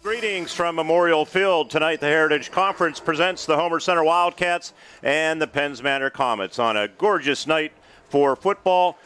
Greetings from Memorial Field. Tonight, the Heritage Conference presents the Homer Center Wildcats and the Penns Manor Comets on a gorgeous night for football.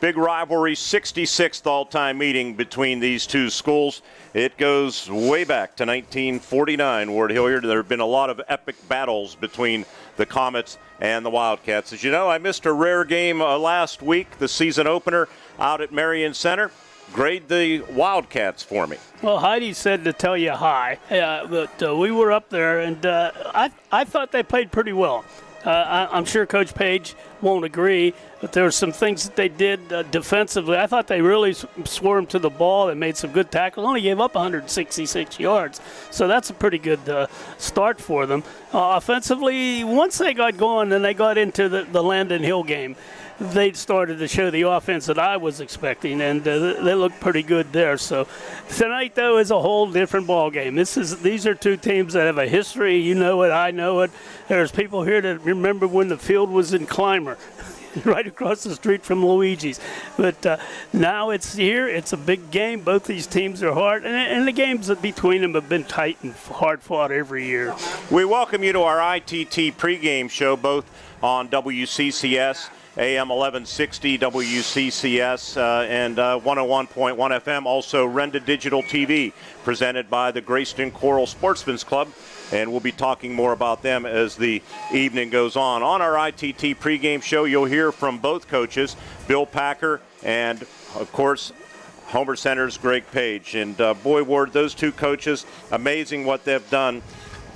Big rivalry, 66th all-time meeting between these two schools. It goes way back to 1949, Ward Hilliard. There have been a lot of epic battles between the Comets and the Wildcats. As you know, I missed a rare game last week, the season opener out at Marion Center. Grade the Wildcats for me. Well, Heidi said to tell you hi, but we were up there, and I thought they played pretty well. I'm sure Coach Page won't agree, but there were some things that they did defensively. I thought they really swarmed to the ball. They made some good tackles. Only gave up 166 yards, so that's a pretty good start for them. Offensively, once they got going and they got into the Landon Hill game, they started to show the offense that I was expecting, and they looked pretty good there. So tonight, though, is a whole different ball game. These are two teams that have a history. You know it, I know it. There's people here that remember when the field was in Clymer, right across the street from Luigi's. But now it's here. It's a big game. Both these teams are hard, and the games between them have been tight and hard-fought every year. We welcome you to our ITT pregame show, both on WCCS, AM 1160 WCCS and 101.1 FM, also Renda Digital TV, presented by the Greyston Coral Sportsman's Club. And we'll be talking more about them as the evening goes on. On our ITT pregame show, you'll hear from both coaches, Bill Packer and, of course, Homer Center's Greg Page. And boy, Ward, those two coaches, amazing what they've done.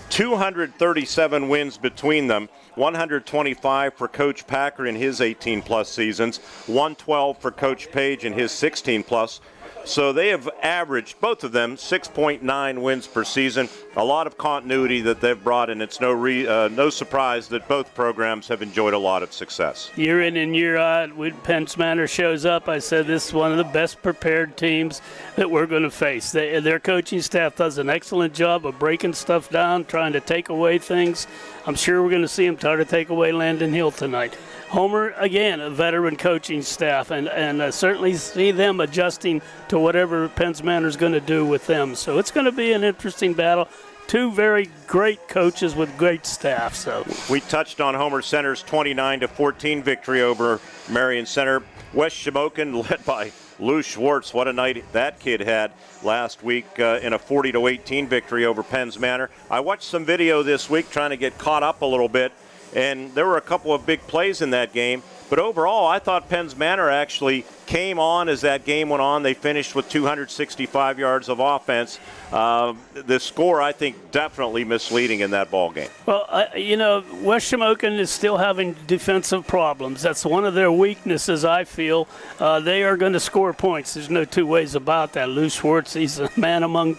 237 wins between them. 125 for Coach Packer in his 18-plus seasons, 112 for Coach Page in his 16-plus. So they have averaged, both of them, 6.9 wins per season. A lot of continuity that they've brought, and it's no surprise that both programs have enjoyed a lot of success. Year in and year out, when Penns Manor shows up, I said this is one of the best prepared teams that we're going to face. Their coaching staff does an excellent job of breaking stuff down, trying to take away things. I'm sure we're going to see them try to take away Landon Hill tonight. Homer, again, a veteran coaching staff, and certainly see them adjusting to whatever Penns Manor is going to do with them. So it's going to be an interesting battle. Two very great coaches with great staff. So we touched on Homer Center's 29-14 victory over Marion Center. West Shamokin, led by Lou Schwartz, what a night that kid had last week in a 40-18 victory over Penns Manor. I watched some video this week trying to get caught up a little bit, and there were a couple of big plays in that game. But overall, I thought Penns Manor actually came on as that game went on. They finished with 265 yards of offense. The score, I think, definitely misleading in that ball game. Well, West Shamokin is still having defensive problems. That's one of their weaknesses, I feel. They are going to score points. There's no two ways about that. Lou Schwartz, he's a man among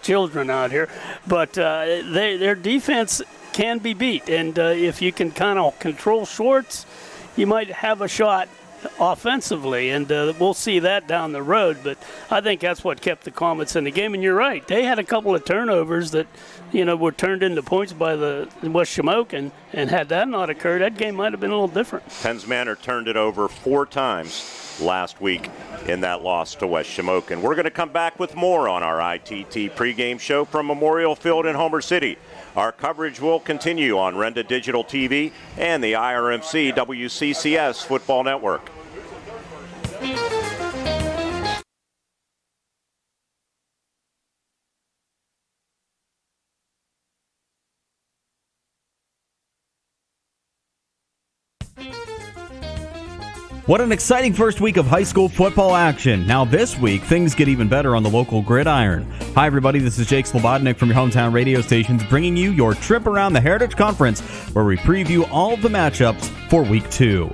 children out here. But their defense can be beat. And if you can kind of control Schwartz, you might have a shot offensively, and we'll see that down the road. But I think that's what kept the Comets in the game. And you're right, they had a couple of turnovers that, were turned into points by the West Shamokin, and had that not occurred, that game might have been a little different. Penns Manor turned it over 4 times last week in that loss to West Shamokin. We're going to come back with more on our ITT pregame show from Memorial Field in Homer City. Our coverage will continue on Renda Digital TV and the IRMC WCCS Football Network. What an exciting first week of high school football action. Now this week, things get even better on the local gridiron. Hi everybody, this is Jake Slobodnik from your hometown radio stations, bringing you your trip around the Heritage Conference, where we preview all of the matchups for Week 2.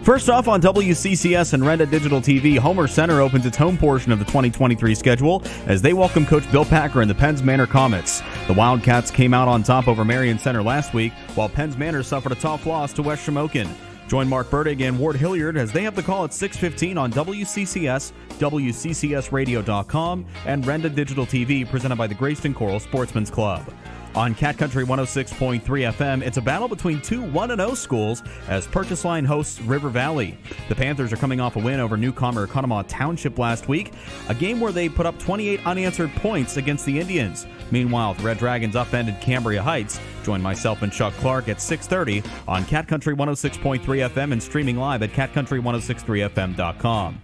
First off, on WCCS and Renda Digital TV, Homer Center opens its home portion of the 2023 schedule as they welcome Coach Bill Packer and the Penns Manor Comets. The Wildcats came out on top over Marion Center last week, while Penns Manor suffered a tough loss to West Shamokin. Join Mark Burdig and Ward Hilliard as they have the call at 6:15 on WCCS, WCCSradio.com, and Renda Digital TV, presented by the Greyston Coral Sportsman's Club. On Cat Country 106.3 FM, it's a battle between two 1-0 schools as Purchase Line hosts River Valley. The Panthers are coming off a win over newcomer Conemaugh Township last week, a game where they put up 28 unanswered points against the Indians. Meanwhile, the Red Dragons upended Cambria Heights. Join myself and Chuck Clark at 6:30 on Cat Country 106.3 FM and streaming live at catcountry1063fm.com.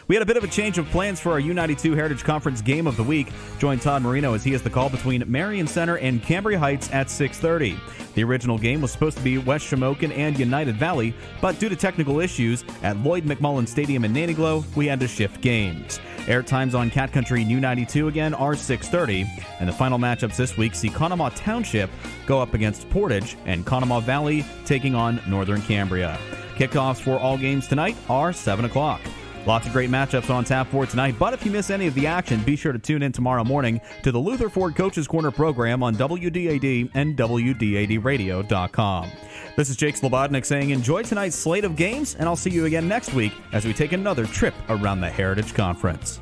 We had a bit of a change of plans for our U92 Heritage Conference Game of the Week. Join Todd Marino as he has the call between Marion Center and Cambria Heights at 6:30. The original game was supposed to be West Shamokin and United Valley, but due to technical issues at Lloyd McMullen Stadium in Naniglo, we had to shift games. Air times on Cat Country U92 again are 6:30, and the final matchups this week see Conemaugh Township go up against Portage and Conemaugh Valley taking on Northern Cambria. Kickoffs for all games tonight are 7 o'clock. Lots of great matchups on tap for tonight, but if you miss any of the action, be sure to tune in tomorrow morning to the Luther Ford Coaches Corner program on WDAD and WDADradio.com. This is Jake Slobodnik saying enjoy tonight's slate of games, and I'll see you again next week as we take another trip around the Heritage Conference.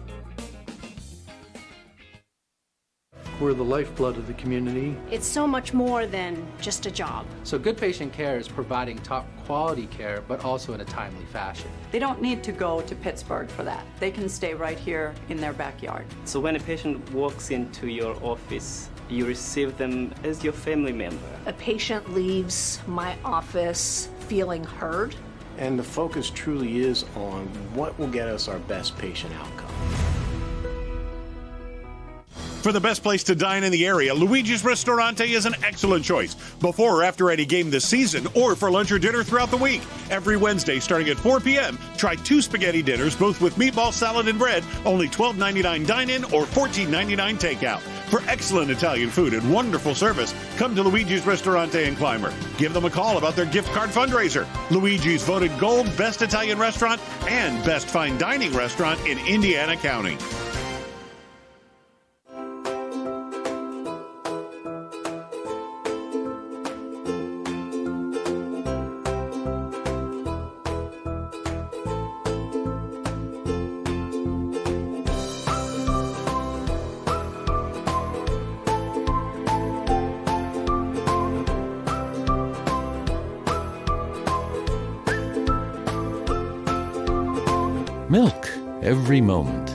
We're the lifeblood of the community. It's so much more than just a job. So good patient care is providing top quality care, but also in a timely fashion. They don't need to go to Pittsburgh for that. They can stay right here in their backyard. So when a patient walks into your office, you receive them as your family member. A patient leaves my office feeling heard. And the focus truly is on what will get us our best patient outcome. For the best place to dine in the area, Luigi's Ristorante is an excellent choice. Before or after any game this season, or for lunch or dinner throughout the week. Every Wednesday starting at 4 p.m., try 2 spaghetti dinners, both with meatball, salad, and bread, only $12.99 dine-in or $14.99 takeout. For excellent Italian food and wonderful service, come to Luigi's Ristorante in Clymer. Give them a call about their gift card fundraiser. Luigi's voted Gold Best Italian Restaurant and Best Fine Dining Restaurant in Indiana County. Milk every moment.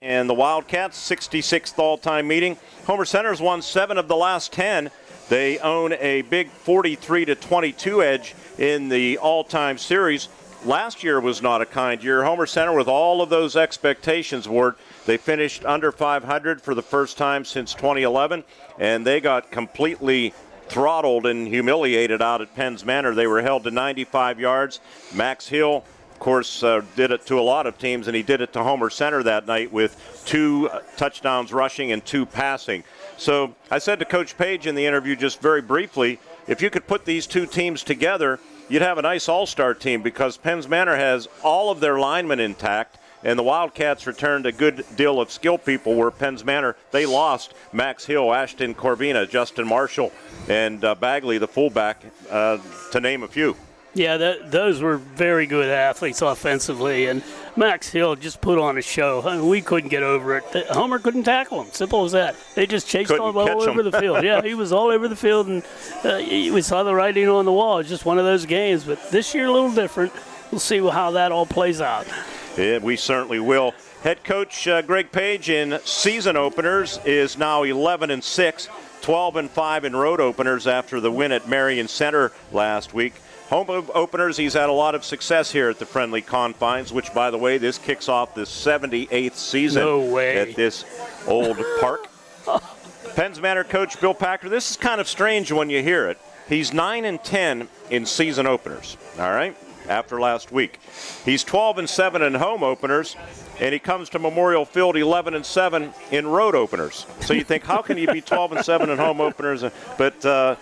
And the Wildcats, 66th all-time meeting. Homer Center's won 7 of the last 10. They own a big 43-22 edge in the all-time series. Last year was not a kind year. Homer Center, with all of those expectations, Ward, they finished under 500 for the first time since 2011, and they got completely throttled and humiliated out at Penns Manor. They were held to 95 yards. Max Hill, of course, did it to a lot of teams, and he did it to Homer Center that night with 2 touchdowns rushing and 2 passing. So I said to Coach Page in the interview just very briefly, if you could put these 2 teams together, you'd have a nice all-star team because Penns Manor has all of their linemen intact, and the Wildcats returned a good deal of skill people where Penns Manor, they lost Max Hill, Ashton Corvina, Justin Marshall, and Bagley, the fullback, to name a few. Yeah, those were very good athletes offensively, and Max Hill just put on a show. I mean, we couldn't get over it. Homer couldn't tackle him. Simple as that. They just chased all over the field. Yeah, he was all over the field, and we saw the writing on the wall. It's just one of those games. But this year, a little different. We'll see how that all plays out. Yeah, we certainly will. Head coach Greg Page in season openers is now 11-6, 12-5 in road openers after the win at Marion Center last week. Home openers, he's had a lot of success here at the Friendly Confines, which, by the way, this kicks off the 78th season at this old park. Penns Manor coach Bill Packer, this is kind of strange when you hear it. He's 9-10 in season openers, all right, after last week. He's 12-7 in home openers, and he comes to Memorial Field 11-7 in road openers. So you think, how can you be 12-7 in home openers? But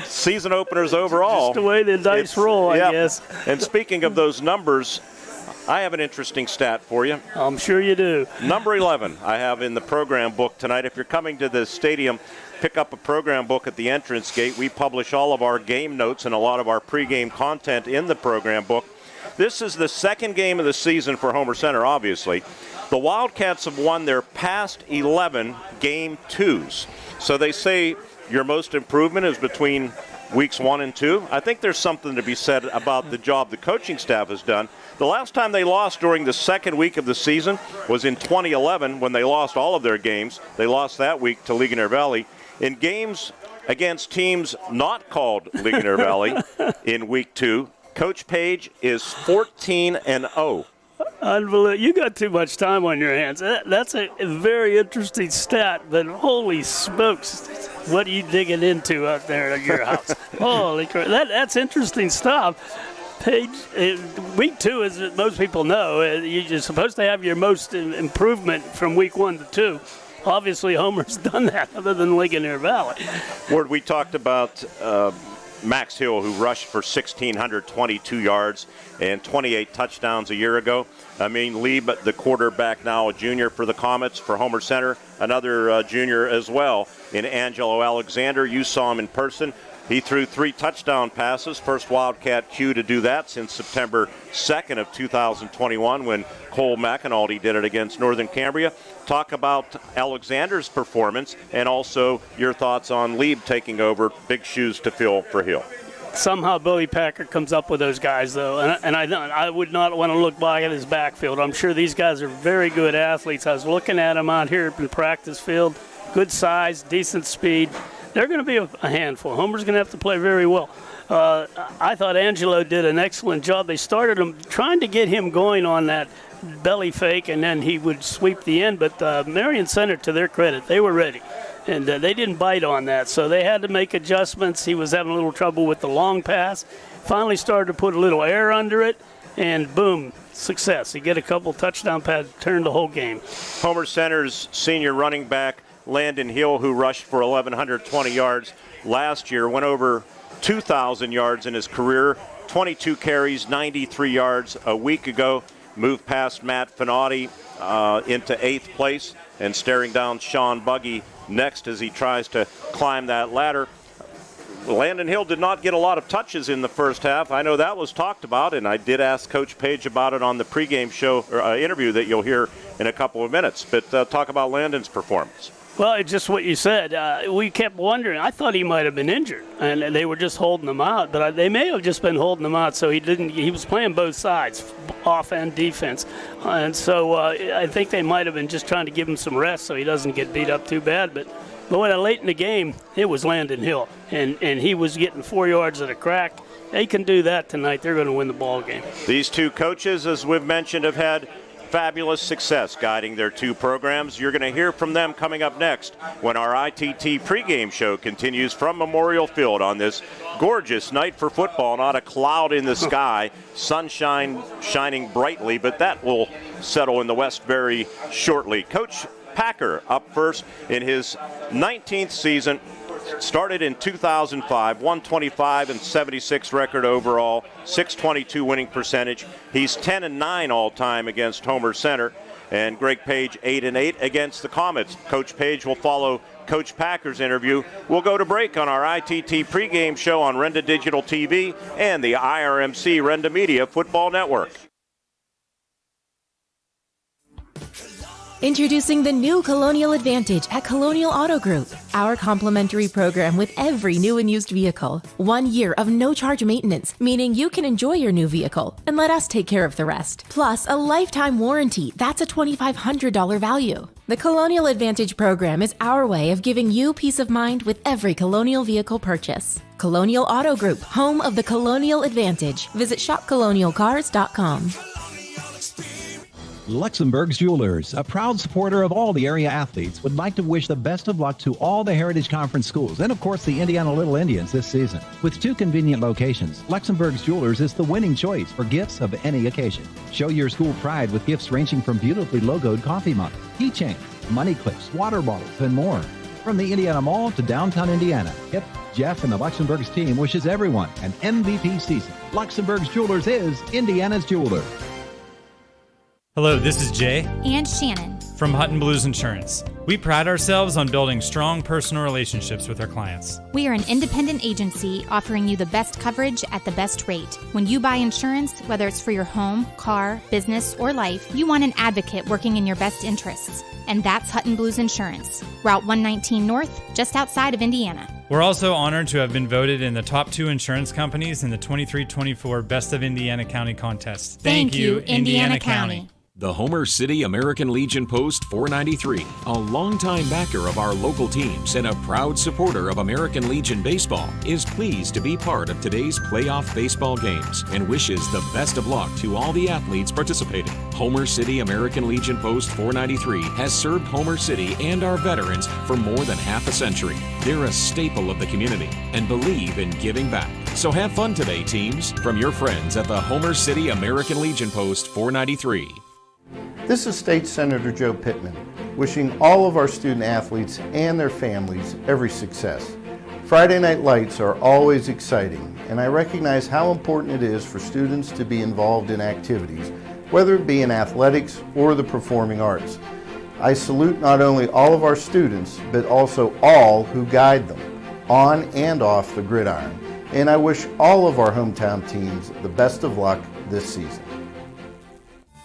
season openers overall. Just the way the dice roll, I guess. And speaking of those numbers, I have an interesting stat for you. I'm sure you do. Number 11 I have in the program book tonight. If you're coming to the stadium, pick up a program book at the entrance gate. We publish all of our game notes and a lot of our pregame content in the program book. This is the second game of the season for Homer Center, obviously. The Wildcats have won their past 11 game 2s. So they say your most improvement is between weeks 1 and 2. I think there's something to be said about the job the coaching staff has done. The last time they lost during the second week of the season was in 2011 when they lost all of their games. They lost that week to Ligonier Valley. In games against teams not called Ligonier Valley in week 2, Coach Page is 14-0. Unbelievable. You got too much time on your hands. That's a very interesting stat, but holy smokes, what are you digging into out there at your house? Holy crap. That's interesting stuff. Page, week 2, as most people know, you're supposed to have your most improvement from week 1 to 2. Obviously, Homer's done that other than Ligonier Valley. Ward, we talked about Max Hill, who rushed for 1,622 yards and 28 touchdowns a year ago. I mean, Lieb, the quarterback, now a junior for the Comets for Homer Center, another junior as well in Angelo Alexander. You saw him in person. He threw 3 touchdown passes, first Wildcat Q to do that since September 2nd of 2021 when Cole McAnulty did it against Northern Cambria. Talk about Alexander's performance and also your thoughts on Lieb taking over. Big shoes to fill for Hill. Somehow Billy Packer comes up with those guys, though, and I would not want to look back at his backfield. I'm sure these guys are very good athletes. I was looking at them out here in practice field, good size, decent speed. They're going to be a handful. Homer's going to have to play very well. I thought Angelo did an excellent job. They started him trying to get him going on that belly fake, and then he would sweep the end. But Marion Center, to their credit, they were ready. And they didn't bite on that, so they had to make adjustments. He was having a little trouble with the long pass. Finally started to put a little air under it, and boom, success. He get a couple touchdown passes, turned the whole game. Homer Center's senior running back, Landon Hill, who rushed for 1,120 yards last year, went over 2,000 yards in his career, 22 carries, 93 yards a week ago, moved past Matt Finauti into 8th place and staring down Sean Buggy next as he tries to climb that ladder. Landon Hill did not get a lot of touches in the first half. I know that was talked about, and I did ask Coach Page about it on the pregame show or interview that you'll hear in a couple of minutes. But talk about Landon's performance. Well, it's just what you said. We kept wondering. I thought he might have been injured, and they were just holding him out. But they may have just been holding him out so he didn't. He was playing both sides, off and defense, and so I think they might have been just trying to give him some rest so he doesn't get beat up too bad. But late in the game, it was Landon Hill, and he was getting 4 yards at a crack. They can do that tonight. They're going to win the ball game. These two coaches, as we've mentioned, have had fabulous success guiding their 2 programs. You're going to hear from them coming up next when our ITT pregame show continues from Memorial Field on this gorgeous night for football. Not a cloud in the sky, sunshine shining brightly, but that will settle in the west very shortly. Coach Packer up first in his 19th season. Started in 2005, 125-76 record overall, 622 winning percentage. He's 10-9 all-time against Homer Center, and Greg Page 8-8 against the Comets. Coach Page will follow Coach Packer's interview. We'll go to break on our ITT pregame show on Renda Digital TV and the IRMC Renda Media Football Network. Introducing the new Colonial Advantage at Colonial Auto Group. Our complimentary program with every new and used vehicle. 1 year of no-charge maintenance, meaning you can enjoy your new vehicle and let us take care of the rest. Plus, a lifetime warranty. That's a $2,500 value. The Colonial Advantage program is our way of giving you peace of mind with every Colonial vehicle purchase. Colonial Auto Group, home of the Colonial Advantage. Visit shopcolonialcars.com. Luxembourg's Jewelers, a proud supporter of all the area athletes, would like to wish the best of luck to all the Heritage Conference schools and, of course, the Indiana Little Indians this season. With 2 convenient locations, Luxembourg's Jewelers is the winning choice for gifts of any occasion. Show your school pride with gifts ranging from beautifully logoed coffee mugs, keychains, money clips, water bottles, and more. From the Indiana Mall to downtown Indiana, Hip, Jeff, and the Luxembourg's team wishes everyone an MVP season. Luxembourg's Jewelers is Indiana's jeweler. Hello, this is Jay and Shannon. from Hutton Blues Insurance. We pride ourselves on building strong personal relationships with our clients. We are an independent agency offering you the best coverage at the best rate. When you buy insurance, whether it's for your home, car, business, or life, you want an advocate working in your best interests. And that's Hutton Blues Insurance, Route 119 North, just outside of Indiana. We're also honored to have been voted in the top 2 insurance companies in the 23-24 Best of Indiana County contest. Thank you, Indiana County. The Homer City American Legion Post 493, a longtime backer of our local teams and a proud supporter of American Legion baseball, is pleased to be part of today's playoff baseball games and wishes the best of luck to all the athletes participating. Homer City American Legion Post 493 has served Homer City and our veterans for more than half a century. They're a staple of the community and believe in giving back. So have fun today, teams, from your friends at the Homer City American Legion Post 493. This is State Senator Joe Pittman, wishing all of our student athletes and their families every success. Friday Night Lights are always exciting, and I recognize how important it is for students to be involved in activities, whether it be in athletics or the performing arts. I salute not only all of our students, but also all who guide them, on and off the gridiron, and I wish all of our hometown teams the best of luck this season.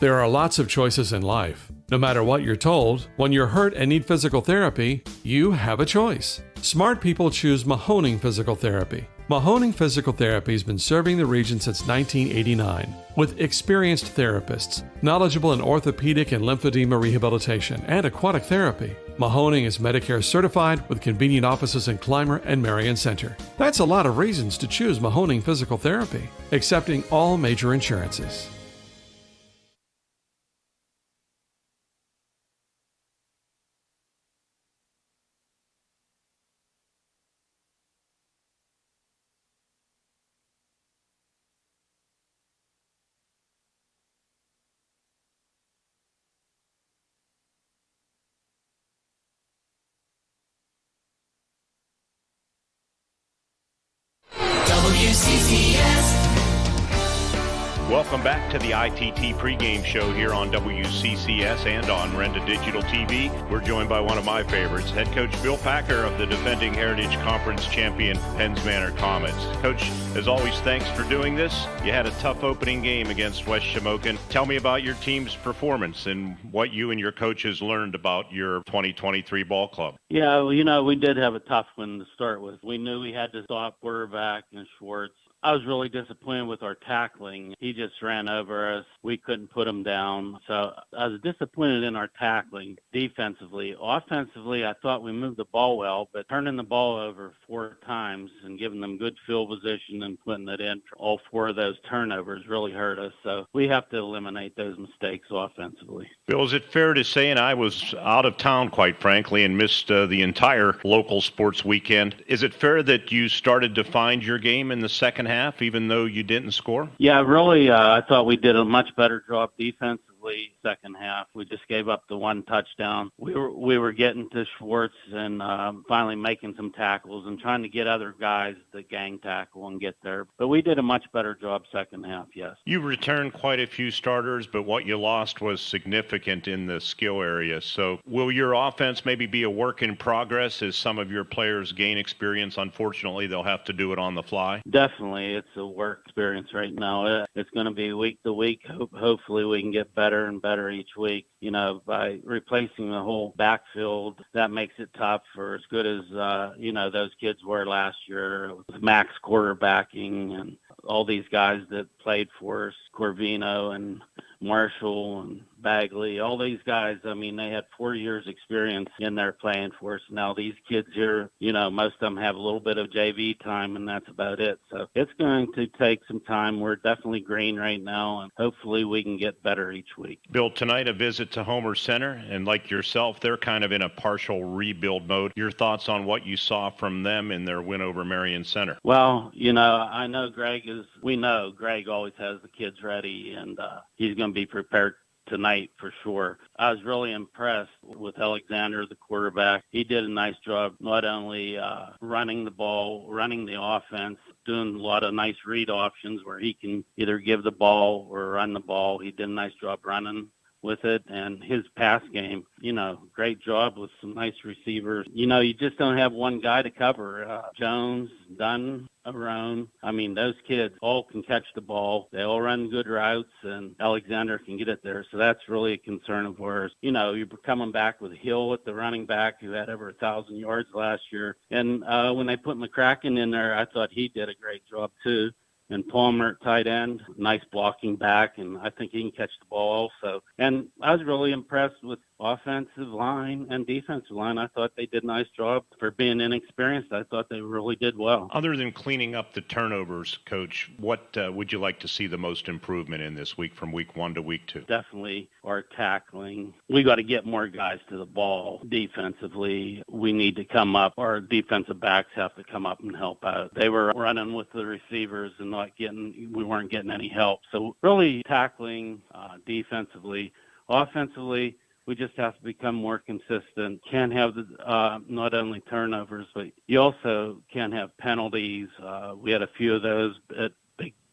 There are lots of choices in life. No matter what you're told, when you're hurt and need physical therapy, you have a choice. Smart people choose Mahoning Physical Therapy. Mahoning Physical Therapy has been serving the region since 1989 with experienced therapists, knowledgeable in orthopedic and lymphedema rehabilitation and aquatic therapy. Mahoning is Medicare certified with convenient offices in Clymer and Marion Center. That's a lot of reasons to choose Mahoning Physical Therapy, accepting all major insurances. WCCS. Welcome back to the ITT pregame show here on WCCS and on Renda Digital TV. We're joined by one of my favorites, head coach Bill Packer of the defending Heritage Conference champion Penns Manor Comets. Coach, as always, thanks for doing this. You had a tough opening game against West Shamokin. Tell me about your team's performance and what you and your coaches learned about your 2023 ball club. Yeah, well, we did have a tough one to start with. We knew we had to stop quarterback and Schwartz. I was really disappointed with our tackling. He just ran over us. We couldn't put him down. So I was disappointed in our tackling defensively. Offensively, I thought we moved the ball well, but turning the ball over 4 times and giving them good field position and putting it in, all 4 of those turnovers really hurt us. So we have to eliminate those mistakes offensively. Bill, is it fair to say, and I was out of town, quite frankly, and missed the entire local sports weekend, is it fair that you started to find your game in the second half, even though you didn't score? Yeah, really, I thought we did a much better job defensively second half. We just gave up the 1 touchdown. We were getting to Schwartz and finally making some tackles and trying to get other guys to gang tackle and get there. But we did a much better job second half, yes. You returned quite a few starters, but what you lost was significant in the skill area. So will your offense maybe be a work in progress as some of your players gain experience? Unfortunately, they'll have to do it on the fly. Definitely. It's a work experience right now. It's going to be week to week. Hopefully we can get better and better each week. By replacing the whole backfield, that makes it tough for as good as, those kids were last year with Max quarterbacking and all these guys that played for us, Corvino and Marshall and Bagley, all these guys, they had 4 years experience in there playing for us. Now these kids here, most of them have a little bit of JV time and that's about it. So it's going to take some time. We're definitely green right now and hopefully we can get better each week. Bill, tonight a visit to Homer Center, and like yourself, they're kind of in a partial rebuild mode. Your thoughts on what you saw from them in their win over Marion Center? Well, I know Greg always has the kids ready and he's going to be prepared tonight for sure. I was really impressed with Alexander, the quarterback. He did a nice job not only running the ball, running the offense, doing a lot of nice read options where he can either give the ball or run the ball. He did a nice job running with it, and his pass game, great job with some nice receivers. You just don't have one guy to cover. Jones, Dunn, Arone. I mean, those kids all can catch the ball. They all run good routes, and Alexander can get it there. So that's really a concern of ours. You're coming back with Hill at the running back, who had over 1,000 yards last year. And when they put McCracken in there, I thought he did a great job too. And Palmer at tight end, nice blocking back, and I think he can catch the ball also. And I was really impressed with offensive line and defensive line. I thought they did a nice job for being inexperienced. I thought they really did well. Other than cleaning up the turnovers, Coach, what would you like to see the most improvement in this week from week 1 to week 2? Definitely our tackling. We got to get more guys to the ball defensively. We need to come up. Our defensive backs have to come up and help out. They were running with the receivers and we weren't getting any help. So really tackling defensively. Offensively, we just have to become more consistent. Can't have not only turnovers, but you also can't have penalties. We had a few of those at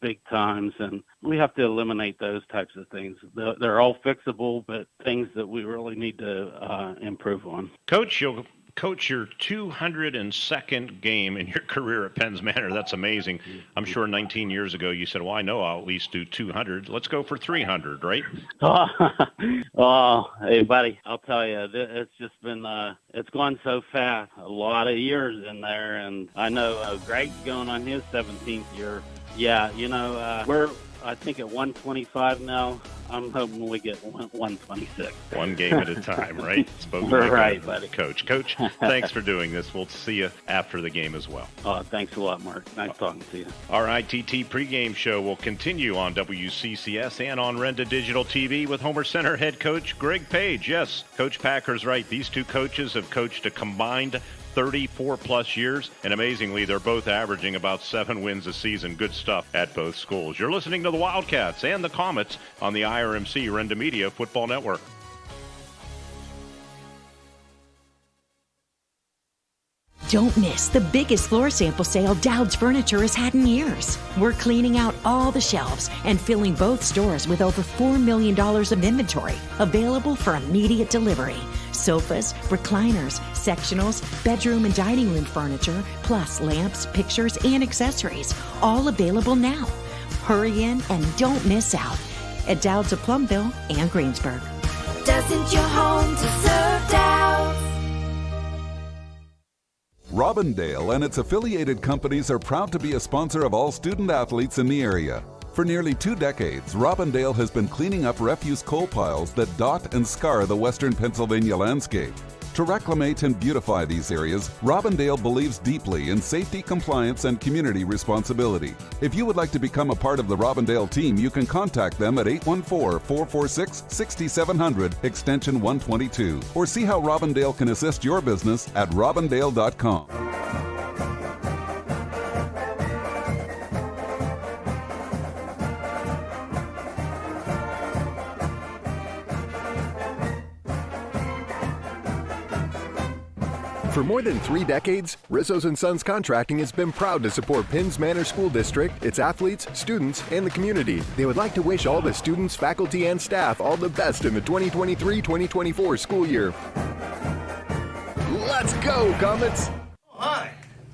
big times, and we have to eliminate those types of things. They're all fixable, but things that we really need to improve on. Coach, you'll coach your 202nd game in your career at Penns Manor. That's amazing. I'm sure 19 years ago you said, well, I know I'll at least do 200. Let's go for 300, right? Oh, hey, buddy, I'll tell you, it's just been, it's gone so fast. A lot of years in there, and I know Greg's going on his 17th year. Yeah, we're, I think, at 125 now. I'm hoping we get 126. One game at a time, right? Right, buddy. Coach, thanks for doing this. We'll see you after the game as well. Thanks a lot, Mark. Nice talking to you. Our ITT pregame show will continue on WCCS and on Renda Digital TV with Homer Center head coach Greg Page. Yes, Coach Packer's right. These two coaches have coached a combined 34-plus years, and amazingly, they're both averaging about 7 wins a season. Good stuff at both schools. You're listening to the Wildcats and the Comets on the IRMC Renda Media Football Network. Don't miss the biggest floor sample sale Dowd's Furniture has had in years. We're cleaning out all the shelves and filling both stores with over $4 million of inventory available for immediate delivery. Sofas, recliners, sectionals, bedroom and dining room furniture, plus lamps, pictures, and accessories, all available now. Hurry in and don't miss out at Dowd's of Plumville and Greensburg. Doesn't your home deserve Dowd's? Robindale and its affiliated companies are proud to be a sponsor of all student athletes in the area. For nearly 2 decades, Robindale has been cleaning up refuse coal piles that dot and scar the western Pennsylvania landscape. To reclimate and beautify these areas, Robindale believes deeply in safety, compliance, and community responsibility. If you would like to become a part of the Robindale team, you can contact them at 814-446-6700, extension 122, or see how Robindale can assist your business at robindale.com. For more than 3 decades, Rizzo's & Sons Contracting has been proud to support Penns Manor School District, its athletes, students, and the community. They would like to wish all the students, faculty, and staff all the best in the 2023-2024 school year. Let's go, Comets! Hi,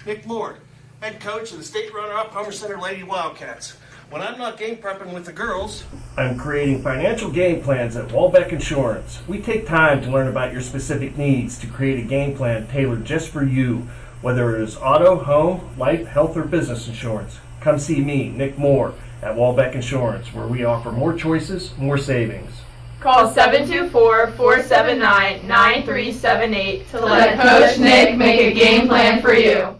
Nick Moore, head coach of the state runner-up Homer Center Lady Wildcats. When I'm not game prepping with the girls, I'm creating financial game plans at Walbeck Insurance. We take time to learn about your specific needs to create a game plan tailored just for you, whether it is auto, home, life, health, or business insurance. Come see me, Nick Moore, at Walbeck Insurance, where we offer more choices, more savings. Call 724-479-9378 to let Coach Nick make a game plan for you.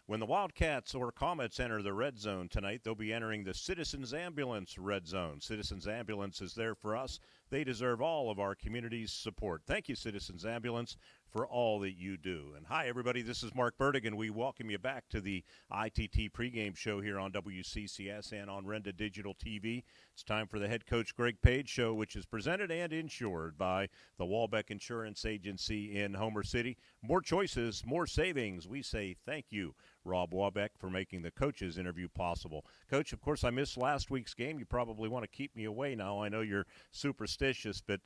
When the Wildcats or Comets enter the red zone tonight, they'll be entering the Citizens Ambulance red zone. Citizens Ambulance is there for us. They deserve all of our community's support. Thank you, Citizens Ambulance, for all that you do. And hi, everybody. This is Mark Burdick, and we welcome you back to the ITT pregame show here on WCCS and on Renda Digital TV. It's time for the head coach Greg Page show, which is presented and insured by the Walbeck Insurance Agency in Homer City. More choices, more savings. We say thank you, Rob Wabeck, for making the coaches interview possible. Coach, of course, I missed last week's game. You probably want to keep me away now. I know you're superstitious, but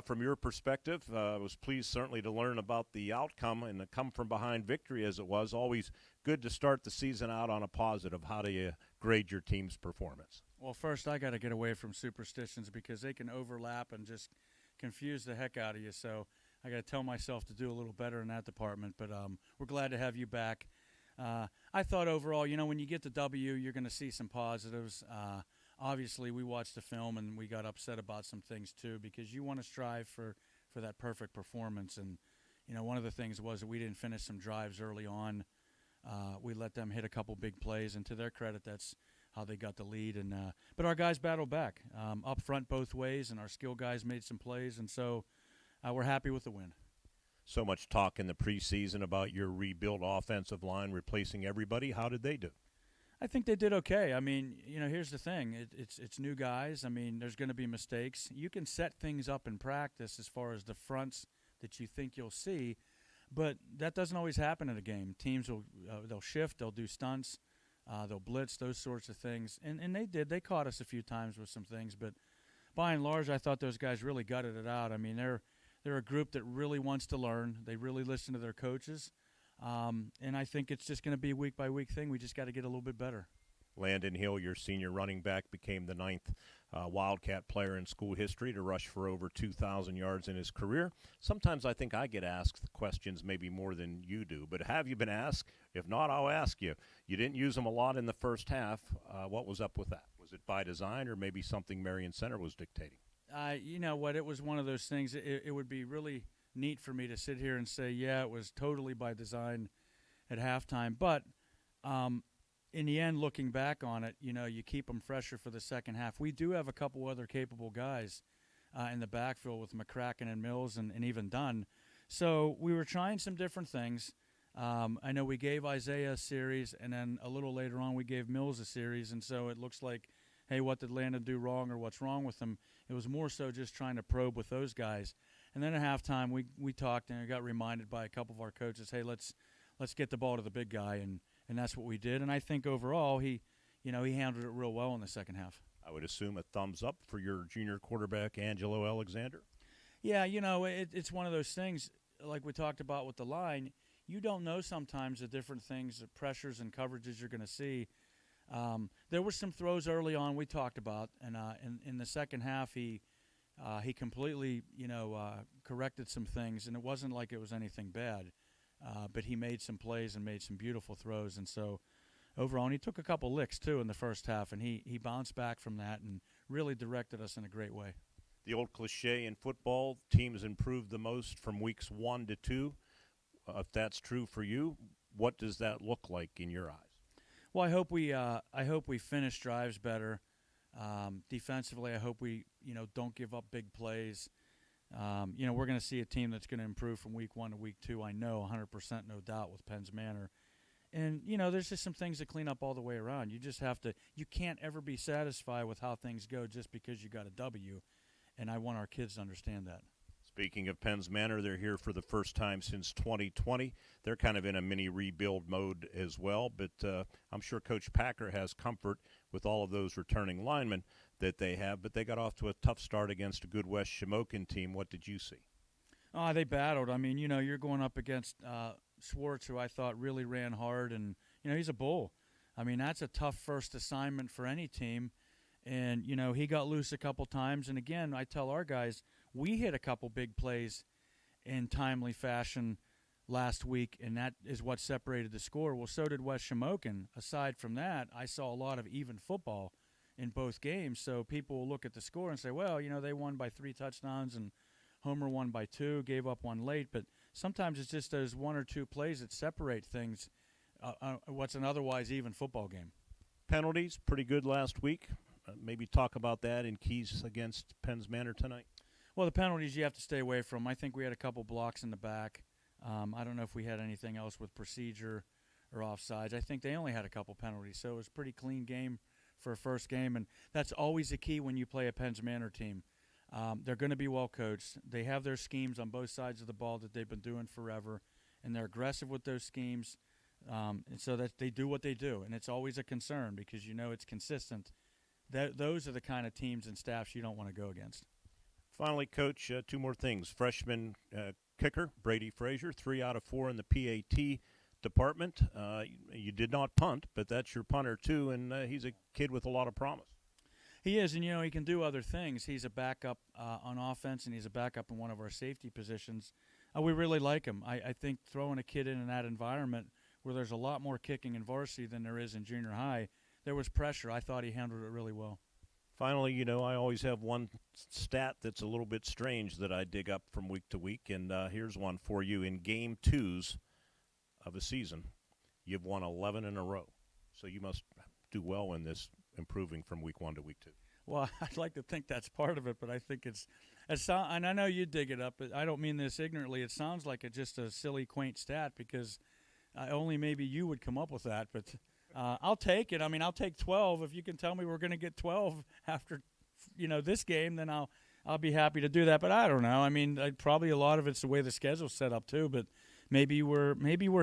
from your perspective, I was pleased certainly to learn about the outcome and the come-from-behind victory as it was. Always good to start the season out on a positive. How do you grade your team's performance? Well, first I got to get away from superstitions because they can overlap and just confuse the heck out of you. So I got to tell myself to do a little better in that department. But we're glad to have you back. I thought overall, when you get the W, you're going to see some positives. Obviously, we watched the film and we got upset about some things too because you want to strive for that perfect performance. And, one of the things was that we didn't finish some drives early on. We let them hit a couple big plays, and to their credit, that's how they got the lead. And but our guys battled back up front both ways, and our skill guys made some plays, and so we're happy with the win. So much talk in the preseason about your rebuilt offensive line replacing everybody. How did they do? I think they did okay. I mean, here's the thing. It's new guys. I mean, there's going to be mistakes. You can set things up in practice as far as the fronts that you think you'll see, but that doesn't always happen in a game. Teams they'll shift, they'll do stunts, they'll blitz, those sorts of things. And they did. They caught us a few times with some things, but by and large, I thought those guys really gutted it out. I mean, they're a group that really wants to learn. They really listen to their coaches. And I think it's just going to be a week-by-week thing. We just got to get a little bit better. Landon Hill, your senior running back, became the 9th Wildcat player in school history to rush for over 2,000 yards in his career. Sometimes I think I get asked questions maybe more than you do, but have you been asked? If not, I'll ask you. You didn't use him a lot in the first half. What was up with that? Was it by design or maybe something Marion Center was dictating? You know what? It was one of those things. It would be really neat for me to sit here and say, yeah, it was totally by design at halftime. But in the end, looking back on it, you keep them fresher for the second half. We do have a couple other capable guys in the backfield with McCracken and Mills and even Dunn. So we were trying some different things. I know we gave Isaiah a series, and then a little later on we gave Mills a series. And so it looks like, hey, what did Landon do wrong or what's wrong with him? It was more so just trying to probe with those guys. And then at halftime we talked and I got reminded by a couple of our coaches, hey, let's get the ball to the big guy, and that's what we did. And I think overall he handled it real well in the second half. I would assume a thumbs up for your junior quarterback, Angelo Alexander. Yeah, it's one of those things like we talked about with the line. You don't know sometimes the different things, the pressures and coverages you're going to see. There were some throws early on we talked about, and in the second half he completely corrected some things, and it wasn't like it was anything bad, but he made some plays and made some beautiful throws, and so overall, and he took a couple licks too in the first half, and he bounced back from that and really directed us in a great way. The old cliche in football, teams improved the most from weeks 1 to 2. If that's true for you, what does that look like in your eyes? Well, I hope we finish drives better. Defensively, I hope we don't give up big plays. We're going to see a team that's going to improve from week 1 to week 2. I know 100%, no doubt, with Penns Manor. And there's just some things to clean up all the way around. You just have to. You can't ever be satisfied with how things go just because you got a W. And I want our kids to understand that. Speaking of Penns Manor, they're here for the first time since 2020. They're kind of in a mini rebuild mode as well, but I'm sure Coach Packer has comfort with all of those returning linemen that they have, but they got off to a tough start against a good West Shamokin team. What did you see? They battled. I mean, you're going up against Schwartz, who I thought really ran hard, and, he's a bull. I mean, that's a tough first assignment for any team. And, he got loose a couple times. And, again, I tell our guys, we hit a couple big plays in timely fashion last week, and that is what separated the score. Well, so did West Shamokin. Aside from that, I saw a lot of even football in both games. So people will look at the score and say, well, they won by 3 touchdowns and Homer won by 2, gave up 1 late. But sometimes it's just those 1 or 2 plays that separate things, what's an otherwise even football game. Penalties, pretty good last week. Maybe talk about that in keys against Penns Manor tonight. Well, the penalties you have to stay away from. I think we had a couple blocks in the back. I don't know if we had anything else with procedure or offsides. I think they only had a couple penalties, so it was a pretty clean game for a first game, and that's always the key when you play a Penns Manor team. They're going to be well coached. They have their schemes on both sides of the ball that they've been doing forever, and they're aggressive with those schemes. And so that they do what they do, and it's always a concern because it's consistent. Those are the kind of teams and staffs you don't want to go against. Finally, Coach, two more things. Freshman kicker Brady Frazier, 3 out of 4 in the PAT department. You did not punt, but that's your punter too, and he's a kid with a lot of promise. He is, and he can do other things. He's a backup on offense, and he's a backup in one of our safety positions. We really like him. I think throwing a kid in that environment where there's a lot more kicking in varsity than there is in junior high, there was pressure. I thought he handled it really well. Finally, I always have one stat that's a little bit strange that I dig up from week to week, and here's one for you. In game 2s of a season, you've won 11 in a row. So you must do well in this, improving from week 1 to week 2. Well, I'd like to think that's part of it, but I think it's and I know you dig it up, but I don't mean this ignorantly. It sounds like just a silly, quaint stat because only maybe you would come up with that, but I'll take it. I mean, I'll take 12. If you can tell me we're going to get 12 after, this game, then I'll be happy to do that. But I don't know. I mean, probably a lot of it's the way the schedule's set up too. But maybe we're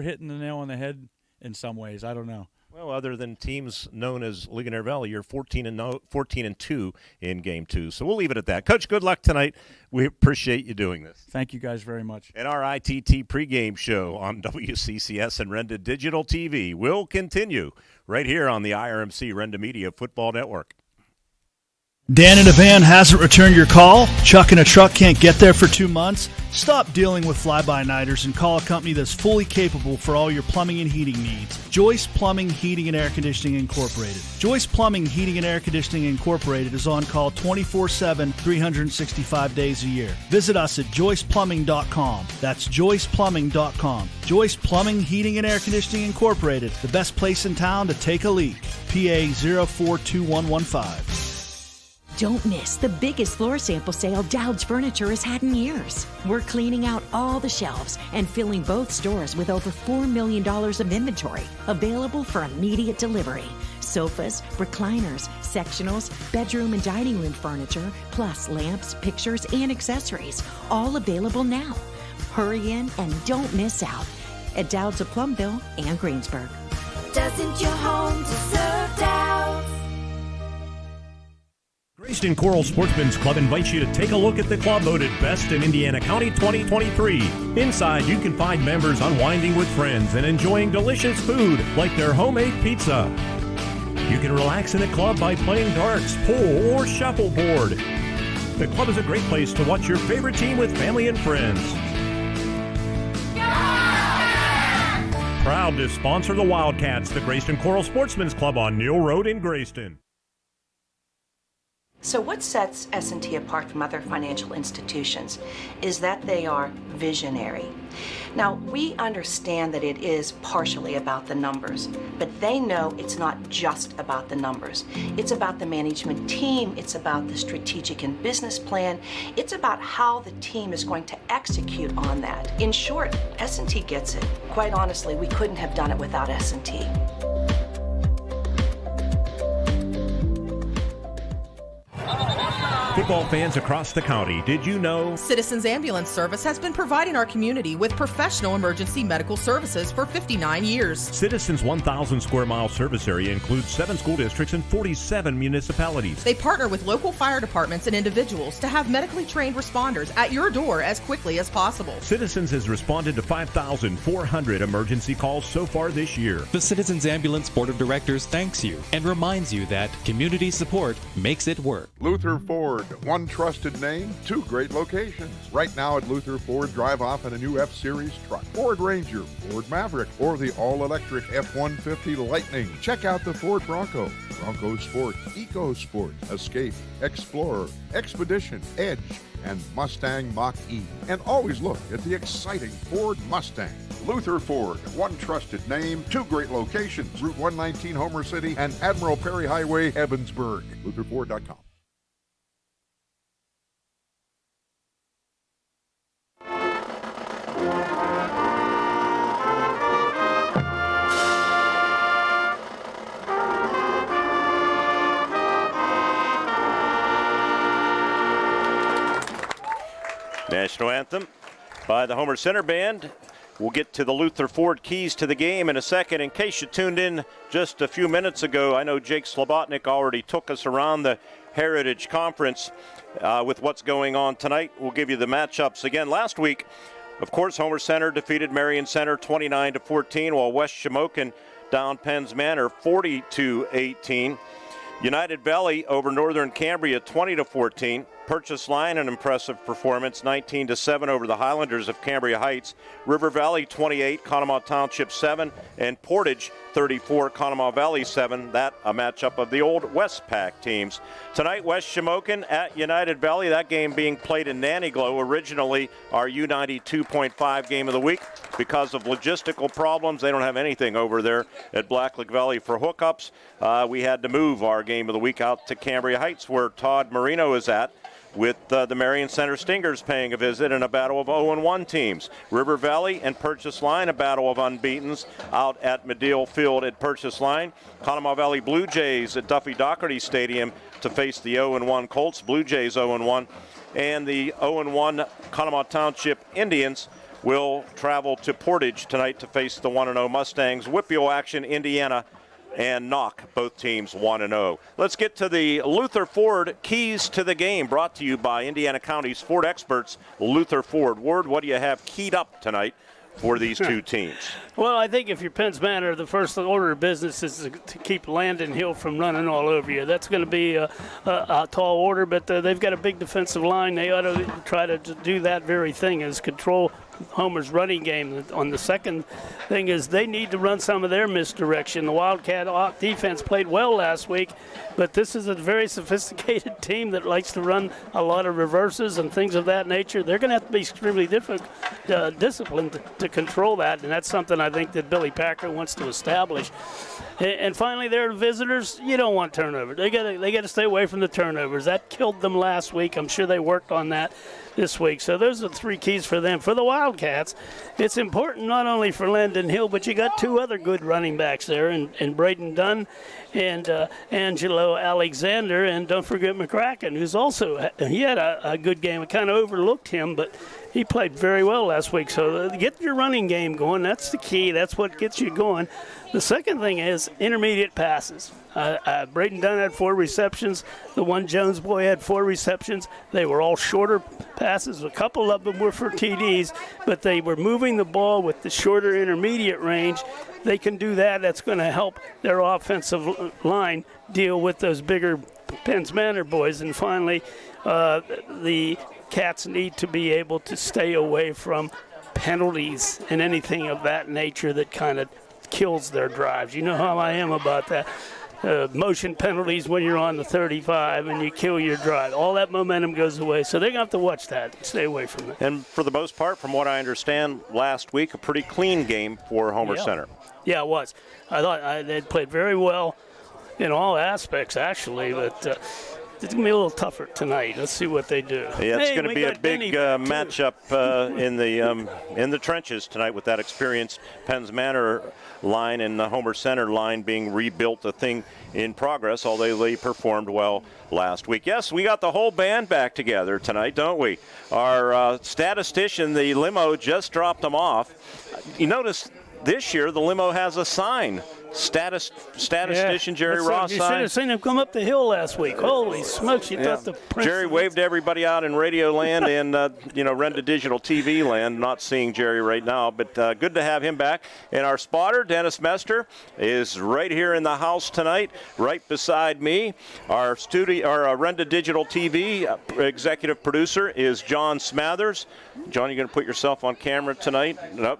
hitting the nail on the head in some ways. I don't know. Well, other than teams known as Ligonier Valley, you're 14-2 in game 2. So we'll leave it at that. Coach, good luck tonight. We appreciate you doing this. Thank you guys very much. And our ITT pregame show on WCCS and Renda Digital TV will continue right here on the IRMC Renda Media Football Network. Dan in a van hasn't returned your call? Chuck in a truck can't get there for 2 months? Stop dealing with fly-by-nighters and call a company that's fully capable for all your plumbing and heating needs. Joyce Plumbing, Heating, and Air Conditioning Incorporated. Joyce Plumbing, Heating, and Air Conditioning Incorporated is on call 24/7, 365 days a year. Visit us at joyceplumbing.com. That's joyceplumbing.com. Joyce Plumbing, Heating, and Air Conditioning Incorporated, the best place in town to take a leak. PA 042115. Don't miss the biggest floor sample sale Dowd's Furniture has had in years. We're cleaning out all the shelves and filling both stores with over $4 million of inventory available for immediate delivery. Sofas, recliners, sectionals, bedroom and dining room furniture, plus lamps, pictures, and accessories, all available now. Hurry in and don't miss out at Dowd's of Plumville and Greensburg. Doesn't your home deserve Dowd's? Grayston Coral Sportsman's Club invites you to take a look at the club voted Best in Indiana County 2023. Inside, you can find members unwinding with friends and enjoying delicious food like their homemade pizza. You can relax in the club by playing darts, pool, or shuffleboard. The club is a great place to watch your favorite team with family and friends. Proud to sponsor the Wildcats, the Grayston Coral Sportsman's Club on Neal Road in Grayston. So what sets S&T apart from other financial institutions is that they are visionary. Now, we understand that it is partially about the numbers, but they know it's not just about the numbers. It's about the management team, it's about the strategic and business plan, it's about how the team is going to execute on that. In short, S&T gets it. Quite honestly, we couldn't have done it without S&T. Football fans across the county, did you know Citizens Ambulance Service has been providing our community with professional emergency medical services for 59 years. Citizens' 1,000 square mile service area includes 7 school districts and 47 municipalities. They partner with local fire departments and individuals to have medically trained responders at your door as quickly as possible. Citizens has responded to 5,400 emergency calls so far this year. The Citizens Ambulance Board of Directors thanks you and reminds you that community support makes it work. Luther Ford, one trusted name, 2 great locations. Right now at Luther Ford, drive off in a new F-Series truck, Ford Ranger, Ford Maverick, or the all-electric F-150 Lightning. Check out the Ford Bronco, Bronco Sport, Eco Sport, Escape, Explorer, Expedition, Edge, and Mustang Mach-E. And always look at the exciting Ford Mustang. Luther Ford, one trusted name, 2 great locations, Route 119 Homer City and Admiral Perry Highway, Evansburg. LutherFord.com. National anthem by the Homer Center Band. We'll get to the Luther Ford keys to the game in a second. In case you tuned in just a few minutes ago, I know Jake Slobotnik already took us around the Heritage Conference with what's going on tonight. We'll give you the matchups again. Last week, of course, Homer Center defeated Marion Center 29-14, while West Shamokin down Penns Manor 40-18. United Valley over Northern Cambria 20-14. Purchase Line, an impressive performance, 19-7 over the Highlanders of Cambria Heights. River Valley 28, Conemaugh Township 7, and Portage 34, Conemaugh Valley 7. That a matchup of the old Westpac teams. Tonight, West Shamokin at United Valley. That game being played in Nannyglow, originally our U92.5 game of the week. Because of logistical problems, they don't have anything over there at Blacklick Valley for hookups. We had to move our game of the week out to Cambria Heights, where Todd Marino is at, with the Marion Center Stingers paying a visit in a battle of 0-1 teams. River Valley and Purchase Line, a battle of unbeatens out at Medill Field at Purchase Line. Conemaugh Valley Blue Jays at Duffy Doherty Stadium to face the 0-1 Colts. Blue Jays 0-1. And the 0-1 Conemaugh Township Indians will travel to Portage tonight to face the 1-0 Mustangs. Whippio action, Indiana and knock both teams 1-0. Let's get to the Luther Ford keys to the game, brought to you by Indiana County's Ford experts, Luther Ford. Ward, what do you have keyed up tonight for these two teams? Well, I think if you're Penns Manor, the first order of business is to keep Landon Hill from running all over you. That's going to be a tall order, but they've got a big defensive line. They ought to try to do that very thing, is control Homer's running game. On the second thing is they need to run some of their misdirection. The Wildcat defense played well last week, but this is a very sophisticated team that likes to run a lot of reverses and things of that nature. They're going to have to be extremely disciplined to control that, and that's something I think that Billy Packer wants to establish. And finally, they're visitors. You don't want turnovers. They got to stay away from the turnovers. That killed them last week. I'm sure they worked on that this week. So those are the three keys for them. For the Wildcats, it's important not only for Landon Hill, but you got two other good running backs there, and Braden Dunn and Angelo Alexander, and don't forget McCracken, who's also, he had a good game. I kind of overlooked him, but he played very well last week. So get your running game going. That's the key. That's what gets you going. The second thing is intermediate passes. Braden Dunn had 4 receptions. The one Jones boy had 4 receptions. They were all shorter passes. A couple of them were for TDs, but they were moving the ball with the shorter intermediate range. They can do that. That's going to help their offensive line deal with those bigger Penns Manor boys. And finally, the Cats need to be able to stay away from penalties and anything of that nature that kind of kills their drives. You know how I am about that. Motion penalties when you're on the 35 and you kill your drive. All that momentum goes away. So they're going to have to watch that and stay away from it. And for the most part, from what I understand, last week, a pretty clean game for Homer Center. Yeah, it was. I thought they played very well in all aspects, actually, but it's going to be a little tougher tonight. Let's see what they do. Yeah, it's going to be a big matchup in the trenches tonight with that experienced Penns Manor line and the Homer Center line being rebuilt, a thing in progress, although they performed well last week. Yes, we got the whole band back together tonight, don't we? Our statistician, the limo, just dropped them off. You notice this year the limo has a sign. Statistician Jerry Ross You sign. should have seen him come up the hill last week. Holy smokes, you thought the Prince. Jerry waved everybody out in radio land and, Renda Digital TV land. Not seeing Jerry right now, but good to have him back. And our spotter, Dennis Mester, is right here in the house tonight, right beside me. Our Renda Digital TV executive producer is John Smathers. John, you going to put yourself on camera tonight? No,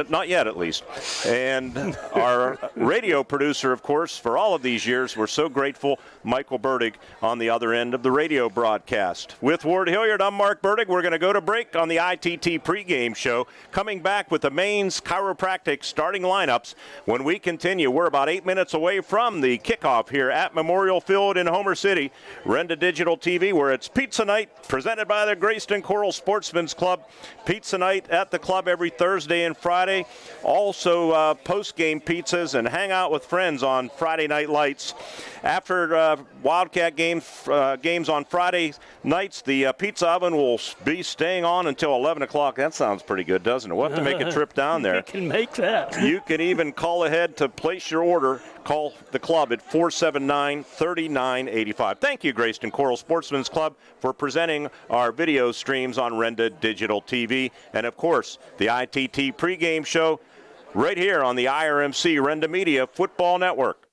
not yet, at least. And our radio producer, of course, for all of these years, we're so grateful, Michael Burdig on the other end of the radio broadcast. With Ward Hilliard, I'm Mark Burdig. We're going to go to break on the ITT pregame show. Coming back with the Maine's Chiropractic starting lineups when we continue. We're about 8 minutes away from the kickoff here at Memorial Field in Homer City. Renda Digital TV, where it's Pizza Night, presented by the Greyston Coral Sportsman's Club. Pizza Night at the club every Thursday and Friday. Also, post-game pizzas and hang out with friends on Friday Night Lights. After Wildcat games on Friday nights, the pizza oven will be staying on until 11 o'clock. That sounds pretty good, doesn't it? We'll have to make a trip down there. You can make that. You can even call ahead to place your order. Call the club at 479-3985. Thank you, Grayston Coral Sportsman's Club, for presenting our video streams on Renda Digital TV. And, of course, the ITT pregame show right here on the IRMC Renda Media Football Network.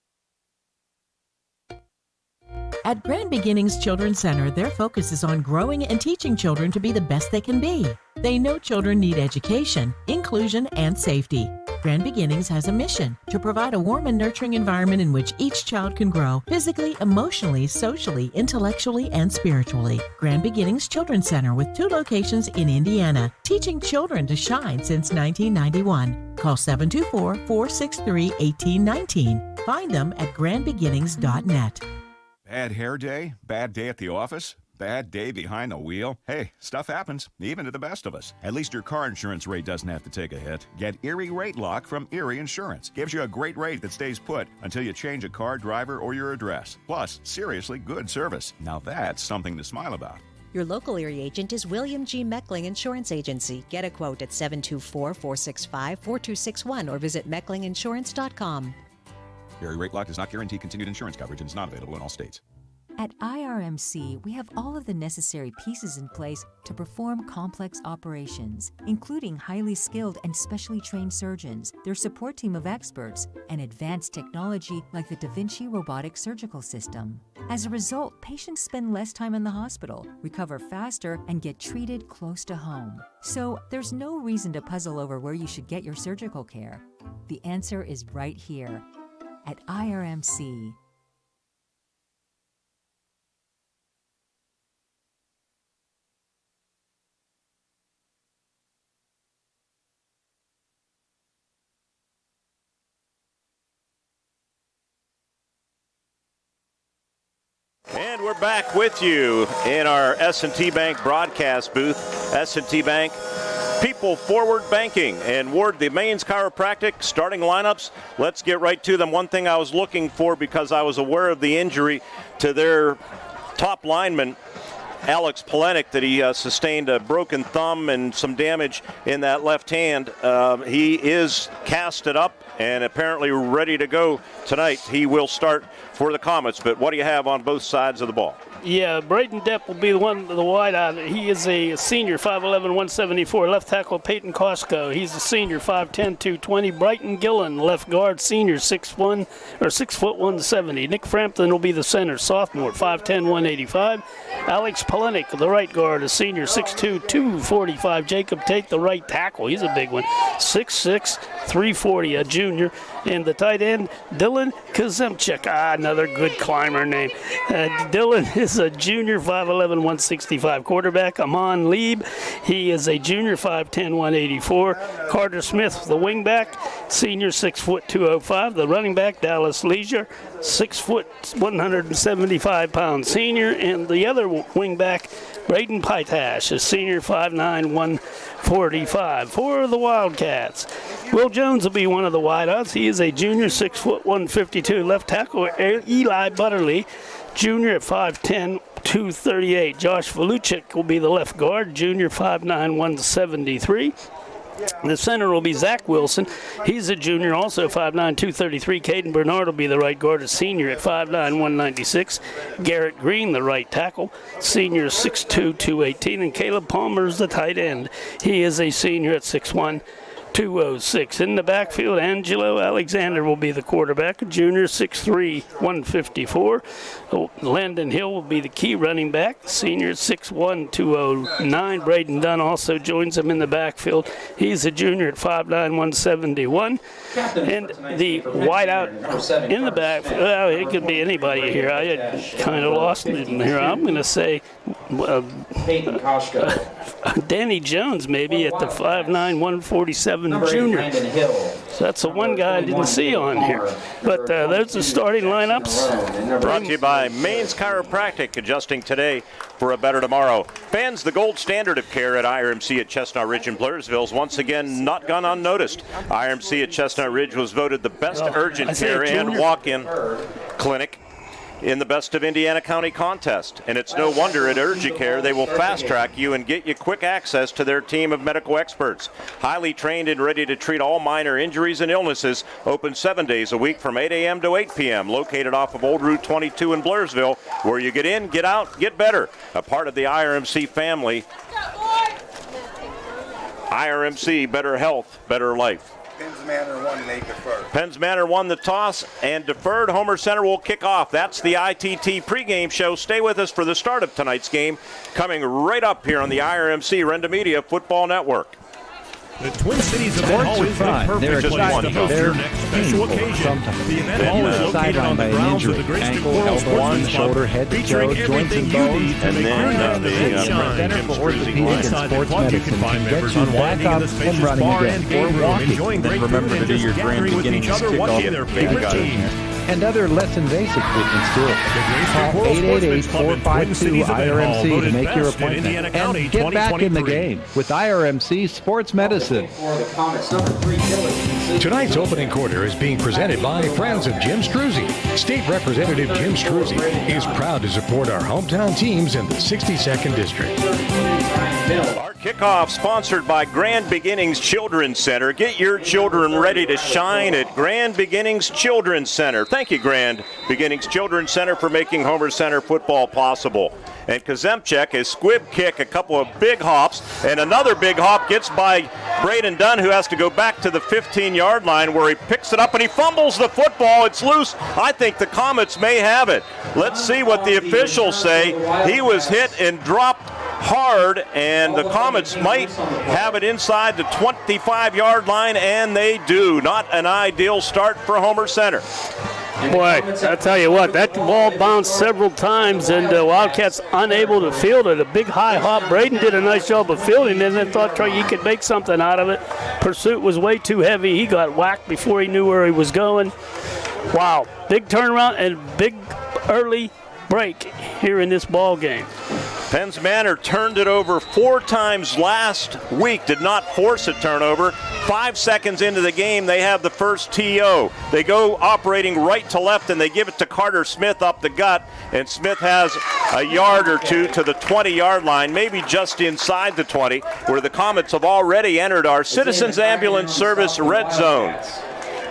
At Grand Beginnings Children's Center, their focus is on growing and teaching children to be the best they can be. They know children need education, inclusion, and safety. Grand Beginnings has a mission to provide a warm and nurturing environment in which each child can grow physically, emotionally, socially, intellectually, and spiritually. Grand Beginnings Children's Center with 2 locations in Indiana, teaching children to shine since 1991. Call 724-463-1819. Find them at grandbeginnings.net. Bad hair day? Bad day at the office? Bad day behind the wheel? Hey, stuff happens, even to the best of us. At least your car insurance rate doesn't have to take a hit. Get Erie Rate Lock from Erie Insurance. Gives you a great rate that stays put until you change a car, driver, or your address. Plus, seriously good service. Now that's something to smile about. Your local Erie agent is William G. Meckling Insurance Agency. Get a quote at 724-465-4261 or visit mecklinginsurance.com. Erie Rate Lock does not guarantee continued insurance coverage and is not available in all states. At IRMC, we have all of the necessary pieces in place to perform complex operations, including highly skilled and specially trained surgeons, their support team of experts, and advanced technology like the Da Vinci robotic surgical system. As a result, patients spend less time in the hospital, recover faster, and get treated close to home. So there's no reason to puzzle over where you should get your surgical care. The answer is right here at IRMC. And we're back with you in our S&T Bank broadcast booth. S&T Bank, People Forward Banking, and Ward, the Maine's Chiropractic starting lineups. Let's get right to them. One thing I was looking for, because I was aware of the injury to their top lineman, Alex Polenic, that he sustained a broken thumb and some damage in that left hand. He is casted up and apparently ready to go tonight. He will start for the Comets, but what do you have on both sides of the ball? Yeah, Braden Depp will be the wideout. He is a senior, 5'11", 174. Left tackle, Peyton Costco. He's a senior, 5'10", 220. Brighton Gillen, left guard, senior, 6'4", 170. Nick Frampton will be the center, sophomore, 5'10", 185. Alex Polenic, the right guard, a senior, 6'2", 245. Jacob Tate, the right tackle. He's a big one, 6'6", 340, a junior. And the tight end, Dylan Kazemchuk. Another good climber name. Dylan is a junior, 5'11", 165. Quarterback, Amon Lieb. He is a junior, 5'10", 184. Carter Smith, the wingback, senior, 6', 205. The running back, Dallas Leisure, 6', 175 pound senior. And the other wingback, Braden Pytash, a senior, 5'9", 145. For the Wildcats, Will Jones will be one of the wideouts. He is a junior, 6', 152. Left tackle, Eli Butterly, junior at 5'10", 238. Josh Voluchik will be the left guard, junior, 5'9", 173. The center will be Zach Wilson. He's a junior, also 5'9", 233. Caden Bernard will be the right guard, a senior at 5'9", 196. Garrett Green, the right tackle, senior, 6'2", 218. And Caleb Palmer is the tight end. He is a senior at 6'1", 206. In the backfield, Angelo Alexander will be the quarterback, a junior, 6'3", 154. Landon Hill will be the key running back, senior, 6'1", 209. Braden Dunn also joins him in the backfield. He's a junior at 5'9", 171. And the wideout in the backfield, well, it could be anybody here. I had kind of lost it in here. I'm going to say Danny Jones maybe at the 5'9", 147 junior. So that's the one guy I didn't see on here. But there's the starting lineups. Brought to you by Maine's Chiropractic, adjusting today for a better tomorrow. Fans, the gold standard of care at IRMC at Chestnut Ridge in Blairsville is once again not gone unnoticed. IRMC at Chestnut Ridge was voted the best urgent care and walk-in clinic in the Best of Indiana County contest. And it's no wonder at UrgiCare they will fast-track you and get you quick access to their team of medical experts. Highly trained and ready to treat all minor injuries and illnesses. Open 7 days a week from 8 a.m. to 8 p.m. Located off of Old Route 22 in Blairsville, where you get in, get out, get better. A part of the IRMC family. IRMC, better health, better life. Penns Manor won and they deferred. Penns Manor won the toss and deferred. Homer Center will kick off. That's the ITT pregame show. Stay with us for the start of tonight's game, coming right up here on the IRMC Renda Media Football Network. The Twin Cities event always makes perfect just one to host your next special occasion. The event always located on the grounds of the Great Coral Sports Club, featuring everything you need to make your next event shine. Inside the club, you can find members unwinding in the spacious bar and game room, enjoying great food and just gathering with each other, watching their favorite teams. And other less invasive treatments too. Call 888-452-IRMC to make your appointment and get back in the game with IRMC Sports Medicine. Tonight's opening quarter is being presented by Friends of Jim Struzzi. State Representative Jim Struzzi is proud to support our hometown teams in the 62nd District. Our kickoff sponsored by Grand Beginnings Children's Center. Get your children ready to shine at Grand Beginnings Children's Center. Thank you, Grand Beginnings Children's Center, for making Homer Center football possible. And Kazemchek, his squib kick, a couple of big hops, and another big hop gets by Braden Dunn, who has to go back to the 15-yard line, where he picks it up and he fumbles the football. It's loose. I think the Comets may have it. Let's see what the officials say. He was hit and dropped hard, and the Comets might have it inside the 25-yard line, and they do. Not an ideal start for Homer Center. Boy, I tell you what, that ball bounced several times, and Wildcats unable to field it. A big high hop. Braden did a nice job of fielding it, and then thought he could make something out of it. Pursuit was way too heavy. He got whacked before he knew where he was going. Wow, big turnaround and big early break here in this ball game. Penns Manor turned it over 4 times last week, did not force a turnover. 5 seconds into the game, they have the first TO. They go operating right to left, and they give it to Carter Smith up the gut, and Smith has a yard or two to the 20-yard line, maybe just inside the 20, where the Comets have already entered our Citizens Ambulance Service red zone.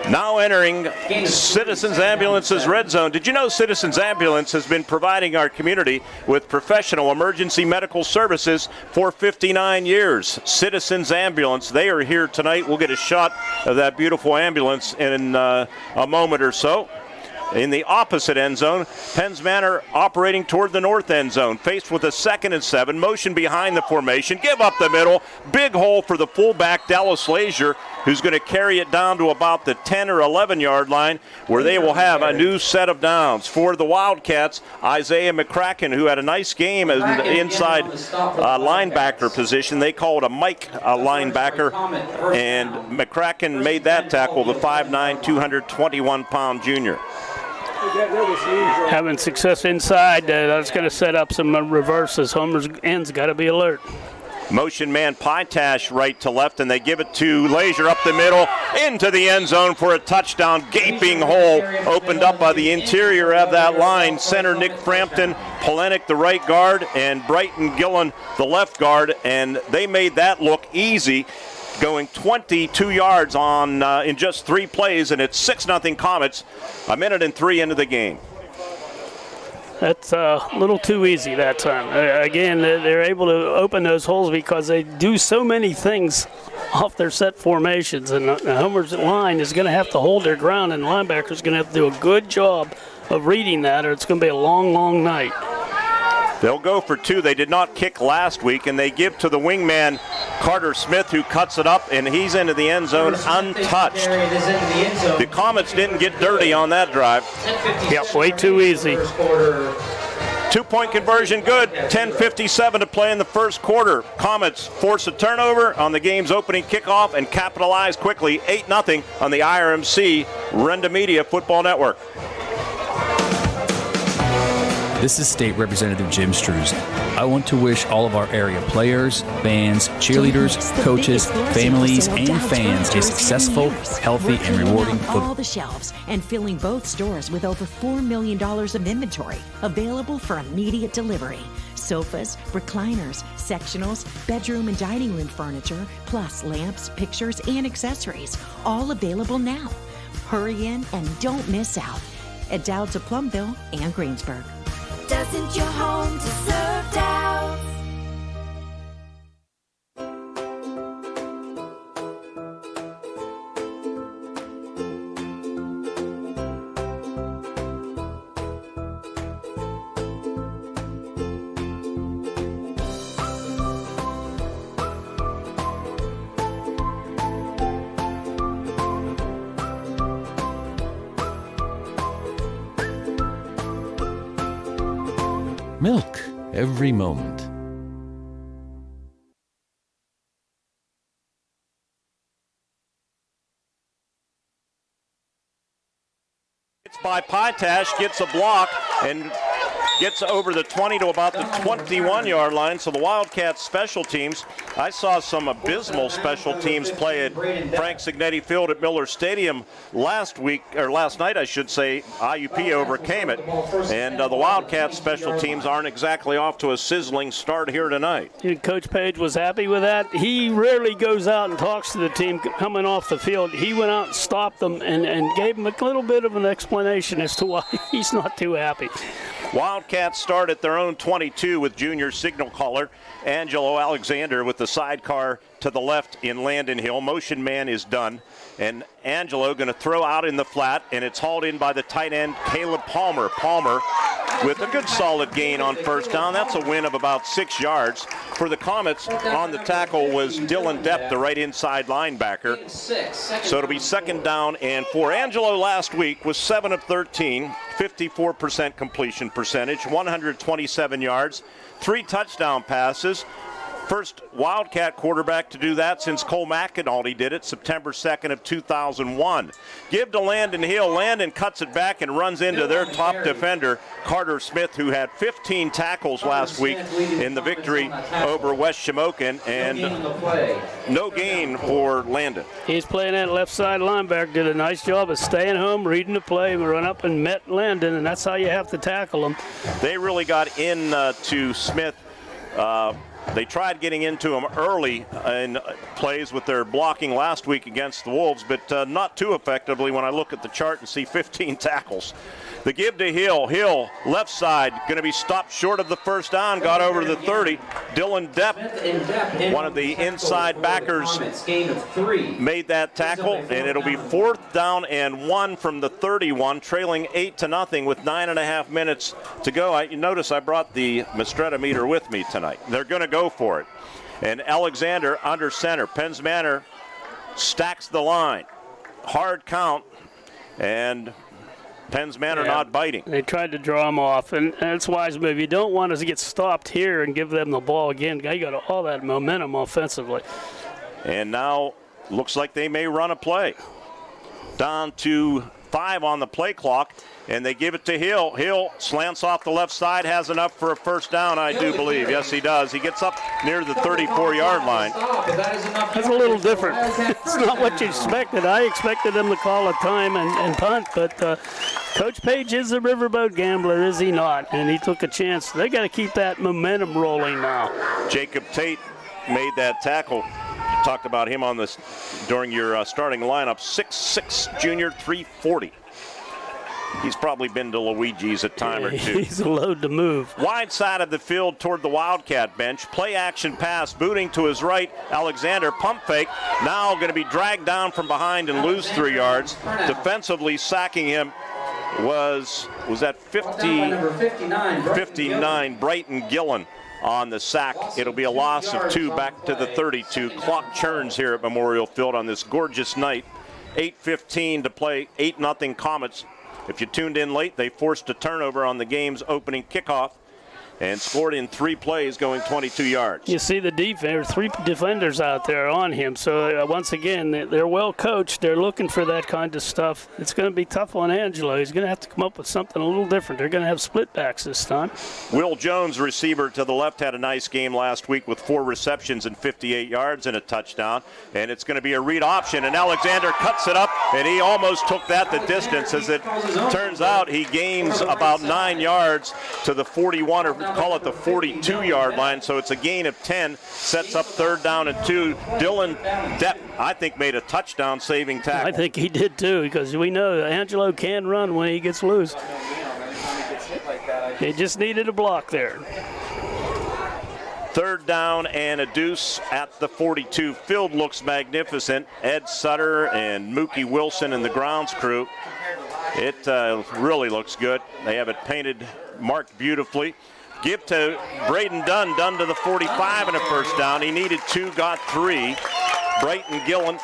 Now entering Citizens Ambulance's red zone. Did you know Citizens Ambulance has been providing our community with professional emergency medical services for 59 years? Citizens Ambulance, they are here tonight. We'll get a shot of that beautiful ambulance in a moment or so. In the opposite end zone, Penns Manor operating toward the north end zone. Faced with a 2nd and 7, motion behind the formation, give up the middle, big hole for the fullback Dallas Lazier, who's going to carry it down to about the 10 or 11-yard line, where they will have a new set of downs. For the Wildcats, Isaiah McCracken, who had a nice game as an inside linebacker position. They call it a Mike linebacker, and McCracken made that tackle, the 5'9", 221-pound junior. Having success inside, that's going to set up some reverses. Homer's end's got to be alert. Motion man Pytash right to left, and they give it to Lazier up the middle into the end zone for a touchdown. Gaping hole opened up by the interior of that line. Center Nick Frampton, Polenic the right guard, and Brighton Gillen the left guard, and they made that look easy, going 22 yards on in just 3 plays, and it's 6-0 Comets, 1 minute and 3 into the game. That's a little too easy that time. Again, they're able to open those holes because they do so many things off their set formations, and Homer's line is going to have to hold their ground, and the linebacker's going to have to do a good job of reading that, or it's going to be a long, long night. They'll go for 2. They did not kick last week, and they give to the wingman Carter Smith, who cuts it up, and he's into the end zone untouched. The Comets didn't get dirty on that drive. Yeah, way too easy. Two-point conversion good. 10:57 to play in the first quarter. Comets force a turnover on the game's opening kickoff and capitalize quickly. 8-0 on the IRMC Renda Media Football Network. This is State Representative Jim Struzzi. I want to wish all of our area players, bands, cheerleaders, coaches, families, and fans a successful, healthy, and rewarding football. All the shelves and filling both stores with over $4 million of inventory available for immediate delivery. Sofas, recliners, sectionals, bedroom and dining room furniture, plus lamps, pictures, and accessories, all available now. Hurry in and don't miss out at Dowds of Plumville and Greensburg. Doesn't your home deserve Dowds? Milk every moment. It's by Pytash, gets a block and gets over the 20 to about the 21-yard line. So the Wildcats special teams, I saw some abysmal special teams play at Frank Signetti Field at Miller Stadium last night, I should say. IUP overcame it. And the Wildcats special teams aren't exactly off to a sizzling start here tonight. Coach Page was happy with that. He rarely goes out and talks to the team coming off the field. He went out and stopped them and gave them a little bit of an explanation as to why he's not too happy. Wildcats start at their own 22 with junior signal caller Angelo Alexander with the sidecar to the left in Landon Hill. Motion man is done. And Angelo going to throw out in the flat, and it's hauled in by the tight end Caleb Palmer. Palmer with a good solid gain on first down. That's a win of about 6 yards. For the Comets, on the tackle was Dylan Depp, the right inside linebacker. So it'll be second down and 4. Angelo last week was 7 of 13, 54% completion percentage, 127 yards, 3 touchdown passes. First Wildcat quarterback to do that since Cole McInaldy did it September 2nd of 2001. Give to Landon Hill. Landon cuts it back and runs into their top defender, Carter Smith, who had 15 tackles last week in the victory over West Shamokin, and no gain for Landon. He's playing that left side linebacker, did a nice job of staying home, reading the play, run up and met Landon, and that's how you have to tackle him. They really got in to Smith. They tried getting into him early in plays with their blocking last week against the Wolves, but not too effectively when I look at the chart and see 15 tackles. The give to Hill. Hill, left side, going to be stopped short of the first down, got over to the 30. Dylan Depp, one of the inside backers, made that tackle, and it'll be 4th down and 1 from the 31, trailing 8-0 with 9.5 minutes to go. You notice I brought the Mistretta meter with me tonight. They're going to go for it. And Alexander under center. Penns Manor stacks the line. Hard count, and Penns Manor not biting. They tried to draw him off, and that's wise move. You don't want us to get stopped here and give them the ball again. You got all that momentum offensively. And now looks like they may run a play. Down to 5 on the play clock, and they give it to Hill. Hill slants off the left side, has enough for a first down, I do believe. Yes, he does. He gets up near the 34-yard line. That's a little different. It's not what you expected. I expected them to call a time and punt, but Coach Page is a riverboat gambler, is he not? And he took a chance. They got to keep that momentum rolling now. Jacob Tate made that tackle. You talked about him on this during your starting lineup. 6'6", junior, 340. He's probably been to Luigi's a time or two. He's a load to move. Wide side of the field toward the Wildcat bench. Play action pass, booting to his right. Alexander, pump fake. Now going to be dragged down from behind and lose 3 yards. Defensively sacking him was that 59, Brighton Gillen on the sack. It'll be a loss of 2 back to the 32. Clock churns here at Memorial Field on this gorgeous night. 8:15 to play, 8-0 Comets. If you tuned in late, they forced a turnover on the game's opening kickoff and scored in 3 plays, going 22 yards. You see the defense, there are 3 defenders out there on him. So once again, they're well coached. They're looking for that kind of stuff. It's going to be tough on Angelo. He's going to have to come up with something a little different. They're going to have split backs this time. Will Jones, receiver to the left, had a nice game last week with 4 receptions and 58 yards and a touchdown. And it's going to be a read option, and Alexander cuts it up, and he almost took that the distance. As it turns out, he gains about 9 yards to the 41, or call it the 42-yard line. So it's a gain of 10, sets up 3rd down and 2. Dylan Depp, I think, made a touchdown-saving tackle. I think he did too, because we know Angelo can run when he gets loose. He just needed a block there. 3rd down and a deuce at the 42. Field looks magnificent. Ed Sutter and Mookie Wilson and the grounds crew. It really looks good. They have it painted, marked beautifully. Give to Braden Dunn. Dunn to the 45 and a 1st down. He needed 2, got 3. Brighton Gillen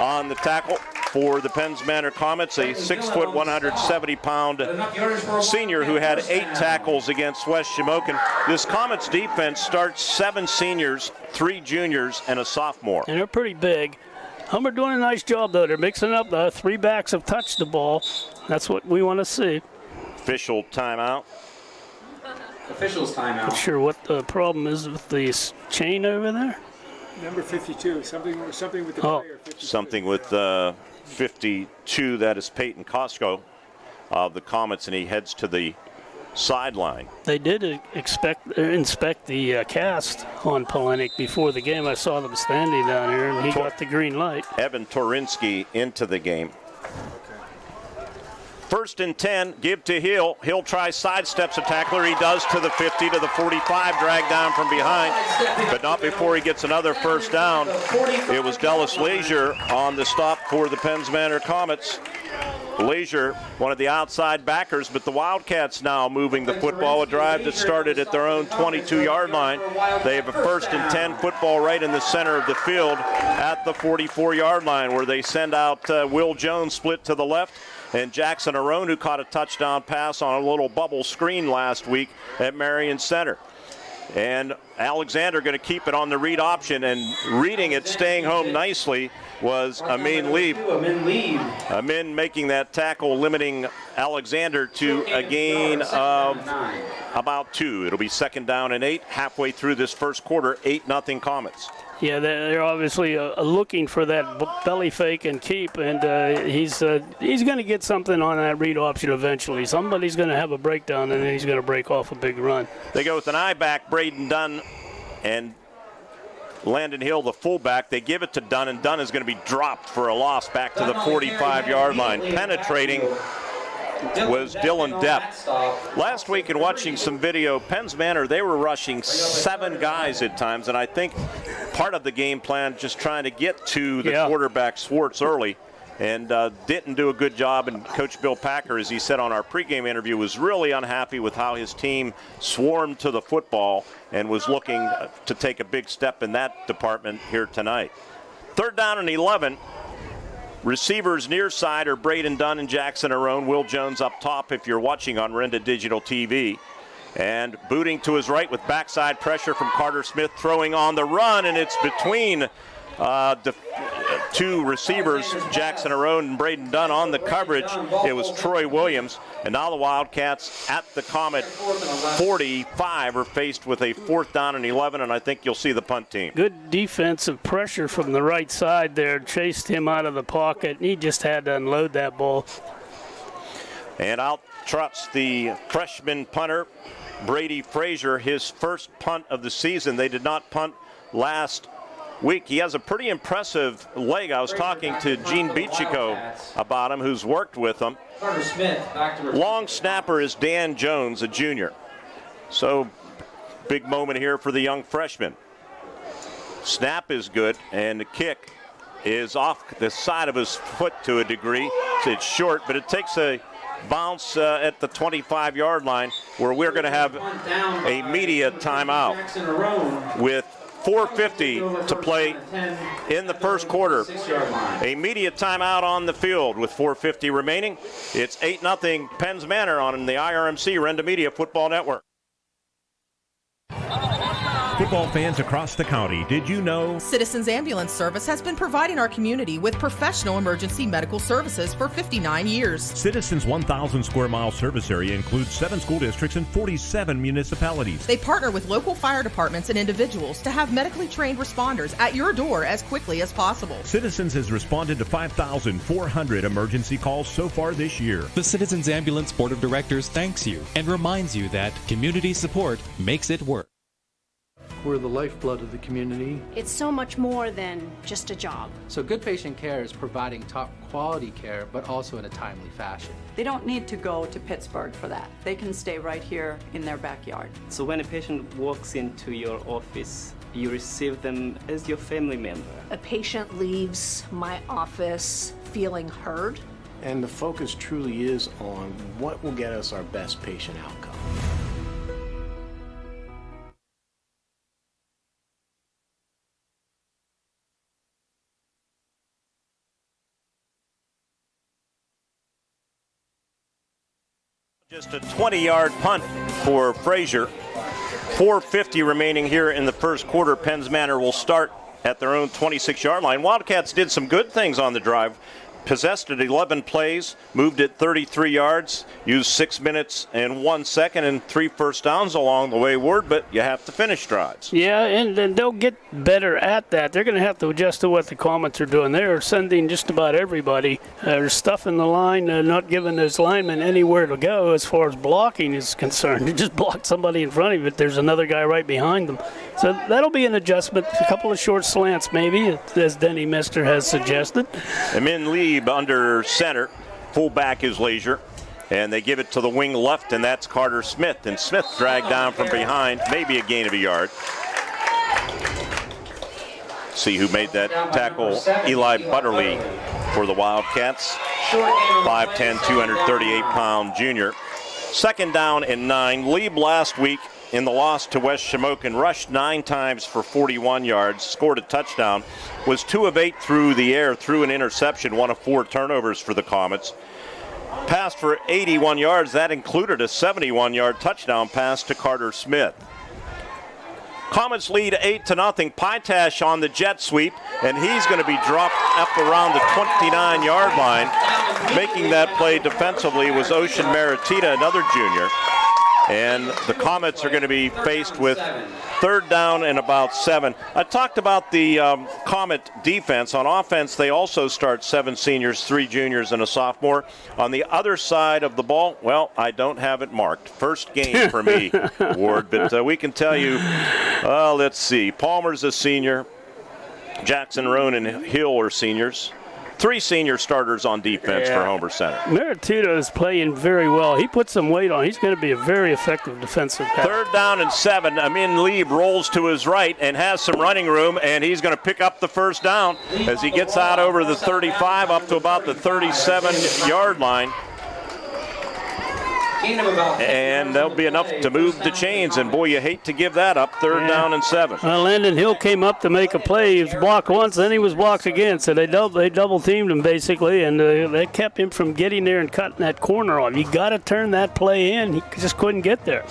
on the tackle for the Penns Manor Comets, a 6-foot, 170-pound senior who had 8 tackles against West Shamokin. This Comets defense starts 7 seniors, 3 juniors, and a sophomore. And they're pretty big. Humber doing a nice job, though. They're mixing up. The 3 backs have touched the ball. That's what we want to see. Official timeout. Officials timeout. Not sure what the problem is with the chain over there. Number 52, something with the player. 52. Something with 52, that is Peyton Costco of the Comets, and he heads to the sideline. They did inspect the cast on Polenic before the game. I saw them standing down here, and he got the green light. Evan Torinsky into the game. 1st and 10, give to Hill. Hill tries, sidesteps a tackler. He does to the 50, to the 45, dragged down from behind, but not before he gets another 1st down. It was Dallas Leisure on the stop for the Penns Manor Comets. Leisure, one of the outside backers, but the Wildcats now moving the football. A drive that started at their own 22-yard line. They have a 1st and 10 football right in the center of the field at the 44-yard line, where they send out Will Jones split to the left, and Jackson Arone, who caught a touchdown pass on a little bubble screen last week at Marion Center. And Alexander going to keep it on the read option, and reading it, staying home nicely, was Amin Leib. Amin making that tackle, limiting Alexander to a gain of about 2. It'll be 2nd down and 8, halfway through this 1st quarter, 8-0 Comets. Yeah, they're obviously looking for that belly fake and keep, and he's going to get something on that read option eventually. Somebody's going to have a breakdown, and then he's going to break off a big run. They go with an I-back, Braden Dunn, and Landon Hill, the fullback. They give it to Dunn, and Dunn is going to be dropped for a loss back to the 45-yard line. Penetrating was Dylan Depp. Last week in watching some video, Penns Manor, they were rushing 7 guys at times, and I think part of the game plan just trying to get to the quarterback Swartz early, and didn't do a good job. And Coach Bill Packer, as he said on our pregame interview, was really unhappy with how his team swarmed to the football and was looking to take a big step in that department here tonight. 3rd down and 11. Receivers near side are Braden Dunn and Jackson Arone. Will Jones up top if you're watching on Renda Digital TV. And booting to his right with backside pressure from Carter Smith, throwing on the run, and it's between 2 receivers, Jackson Arone and Braden Dunn on the coverage. It was Troy Williams. And now the Wildcats at the Comet 45 are faced with a 4th down and 11, and I think you'll see the punt team. Good defensive pressure from the right side there. Chased him out of the pocket. He just had to unload that ball. And out trots the freshman punter, Brady Frazier, his 1st punt of the season. They did not punt last week. He has a pretty impressive leg. I was talking to Gene Bichico about him, who's worked with him. Long snapper is Dan Jones, a junior. So big moment here for the young freshman. Snap is good, and the kick is off the side of his foot to a degree. So it's short, but it takes a bounce at the 25-yard line, where we're going to have a media timeout with 4:50 to play in the 1st quarter. A media timeout on the field with 4:50 remaining. It's 8-0 Penns Manor on the IRMC Renda Media Football Network. Football fans across the county, did you know Citizens Ambulance Service has been providing our community with professional emergency medical services for 59 years. Citizens' 1,000 square mile service area includes 7 school districts and 47 municipalities? They partner with local fire departments and individuals to have medically trained responders at your door as quickly as possible. Citizens has responded to 5,400 emergency calls so far this year. The Citizens Ambulance Board of Directors thanks you and reminds you that community support makes it work. We're the lifeblood of the community. It's so much more than just a job. So good patient care is providing top quality care, but also in a timely fashion. They don't need to go to Pittsburgh for that. They can stay right here in their backyard. So when a patient walks into your office, you receive them as your family member. A patient leaves my office feeling heard. And the focus truly is on what will get us our best patient outcome. Just a 20-yard punt for Frazier. 4:50 remaining here in the first quarter. Penns Manor will start at their own 26-yard line. Wildcats did some good things on the drive. Possessed it 11 plays, moved it 33 yards, used 6 minutes and 1 second and 3 first downs along the way, Ward, but you have to finish drives. Yeah, and they'll get better at that. They're going to have to adjust to what the Comets are doing. They're sending just about everybody. They're stuffing the line, not giving those linemen anywhere to go as far as blocking is concerned. They just block somebody in front of you, but there's another guy right behind them. So that'll be an adjustment. A couple of short slants maybe, as Denny Mister has suggested. Amin Lieb under center. Fullback is Leisure. And they give it to the wing left, and that's Carter Smith. And Smith dragged down from behind, maybe a gain of a yard. See who made that tackle. Eli Butterly for the Wildcats. 5'10", 238-pound junior. Second down and 9. Lieb last week in the loss to West Shamokin rushed 9 times for 41 yards, scored a touchdown, was 2 of 8 through the air, threw an interception, 1 of 4 turnovers for the Comets. Passed for 81 yards. That included a 71-yard touchdown pass to Carter Smith. Comets lead 8-0. Pytash on the jet sweep, and he's going to be dropped up around the 29-yard line. Making that play defensively was Ocean Maritita, another junior. And the Comets are going to be faced with third down and about 7. I talked about the Comet defense. On offense, they also start 7 seniors, 3 juniors, and a sophomore. On the other side of the ball, well, I don't have it marked. First game for me, Ward, but we can tell you, let's see. Palmer's a senior. Jackson, Roan, and Hill are seniors. 3 senior starters on defense for Homer Center. Maritito is playing very well. He put some weight on. He's going to be a very effective defensive back. Third down and 7. Amin Lieb rolls to his right and has some running room, and he's going to pick up the first down as he gets out over the 35 up to about the 37-yard line. And that'll be enough to move the chains, and boy, you hate to give that up. Third down and 7. Landon Hill came up to make a play. He was blocked once, then he was blocked again. So they double teamed him basically, and they kept him from getting there and cutting that corner off. You got to turn that play in. He just couldn't get there.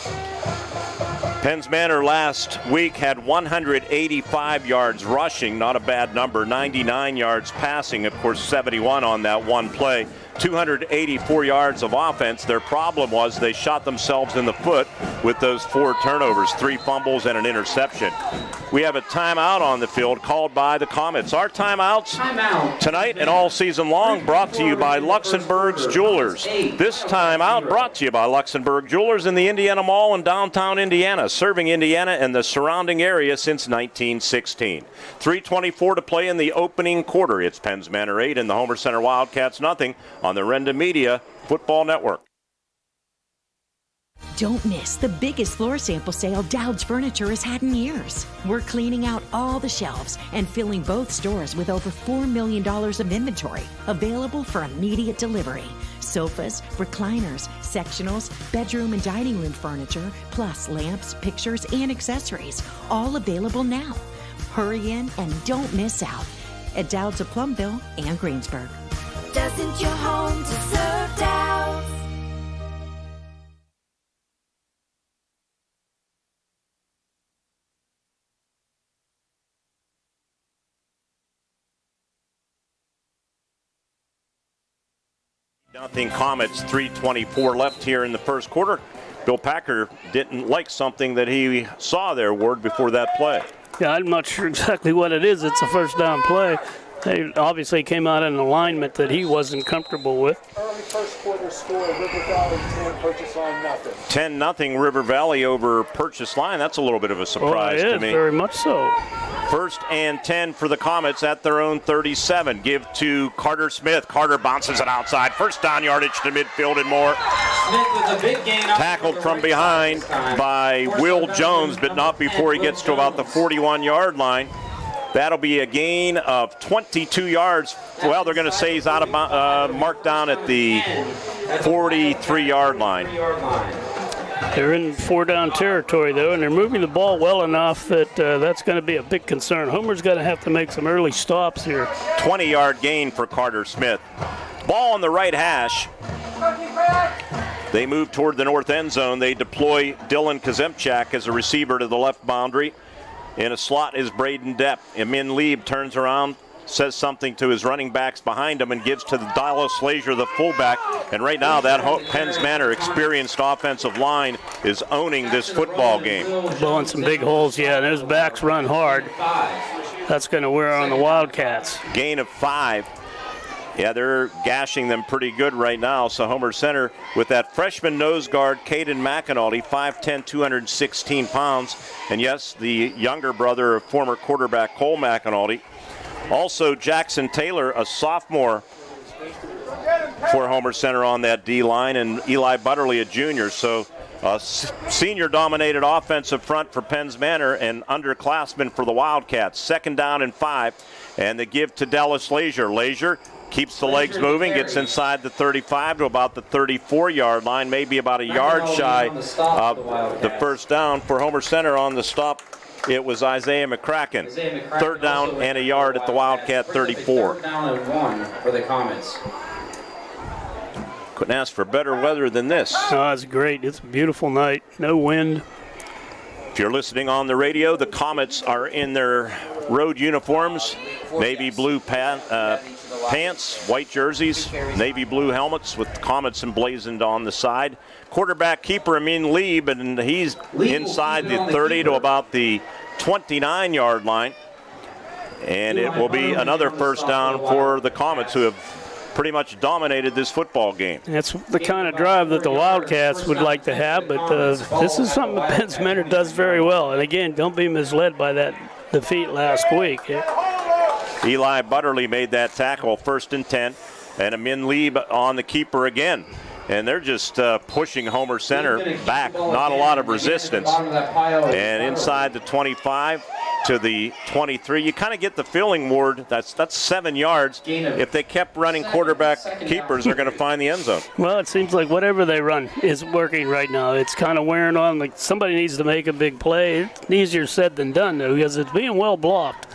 Penns Manor last week had 185 yards rushing, not a bad number. 99 yards passing, of course, 71 on that one play. 284 yards of offense. Their problem was they shot themselves in the foot with those 4 turnovers, 3 fumbles and an interception. We have a timeout on the field called by the Comets. Our timeouts tonight and all season long brought to you by Luxembourg's Jewelers. This timeout brought to you by Luxembourg Jewelers in the Indiana Mall in downtown Indiana, serving Indiana and the surrounding area since 1916. 3:24 to play in the opening quarter. It's Penns Manor 8 and the Homer Center Wildcats nothing on the Renda Media Football Network. Don't miss the biggest floor sample sale Dowd's Furniture has had in years. We're cleaning out all the shelves and filling both stores with over $4 million of inventory available for immediate delivery. Sofas, recliners, sectionals, bedroom and dining room furniture, plus lamps, pictures, and accessories, all available now. Hurry in and don't miss out at Dowd's of Plumville and Greensburg. Doesn't your home deserve Dowd's? Nothing Comets, 3:24 left here in the first quarter. Bill Packer didn't like something that he saw there, Ward, before that play. Yeah, I'm not sure exactly what it is. It's a first down play. They obviously came out in an alignment that he wasn't comfortable with. Early first quarter score, River Valley 10, Purchase Line nothing. 10-0 River Valley over Purchase Line. That's a little bit of a surprise to me. Very much so. First and 10 for the Comets at their own 37. Give to Carter Smith. Carter bounces it outside. First down yardage to midfield and more. Smith with a big gain. Tackled from behind by Will Jones, but not before he gets to about the 41-yard line. That'll be a gain of 22 yards. Well, they're going to say he's out of marked down at the 43-yard line. They're in four-down territory, though, and they're moving the ball well enough that that's going to be a big concern. Homer's going to have to make some early stops here. 20-yard gain for Carter Smith. Ball on the right hash. They move toward the north end zone. They deploy Dylan Kazemchak as a receiver to the left boundary. In a slot is Braden Depp. Amin Lieb turns around, says something to his running backs behind him, and gives to the Dallas Slazier, the fullback. And right now, that Penns Manor experienced offensive line is owning this football game. Blowing some big holes, yeah. Those backs run hard. That's going to wear on the Wildcats. Gain of 5. Yeah, they're gashing them pretty good right now. So Homer Center with that freshman nose guard, Caden McAnulty, 5'10", 216 pounds. And yes, the younger brother of former quarterback Cole McAnulty. Also Jackson Taylor, a sophomore for Homer Center on that D-line, and Eli Butterly, a junior. So a senior-dominated offensive front for Penns Manor and underclassmen for the Wildcats. Second down and 5, and they give to Dallas Lazier. Lazier keeps the legs moving, gets inside the 35 to about the 34-yard line, maybe about a yard shy of the first down. For Homer Center on the stop, it was Isaiah McCracken. Third down and a yard at the Wildcat 34. Third down and 1 for the Comets. Couldn't ask for better weather than this. Oh, it's great. It's a beautiful night. No wind. If you're listening on the radio, the Comets are in their road uniforms, navy blue pants, white jerseys, navy blue helmets with Comets emblazoned on the side. Quarterback keeper Amin Lieb, and he's inside the 30 to about the 29-yard line. And it will be another first down for the Comets, who have pretty much dominated this football game. That's the kind of drive that the Wildcats would like to have, but this is something that Penns Manor does very well. And again, don't be misled by that defeat last week. Eli Butterly made that tackle, first and 10, and Amin Lieb on the keeper again. And they're just pushing Homer Center back. Not a lot of resistance. And inside the 25 to the 23. You kind of get the feeling, Ward, that's 7 yards. If they kept running quarterback keepers, they're going to find the end zone. Well, it seems like whatever they run is working right now. It's kind of wearing on. Like somebody needs to make a big play. It's easier said than done, though, because it's being well blocked.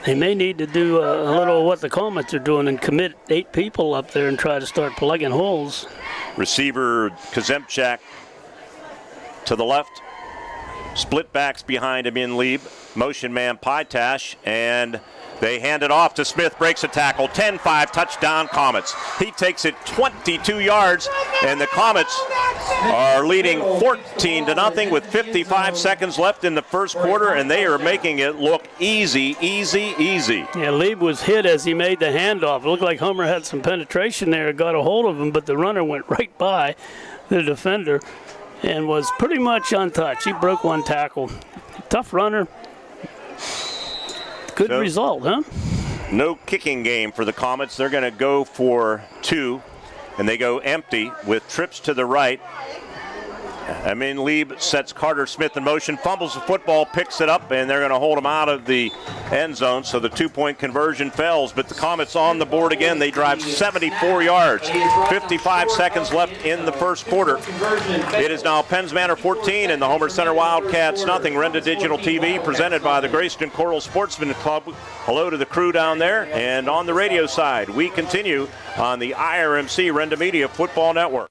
They may need to do a little what the Comets are doing and commit 8 people up there and try to start plugging holes. Receiver Kazemchak to the left. Split backs behind him in Lieb. Motion man Pytash, and they hand it off to Smith. Breaks a tackle. 10-5 touchdown Comets. He takes it 22 yards, and the Comets are leading 14-0 with 55 seconds left in the first quarter, and they are making it look easy, easy, easy. Yeah, Lieb was hit as he made the handoff. It looked like Homer had some penetration there, got a hold of him, but the runner went right by the defender and was pretty much untouched. He broke one tackle. Tough runner. Good result, huh? No kicking game for the Comets. They're going to go for 2, and they go empty with trips to the right. Amin Lieb sets Carter Smith in motion, fumbles the football, picks it up, and they're going to hold him out of the end zone, so the 2-point conversion fails. But the Comets on the board again. They drive 74 yards. 55 seconds left in the first quarter. It is now Penns Manor 14 and the Homer Center Wildcats nothing. Renda Digital TV presented by the Grayston Coral Sportsman Club. Hello to the crew down there. And on the radio side, we continue on the IRMC Renda Media Football Network.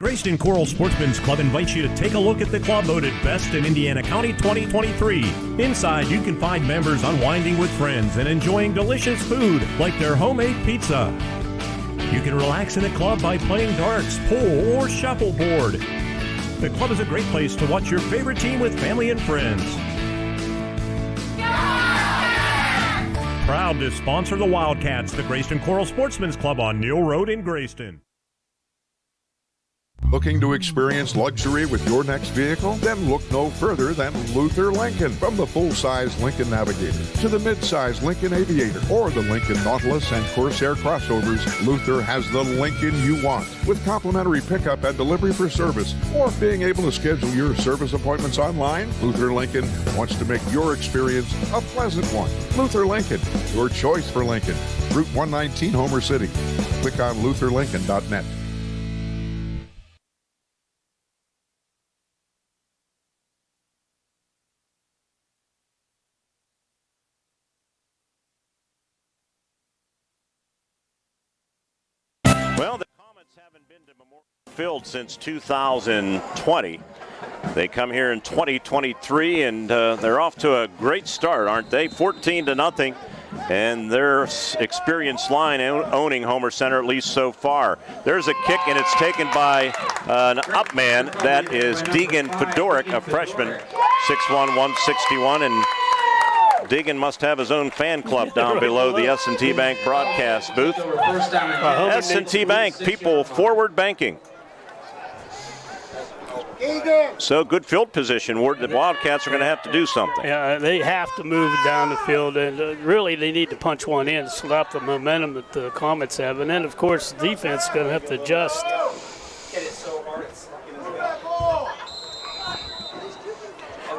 Grayston Coral Sportsman's Club invites you to take a look at the club voted Best in Indiana County 2023. Inside, you can find members unwinding with friends and enjoying delicious food like their homemade pizza. You can relax in the club by playing darts, pool, or shuffleboard. The club is a great place to watch your favorite team with family and friends. Proud to sponsor the Wildcats, the Grayston Coral Sportsman's Club on Neal Road in Grayston. Looking to experience luxury with your next vehicle? Then look no further than Luther Lincoln. From the full-size Lincoln Navigator to the mid-size Lincoln Aviator or the Lincoln Nautilus and Corsair crossovers, Luther has the Lincoln you want. With complimentary pickup and delivery for service or being able to schedule your service appointments online, Luther Lincoln wants to make your experience a pleasant one. Luther Lincoln, your choice for Lincoln. Route 119, Homer City. Click on lutherlincoln.net. Well, the Comets haven't been to Memorial Field since 2020. They come here in 2023, and they're off to a great start, aren't they? 14-0, and their experienced line owning Homer Center, at least so far. There's a kick, and it's taken by an up man. That is Deegan Fedoric, a freshman, 6'1", 161, and Deegan must have his own fan club down below the S&T Bank broadcast booth. S&T Bank, people forward banking. So good field position. The Wildcats are going to have to do something. Yeah, they have to move down the field, and really they need to punch one in, stop the momentum that the Comets have. And then, of course, the defense is going to have to adjust.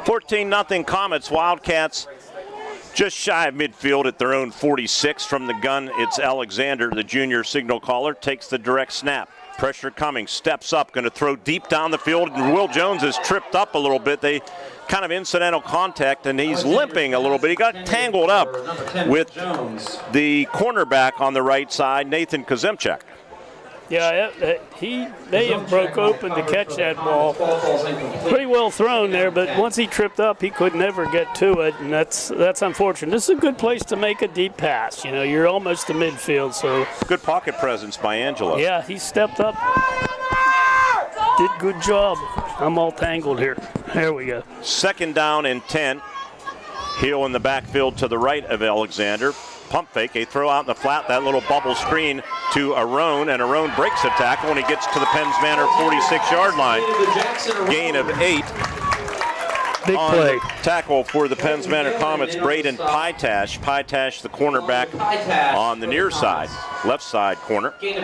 14-0 Comets. Wildcats just shy of midfield at their own 46. From the gun, it's Alexander, the junior signal caller, takes the direct snap. Pressure coming, steps up, going to throw deep down the field, and Will Jones is tripped up a little bit. They kind of incidental contact, and he's limping a little bit. He got tangled up with the cornerback on the right side, Nathan Kazimchak. Yeah, he may have broke open to catch that ball. Pretty well thrown there, but once he tripped up, he could never get to it, and that's unfortunate. This is a good place to make a deep pass. You know, you're almost to midfield, so. Good pocket presence by Angelo. Yeah, he stepped up. Did good job. I'm all tangled here. There we go. 2nd down and 10. Hill in the backfield to the right of Alexander. Pump fake, a throw out in the flat, that little bubble screen to Arone, and Arone breaks a tackle when he gets to the Penns Manor 46-yard line. Gain of 8. Big on play. Tackle for the Penns Manor Comets, Braden Pytash. Pytash, the cornerback on the near side, left side corner. Big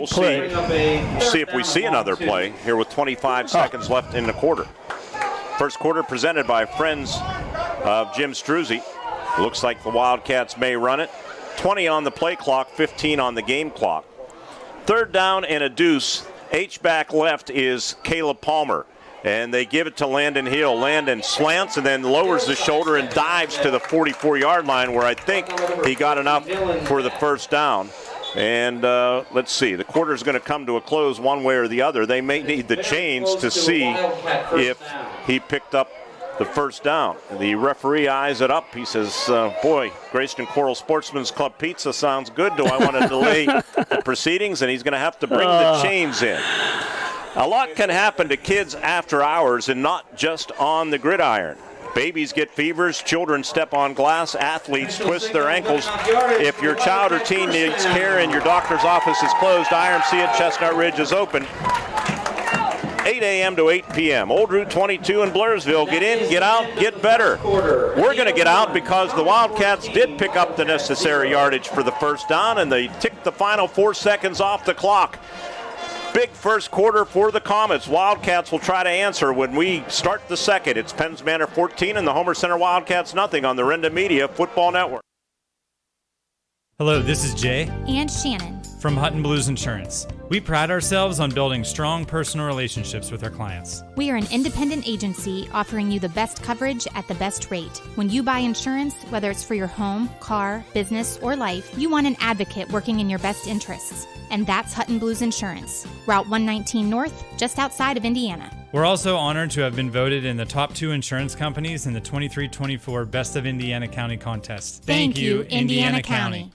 play. We'll see if we see another play here with 25 seconds left in the quarter. First quarter presented by friends of Jim Struzzi. Looks like the Wildcats may run it. 20 on the play clock, 15 on the game clock. 3rd down and a deuce. H-back left is Caleb Palmer. And they give it to Landon Hill. Landon slants and then lowers the shoulder and dives to the 44-yard line, where I think he got enough for the first down. And let's see, the quarter's going to come to a close one way or the other. They may need the chains to see if he picked up the first down. The referee eyes it up. He says, boy, Grayston Coral Sportsman's Club pizza sounds good. Do I want to delay the proceedings? And he's going to have to bring the chains in. A lot can happen to kids after hours and not just on the gridiron. Babies get fevers, children step on glass, athletes twist their ankles. If your child or teen needs care and your doctor's office is closed, IRMC at Chestnut Ridge is open. 8 a.m. to 8 p.m. Old Route 22 in Blairsville. Get in, get out, get better. We're going to get out because the Wildcats did pick up the necessary yardage for the first down, and they ticked the final 4 seconds off the clock. Big first quarter for the Comets. Wildcats will try to answer when we start the second. It's Penns Manor 14 and the Homer Center Wildcats nothing on the Renda Media Football Network. Hello, this is Jay and Shannon from Hutton Blues Insurance. We pride ourselves on building strong personal relationships with our clients. We are an independent agency offering you the best coverage at the best rate. When you buy insurance, whether it's for your home, car, business, or life, you want an advocate working in your best interests. And that's Hutton Blues Insurance, Route 119 North, just outside of Indiana. We're also honored to have been voted in the top 2 insurance companies in the 23-24 Best of Indiana County contest. Thank you, Indiana County.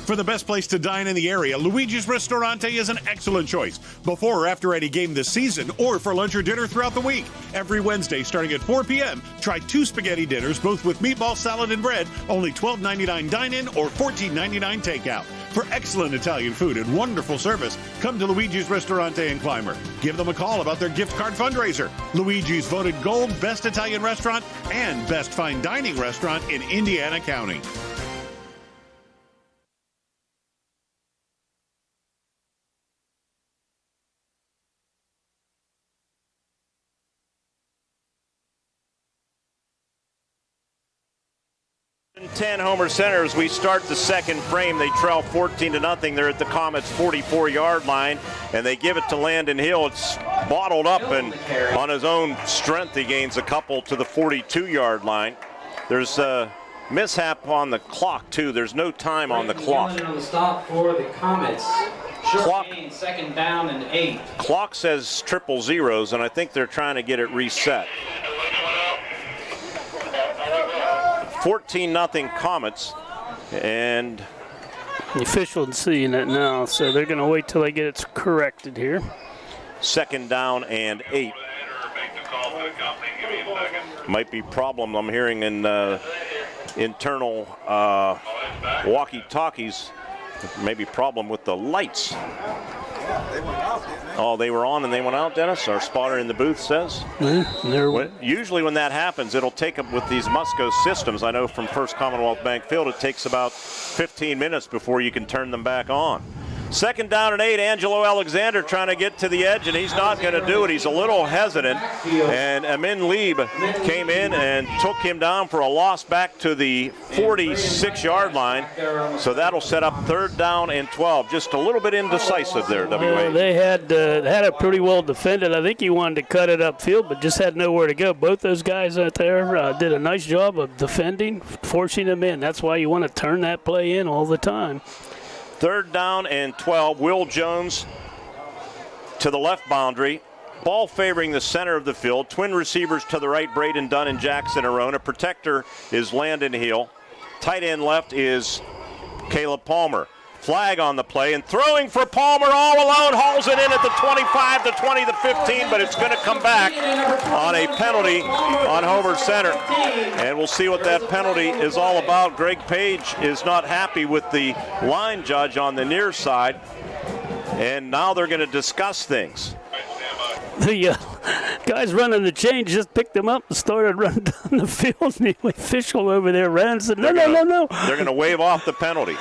For the best place to dine in the area, Luigi's Ristorante is an excellent choice. Before or after any game this season, or for lunch or dinner throughout the week. Every Wednesday, starting at 4 p.m., try 2 spaghetti dinners, both with meatball, salad, and bread, only $12.99 dine-in or $14.99 takeout. For excellent Italian food and wonderful service, come to Luigi's Ristorante in Clymer. Give them a call about their gift card fundraiser. Luigi's voted Gold Best Italian Restaurant and Best Fine Dining Restaurant in Indiana County. Ten Homer Center as we start the second frame. They trail 14-0. They're at the Comets' 44-yard line, and they give it to Landon Hill. It's bottled up, and on his own strength, he gains a couple to the 42-yard line. There's a mishap on the clock, too. There's no time on the clock. On the stop for the Comets. Short gain, second down and 8. Clock says 000, and I think they're trying to get it reset. 14-0 Comets, and the official is seeing it now, so they're going to wait till they get it corrected here. Second down and 8. Might be problem I'm hearing in internal walkie-talkies. Maybe problem with the lights. Oh, they were on and they went out, Dennis? Our spotter in the booth says. Usually when that happens, it'll take up with these Musco systems. I know from First Commonwealth Bank Field, it takes about 15 minutes before you can turn them back on. Second down and 8, Angelo Alexander trying to get to the edge, and he's not going to do it. He's a little hesitant, and Amin Lieb came in and took him down for a loss back to the 46-yard line. So that'll set up third down and 12. Just a little bit indecisive there, WA. They had it pretty well defended. I think he wanted to cut it upfield, but just had nowhere to go. Both those guys out there did a nice job of defending, forcing them in. That's why you want to turn that play in all the time. Third down and 12. Will Jones to the left boundary. Ball favoring the center of the field. Twin receivers to the right, Braden Dunn and Jackson Arona. Protector is Landon Hill. Tight end left is Caleb Palmer. Flag on the play, and throwing for Palmer all alone, hauls it in at the 25, the 20, the 15, but it's going to come back on a penalty on Homer Center. And we'll see what that penalty is all about. Greg Page is not happy with the line judge on the near side, and now they're going to discuss things. The guys running the change just picked them up and started running down the field, and the official over there ran and said, no. They're going to wave off the penalty.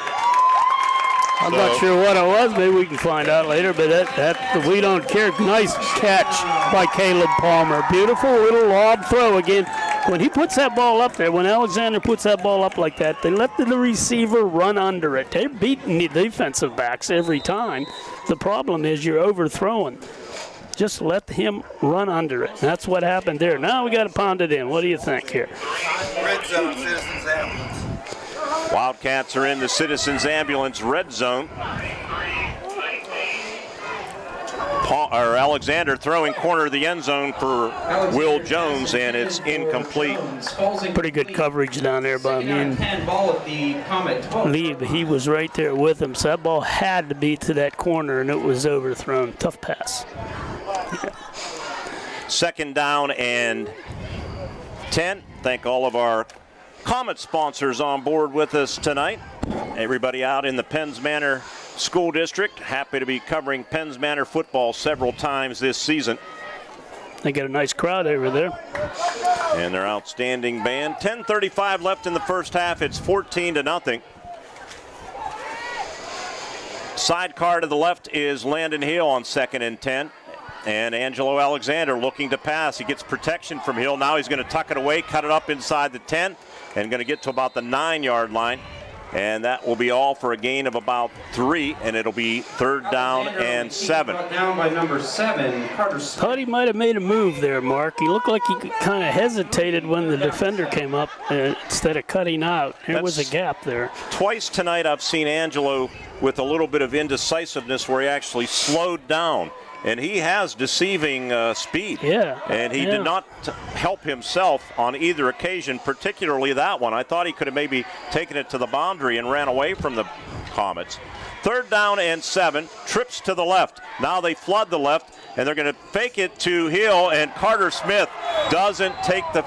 I'm not sure what it was. Maybe we can find out later, but that we don't care. Nice catch by Caleb Palmer. Beautiful little lob throw again. When he puts that ball up there, when Alexander puts that ball up like that, they let the receiver run under it. They're beating the defensive backs every time. The problem is you're overthrowing. Just let him run under it. That's what happened there. Now we got to pound it in. What do you think here? Red zone, Citizens Ambulance. Wildcats are in the Citizens Ambulance red zone. Alexander throwing corner of the end zone for Will Jones, and it's incomplete. Pretty good coverage down there by Lee. He was right there with him, so that ball had to be to that corner, and it was overthrown. Tough pass. Yeah. Second down and 10. Thank all of our Comet sponsors on board with us tonight. Everybody out in the Penns Manor School District. Happy to be covering Penns Manor football several times this season. They got a nice crowd over there. And their outstanding band. 10:35 left in the first half. It's 14-0. Sidecar to the left is Landon Hill on 2nd and 10. And Angelo Alexander looking to pass. He gets protection from Hill. Now he's going to tuck it away, cut it up inside the 10, and going to get to about the 9-yard line. And that will be all for a gain of about 3, and it'll be 3rd down and 7. Down by number 7, Carter Smith. Thought he might have made a move there, Mark. He looked like he kind of hesitated when the defender came up instead of cutting out. There was a gap there. Twice tonight I've seen Angelo with a little bit of indecisiveness where he actually slowed down. And he has deceiving speed. Yeah. And he did not help himself on either occasion, particularly that one. I thought he could have maybe taken it to the boundary and ran away from the Comets. 3rd down and 7, trips to the left. Now they flood the left, and they're going to fake it to Hill, and Carter Smith doesn't take the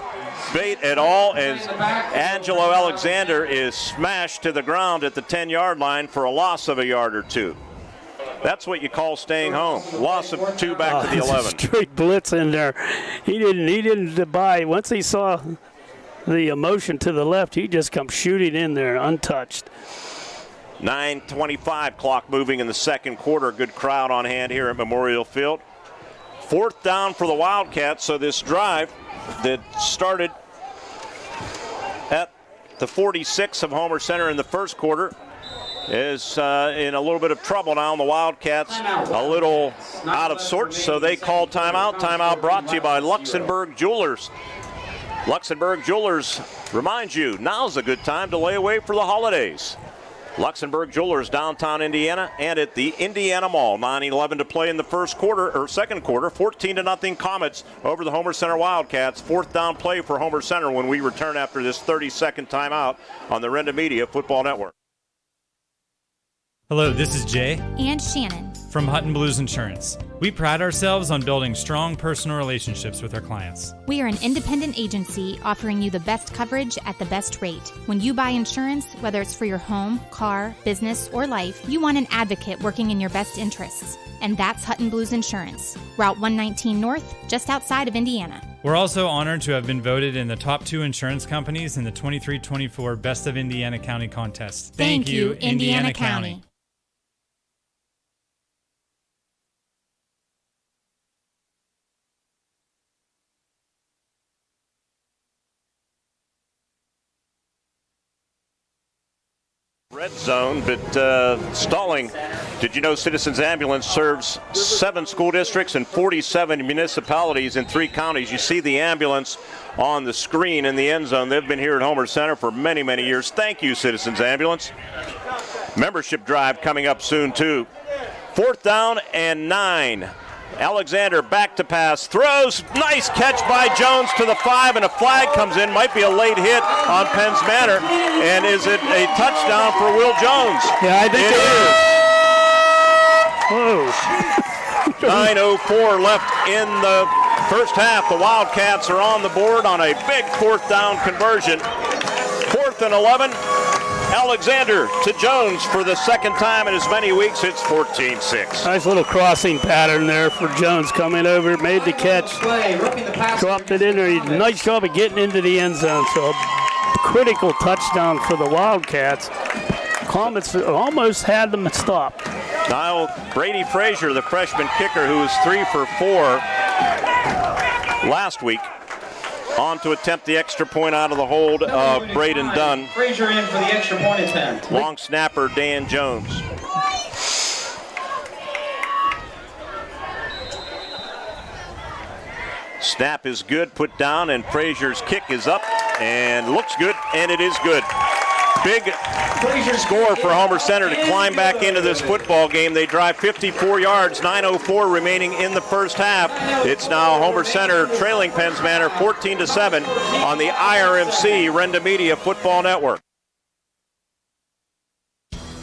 bait at all as Angelo Alexander is smashed to the ground at the 10-yard line for a loss of a yard or 2. That's what you call staying home. Loss of 2 back to the 11. Straight blitz in there. He didn't buy. Once he saw the motion to the left, he just comes shooting in there untouched. 9:25 clock moving in the second quarter. Good crowd on hand here at Memorial Field. 4th down for the Wildcats. So this drive that started at the 46 of Homer Center in the first quarter is in a little bit of trouble now. And the Wildcats a little out of sorts, so they call timeout. Timeout brought to you by Luxembourg Jewelers. Luxembourg Jewelers reminds you, now's a good time to lay away for the holidays. Luxembourg Jewelers, downtown Indiana, and at the Indiana Mall. 9:11 to play in the second quarter. 14-0 Comets over the Homer Center Wildcats. 4th down play for Homer Center when we return after this 30-second timeout on the Renda Media Football Network. Hello, this is Jay And Shannon. from Hutton Blues Insurance. We pride ourselves on building strong personal relationships with our clients. We are an independent agency offering you the best coverage at the best rate. When you buy insurance, whether it's for your home, car, business, or life, you want an advocate working in your best interests. And that's Hutton Blues Insurance, Route 119 North, just outside of Indiana. We're also honored to have been voted in the top 2 insurance companies in the 23-24 Best of Indiana County contest. Thank you, Indiana County. Red zone, but stalling. Did you know Citizens Ambulance serves 7 school districts and 47 municipalities in 3 counties? You see the ambulance on the screen in the end zone. They've been here at Homer Center for many, many years. Thank you, Citizens Ambulance. Membership drive coming up soon, too. 4th down and 9. Alexander back to pass, throws, nice catch by Jones to the 5, and a flag comes in. Might be a late hit on Penns Manor, and is it a touchdown for Will Jones? Yeah, I think it is. Whoa. 9:04 left in the first half. The Wildcats are on the board on a big 4th down conversion. 4th and 11. Alexander to Jones for the second time in as many weeks. It's 14-6. Nice little crossing pattern there for Jones coming over, made the catch, dropped it in there. Nice job of getting into the end zone. So a critical touchdown for the Wildcats. Comets almost had them stopped. Now Brady Frazier, the freshman kicker, who was 3 for 4 last week, on to attempt the extra point out of the hold of Braden Dunn. Frazier in for the extra point attempt. Long snapper Dan Jones. Snap is good, put down, and Frazier's kick is up and looks good, and it is good. Big score for Homer Center to climb back into this football game. They drive 54 yards, 9:04 remaining in the first half. It's now Homer Center trailing Penns Manor 14-7 on the IRMC Renda Media Football Network.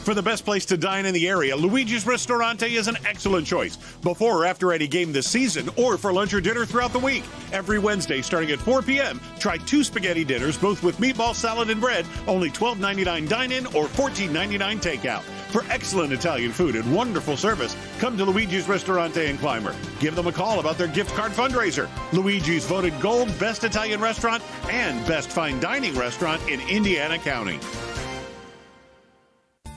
For the best place to dine in the area, Luigi's Ristorante is an excellent choice. Before or after any game this season, or for lunch or dinner throughout the week. Every Wednesday starting at 4 p.m., try 2 spaghetti dinners, both with meatball, salad, and bread, only $12.99 dine-in or $14.99 takeout. For excellent Italian food and wonderful service, come to Luigi's Ristorante in Clymer. Give them a call about their gift card fundraiser. Luigi's voted Gold Best Italian Restaurant and Best Fine Dining Restaurant in Indiana County.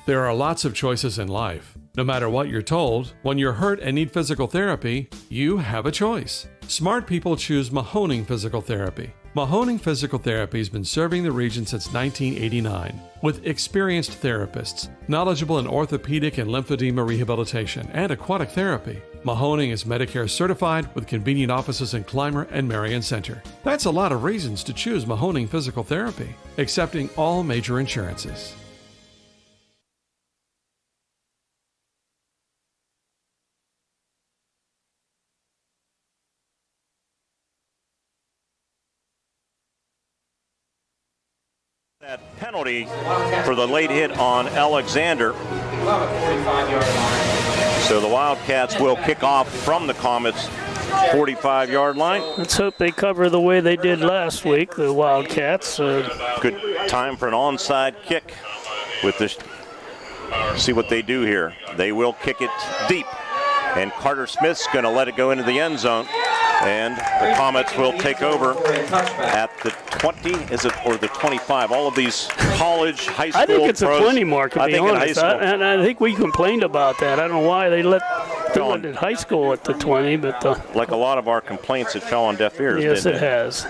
There are lots of choices in life. No matter what you're told, when you're hurt and need physical therapy, you have a choice. Smart people choose Mahoning Physical Therapy. Mahoning Physical Therapy has been serving the region since 1989 with experienced therapists, knowledgeable in orthopedic and lymphedema rehabilitation and aquatic therapy. Mahoning is Medicare certified with convenient offices in Clymer and Marion Center. That's a lot of reasons to choose Mahoning Physical Therapy, accepting all major insurances. That penalty for the late hit on Alexander. So the Wildcats will kick off from the Comets' 45-yard line. Let's hope they cover the way they did last week, the Wildcats. Good time for an onside kick with this. See what they do here. They will kick it deep. And Carter Smith's going to let it go into the end zone. And the Comets will take over at the 20, is it, or the 25? All of these college, high school I think it's pros, a 20 mark, to be honest. And I think we complained about that. I don't know why they let it in high school at the 20, but like a lot of our complaints, it fell on deaf ears. Yes, it has.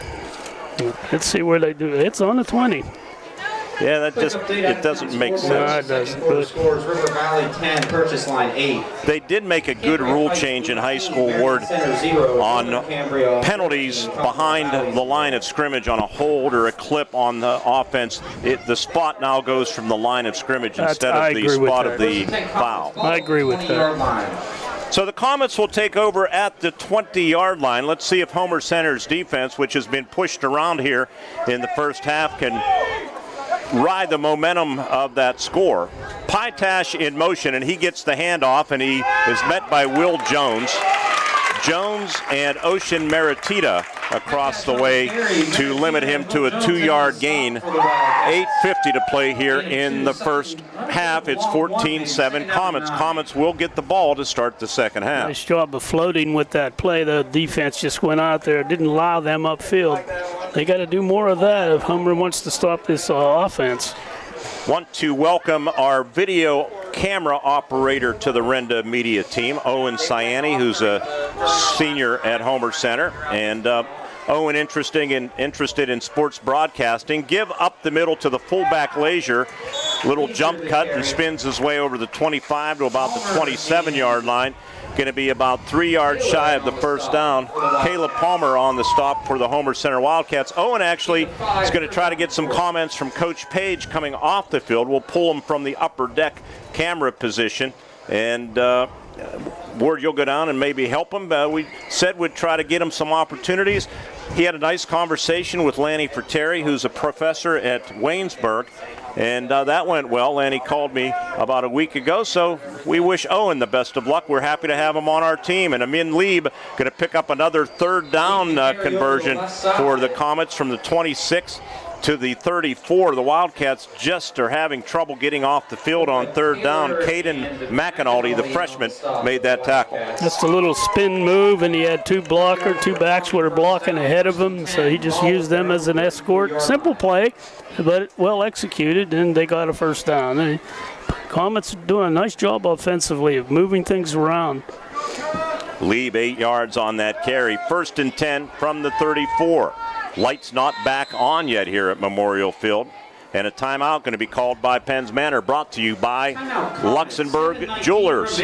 Let's see where they do it. It's on the 20. Yeah, that just, it doesn't make sense. No, it doesn't. Scores River Valley 10, purchase line 8. They did make a good rule change in high school, Ward, on penalties behind the line of scrimmage on a hold or a clip on the offense. The spot now goes from the line of scrimmage instead of the spot of the foul. I agree with that. So the Comets will take over at the 20-yard line. Let's see if Homer Center's defense, which has been pushed around here in the first half, can ride the momentum of that score. Pytash in motion, and he gets the handoff, and he is met by Will Jones. Jones and Ocean Meritita across the way to limit him to a 2-yard gain. 8:50 to play here in the first half. It's 14-7 Comets. Comets will get the ball to start the second half. Nice job of floating with that play. The defense just went out there, didn't allow them upfield. They got to do more of that if Homer wants to stop this offense. Want to welcome our video camera operator to the Renda media team, Owen Cyani, who's a senior at Homer Center. And Owen, interested in sports broadcasting. Give up the middle to the fullback Leisure. Little jump cut and spins his way over the 25 to about the 27-yard line. Going to be about 3 yards shy of the first down. Caleb Palmer on the stop for the Homer Center Wildcats. Owen actually is going to try to get some comments from Coach Page coming off the field. We'll pull him from the upper deck camera position. And Ward, you'll go down and maybe help him. We said we'd try to get him some opportunities. He had a nice conversation with Lanny Fratteri, who's a professor at Waynesburg. And that went well. Lanny called me about a week ago, so we wish Owen the best of luck. We're happy to have him on our team. And Amin Lieb going to pick up another third down conversion for the Comets from the 26 to the 34. The Wildcats just are having trouble getting off the field on third down. Caden McAnulty, the freshman, made that tackle. Just a little spin move, and he had two backs were blocking ahead of him, so he just used them as an escort. Simple play, but well executed, and they got a first down. The Comets are doing a nice job offensively of moving things around. Lieb 8 yards on that carry. 1st and 10 from the 34. Lights not back on yet here at Memorial Field. And a timeout going to be called by Penns Manor, brought to you by Luxembourg Jewelers.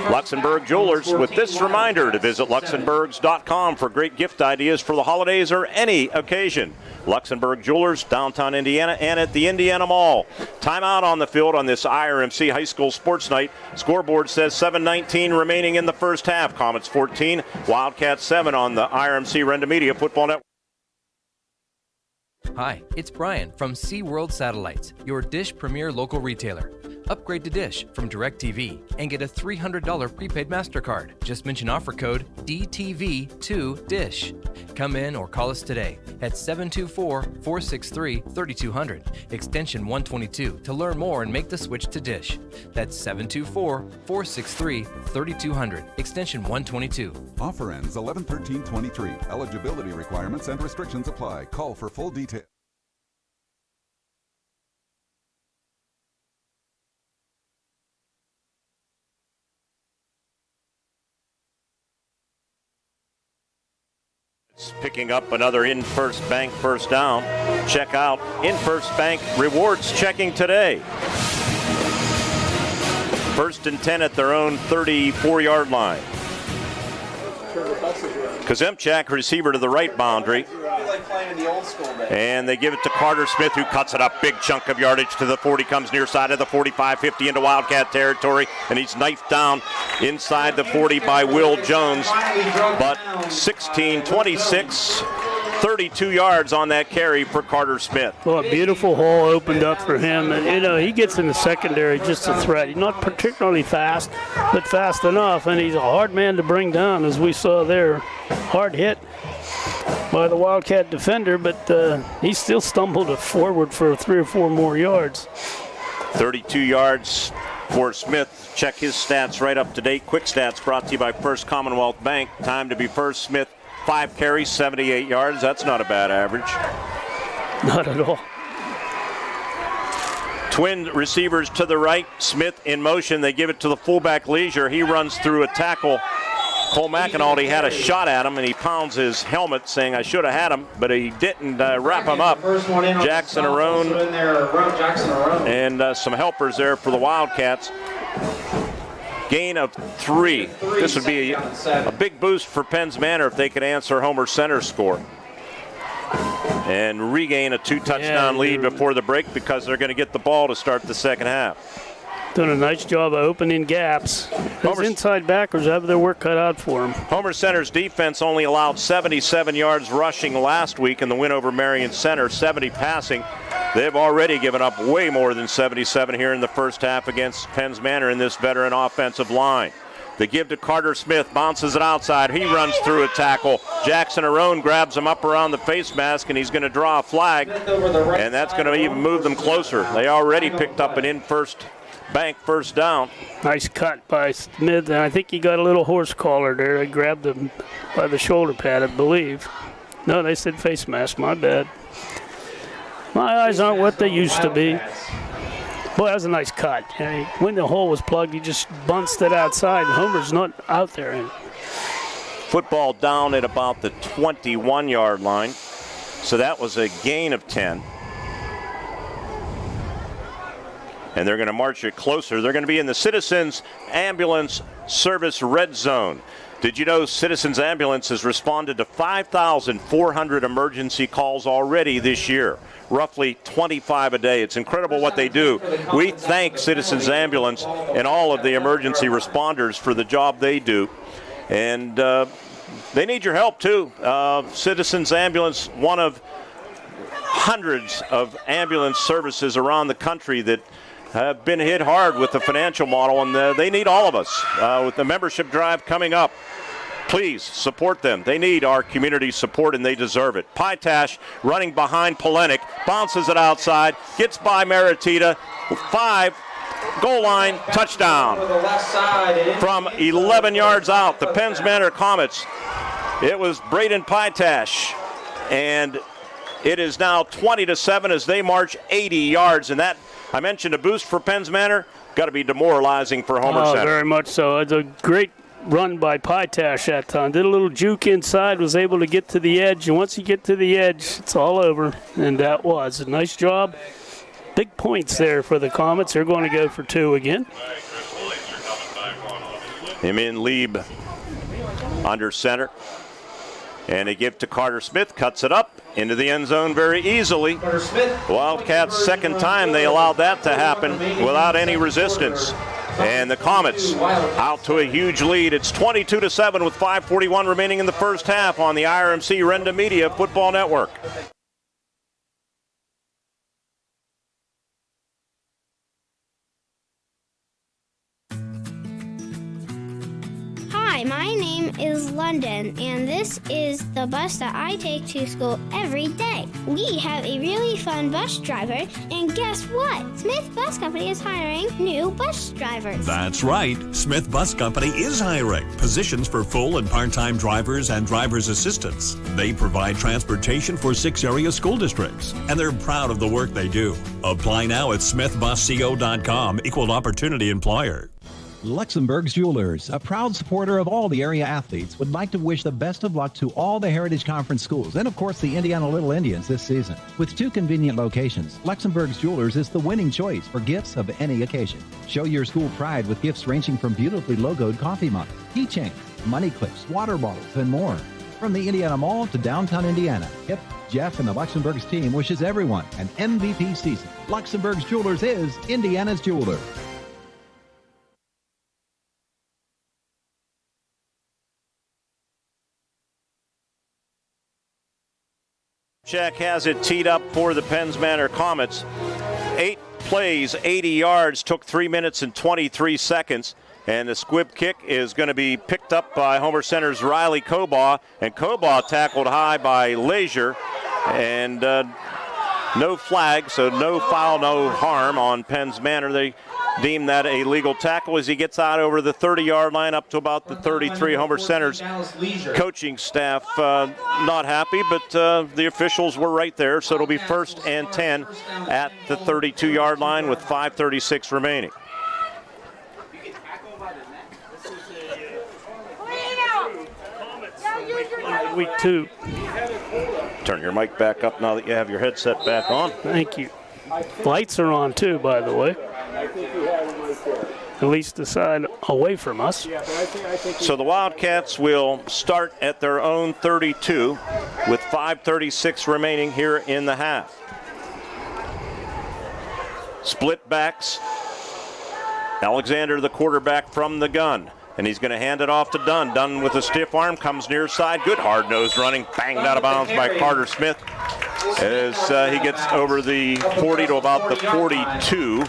Luxembourg Jewelers, with this reminder to visit luxembourgs.com for great gift ideas for the holidays or any occasion. Luxembourg Jewelers, downtown Indiana, and at the Indiana Mall. Timeout on the field on this IRMC High School Sports Night. Scoreboard says 7:19 remaining in the first half. Comets 14, Wildcats 7 on the IRMC Renda Media Football Network. Hi, it's Brian from SeaWorld Satellites, your Dish Premier local retailer. Upgrade to Dish from DirecTV and get a $300 prepaid MasterCard. Just mention offer code DTV2DISH. Come in or call us today at 724-463-3200, extension 122 to learn more and make the switch to Dish. That's 724-463-3200, extension 122. Offer ends 11/13/23. Eligibility requirements and restrictions apply. Call for full details. Wildcats picking up another In First Bank first down. Check out In First Bank rewards checking today. 1st and 10 at their own 34-yard line. Kazemchak, receiver to the right boundary. And they give it to Carter Smith, who cuts it up. Big chunk of yardage to the 40, comes near side of the 45, 50 into Wildcat territory, and he's knifed down inside the 40 by Will Jones. But 16, 26, 32 yards on that carry for Carter Smith. Well, a beautiful hole opened up for him. And, he gets in the secondary just a threat. He's not particularly fast, but fast enough. And he's a hard man to bring down, as we saw there. Hard hit by the Wildcat defender, but he still stumbled forward for 3 or 4 more yards. 32 yards for Smith. Check his stats right up to date. Quick stats brought to you by First Commonwealth Bank. Time to be first. Smith, 5 carries, 78 yards. That's not a bad average. Not at all. Twin receivers to the right. Smith in motion. They give it to the fullback Leisure. He runs through a tackle. Cole McInaldy had a shot at him, and he pounds his helmet saying, I should have had him, but he didn't wrap him up. Jackson Arone and some helpers there for the Wildcats. Gain of 3. This would be a big boost for Penns Manor if they could answer Homer Center's score and regain a 2-touchdown lead before the break, because they're going to get the ball to start the second half. Done a nice job of opening gaps. Those inside backers have their work cut out for them. Homer Center's defense only allowed 77 yards rushing last week in the win over Marion Center, 70 passing. They've already given up way more than 77 here in the first half against Penns Manor in this veteran offensive line. They give to Carter Smith, bounces it outside. He runs through a tackle. Jackson Arone grabs him up around the face mask, and he's going to draw a flag, and that's going to even move them closer. They already picked up an In First Bank first down. Nice cut by Smith, and I think he got a little horse collar there. They grabbed him by the shoulder pad, I believe. No, they said face mask, my bad. My eyes aren't what they used to be. Boy, that was a nice cut. When the hole was plugged, he just bunched it outside, and Homer's not out there. Football down at about the 21-yard line, so that was a gain of 10. And they're going to march it closer. They're going to be in the Citizens Ambulance Service Red Zone. Did you know Citizens Ambulance has responded to 5,400 emergency calls already this year? Roughly 25 a day. It's incredible what they do. We thank Citizens Ambulance and all of the emergency responders for the job they do. And they need your help, too. Citizens Ambulance, one of hundreds of ambulance services around the country that have been hit hard with the financial model, and they need all of us. With the membership drive coming up, please support them. They need our community support, and they deserve it. Pytash running behind Polenic, bounces it outside, gets by Maritita, 5, goal line, touchdown. From 11 yards out, the Penns Manor Comets. It was Braden Pytash, and it is now 20-7 as they march 80 yards, and that, I mentioned, a boost for Penns Manor. Got to be demoralizing for Homer Center. Very much so. It's a great run by Pytash that time. Did a little juke inside, was able to get to the edge, and once you get to the edge, it's all over, and that was a nice job. Big points there for the Comets. They're going to go for 2 again. Emin Lieb under center. And they give to Carter Smith, cuts it up into the end zone very easily. Wildcats' second time they allowed that to happen without any resistance. And the Comets out to a huge lead. It's 22-7 with 5:41 remaining in the first half on the IRMC Renda Media Football Network. Hi, my name is London, and this is the bus that I take to school every day. We have a really fun bus driver, and guess what? Smith Bus Company is hiring new bus drivers. That's right. Smith Bus Company is hiring positions for full and part-time drivers and driver's assistants. They provide transportation for 6 area school districts, and they're proud of the work they do. Apply now at smithbusco.com, equal opportunity employer. Luxembourg's Jewelers, a proud supporter of all the area athletes, would like to wish the best of luck to all the Heritage Conference schools and, of course, the Indiana Little Indians this season. With 2 convenient locations, Luxembourg's Jewelers is the winning choice for gifts of any occasion. Show your school pride with gifts ranging from beautifully logoed coffee mugs, keychains, money clips, water bottles, and more. From the Indiana Mall to downtown Indiana, Hip, Jeff, and the Luxembourg's team wishes everyone an MVP season. Luxembourg's Jewelers is Indiana's jeweler. Check has it teed up for the Penns Manor Comets. 8 plays, 80 yards, took 3 minutes and 23 seconds. And the squib kick is going to be picked up by Homer Center's Riley Cobaugh. And Cobaugh tackled high by Leisure. And no flag, so no foul, no harm on Penns Manor. They deem that a legal tackle as he gets out over the 30-yard line up to about the 33. Homer Center's coaching staff not happy, but the officials were right there, so it'll be 1st and 10 at the 32-yard line with 5:36 remaining. Week 2. Turn your mic back up now that you have your headset back on. Thank you. Lights are on too, by the way. At least the side away from us. So the Wildcats will start at their own 32 with 5:36 remaining here in the half. Split backs. Alexander, the quarterback from the gun. And he's going to hand it off to Dunn. Dunn with a stiff arm, comes near side. Good hard-nosed running, banged out of bounds by Carter Smith as he gets over the 40 to about the 42.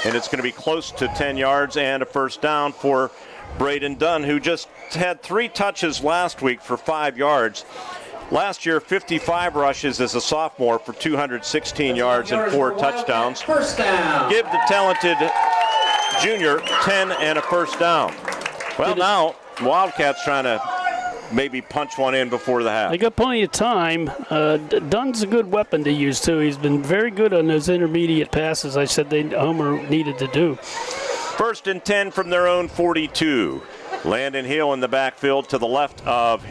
And it's going to be close to 10 yards and a first down for Braden Dunn, who just had 3 touches last week for 5 yards. Last year, 55 rushes as a sophomore for 216 yards and 4 touchdowns. First down. Give the talented junior 10 and a first down. Well, now Wildcats trying to maybe punch one in before the half. They got plenty of time. Dunn's a good weapon to use, too. He's been very good on those intermediate passes I said Homer needed to do. 1st and 10 from their own 42. Landon Hill in the backfield to the left of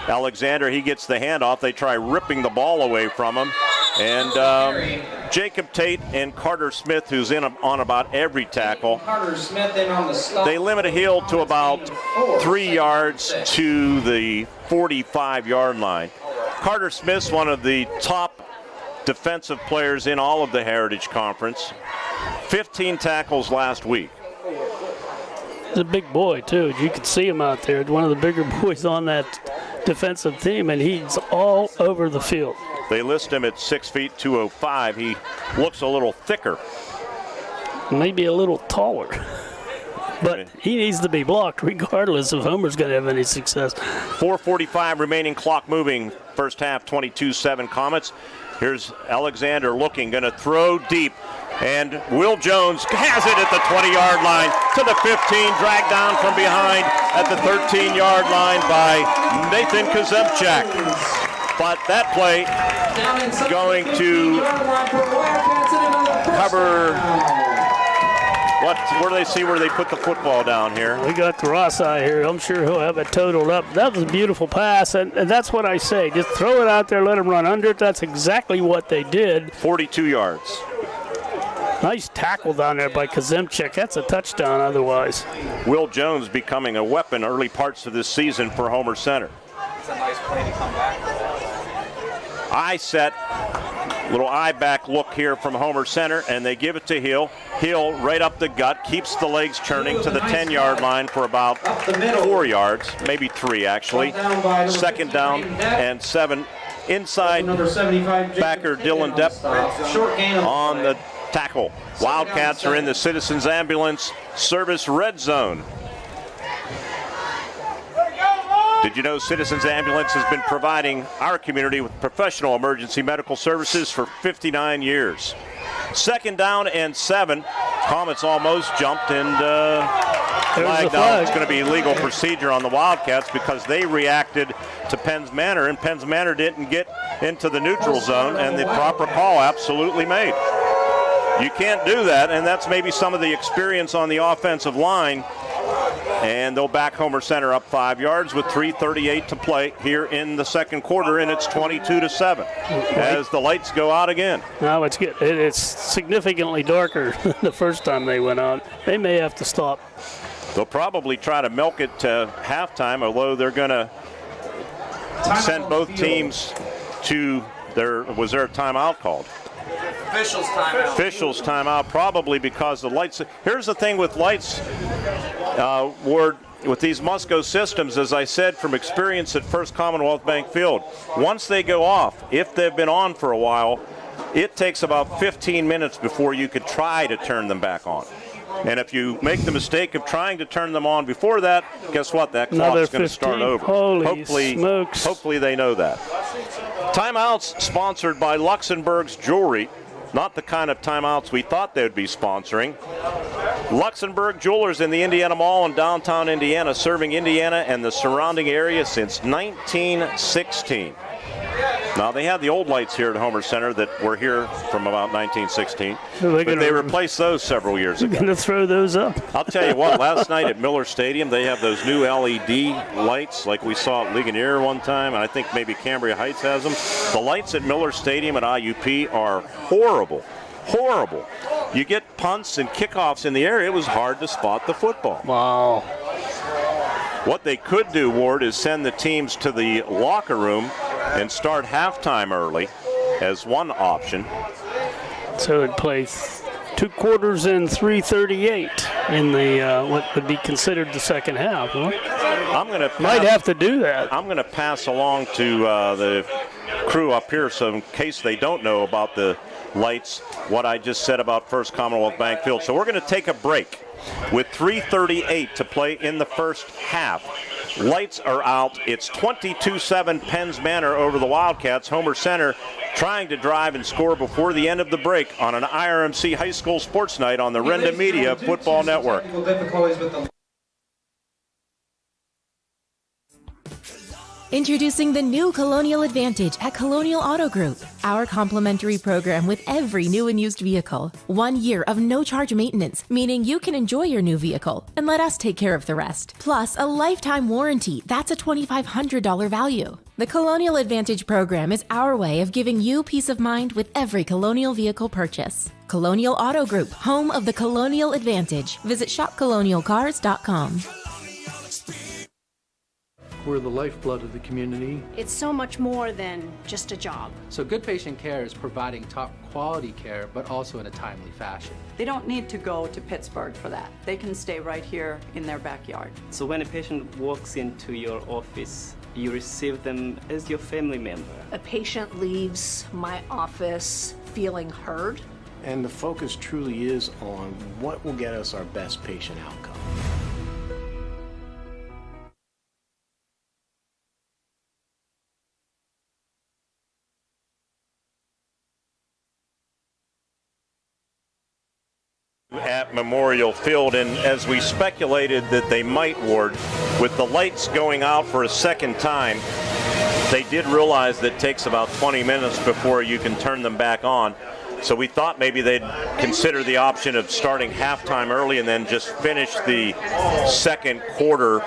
Alexander. He gets the handoff. They try ripping the ball away from him. And Jacob Tate and Carter Smith, who's in on about every tackle, Carter Smith in on the stop. they limit Hill to about 3 yards to the 45-yard line. Carter Smith's one of the top defensive players in all of the Heritage Conference. 15 tackles last week. He's a big boy, too. You can see him out there. One of the bigger boys on that defensive team, and he's all over the field. They list him at 6 feet 205. He looks a little thicker. Maybe a little taller. But he needs to be blocked regardless if Homer's going to have any success. 4:45 remaining, clock moving. First half, 22-7 Comets. Here's Alexander looking, going to throw deep. And Will Jones has it at the 20-yard line to the 15, dragged down from behind at the 13-yard line by Nathan Kazemchak. But that play going to cover, where do they see where they put the football down here? We got the Rossi here. I'm sure he'll have it totaled up. That was a beautiful pass, and that's what I say. Just throw it out there, let him run under it. That's exactly what they did. 42 yards. Nice tackle down there by Kazemchak. That's a touchdown otherwise. Will Jones becoming a weapon early parts of this season for Homer Center. It's a nice play to come back. Eye set, little eye back look here from Homer Center, and they give it to Hill. Hill right up the gut, keeps the legs churning to the 10-yard line for about 4 yards, maybe 3 actually. Second down and 7. Inside backer Dylan Depp on the tackle. Wildcats are in the Citizens Ambulance Service red zone. Did you know Citizens Ambulance has been providing our community with professional emergency medical services for 59 years? Second down and 7. Comets almost jumped and flag down. It's going to be legal procedure on the Wildcats because they reacted to Penns Manor, and Penns Manor didn't get into the neutral zone, and the proper call absolutely made. You can't do that, and that's maybe some of the experience on the offensive line And they'll back Homer Center up 5 yards with 3:38 to play here in the second quarter, and it's 22-7 as the lights go out again. Now it's significantly darker than the first time they went out. They may have to stop. They'll probably try to milk it to halftime, although they're going to send both teams to was there a timeout called? Officials timeout. Officials timeout, probably because the lights. Here's the thing with lights, Ward, with these Musco systems, as I said from experience at First Commonwealth Bank Field, once they go off, if they've been on for a while, it takes about 15 minutes before you could try to turn them back on. And if you make the mistake of trying to turn them on before that, guess what? That clock's going to start over. Hopefully they know that. Timeouts sponsored by Luxembourg's Jewelry. Not the kind of timeouts we thought they would be sponsoring. Luxembourg Jewelers in the Indiana Mall in downtown Indiana, serving Indiana and the surrounding area since 1916. Now, they had the old lights here at Homer Center that were here from about 1916, but they replaced those several years ago. They're going to throw those up. I'll tell you what, last night at Miller Stadium, they have those new LED lights like we saw at Ligonier one time, and I think maybe Cambria Heights has them. The lights at Miller Stadium at IUP are horrible. Horrible. You get punts and kickoffs in the air, it was hard to spot the football. Wow. What they could do, Ward, is send the teams to the locker room and start halftime early as one option. So it'd play 2 quarters in 3:38 in the what would be considered the second half. Huh? Might have to do that. I'm going to pass along to the crew up here, so in case they don't know about the lights, what I just said about First Commonwealth Bank Field. So we're going to take a break with 3:38 to play in the first half. Lights are out. It's 22-7 Penns Manor over the Wildcats. Homer Center trying to drive and score before the end of the break on an IRMC High School Sports Night on the Renda Media Football Network. Introducing the new Colonial Advantage at Colonial Auto Group. Our complimentary program with every new and used vehicle. 1 year of no-charge maintenance, meaning you can enjoy your new vehicle and let us take care of the rest. Plus, a lifetime warranty. That's a $2,500 value. The Colonial Advantage program is our way of giving you peace of mind with every Colonial vehicle purchase. Colonial Auto Group, home of the Colonial Advantage. Visit shopcolonialcars.com. We're the lifeblood of the community. It's so much more than just a job. So good patient care is providing top quality care, but also in a timely fashion. They don't need to go to Pittsburgh for that. They can stay right here in their backyard. So when a patient walks into your office, you receive them as your family member. A patient leaves my office feeling heard. And the focus truly is on what will get us our best patient outcome. At Memorial Field, and as we speculated that they might, Ward, with the lights going out for a second time, they did realize that it takes about 20 minutes before you can turn them back on. So we thought maybe they'd consider the option of starting halftime early and then just finish the second quarter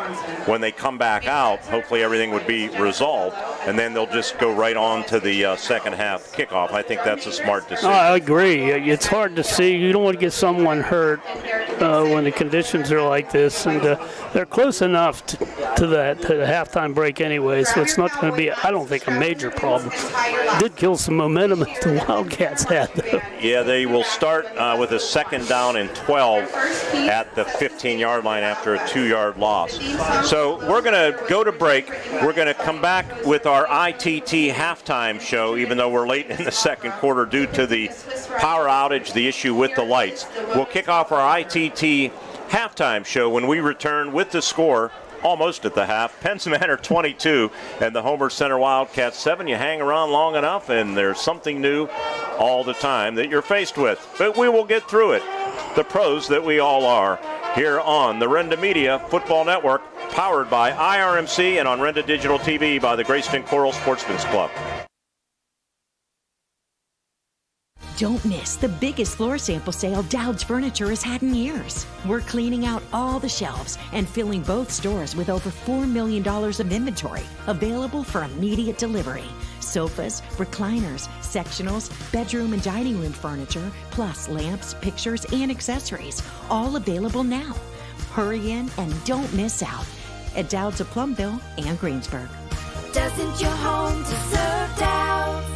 when they come back out. Hopefully everything would be resolved, and then they'll just go right on to the second half kickoff. I think that's a smart decision. I agree. It's hard to see. You don't want to get someone hurt when the conditions are like this, and they're close enough to the halftime break anyway, so it's not going to be, I don't think, a major problem. It did kill some momentum that the Wildcats had, though. Yeah, they will start with a second down and 12 at the 15-yard line after a 2-yard loss. So we're going to go to break. We're going to come back with our ITT halftime show, even though we're late in the second quarter due to the power outage, the issue with the lights. We'll kick off our ITT halftime show when we return with the score almost at the half. Penns Manor 22 and the Homer Center Wildcats 7. You hang around long enough and there's something new all the time that you're faced with. But we will get through it. The pros that we all are here on the Renda Media Football Network, powered by IRMC and on Renda Digital TV by the Greyston Coral Sportsman's Club. Don't miss the biggest floor sample sale Dowd's Furniture has had in years. We're cleaning out all the shelves and filling both stores with over $4 million of inventory available for immediate delivery. Sofas, recliners, sectionals, bedroom and dining room furniture, plus lamps, pictures, and accessories, all available now. Hurry in and don't miss out at Dowd's of Plumville and Greensburg. Doesn't your home deserve Dowd's?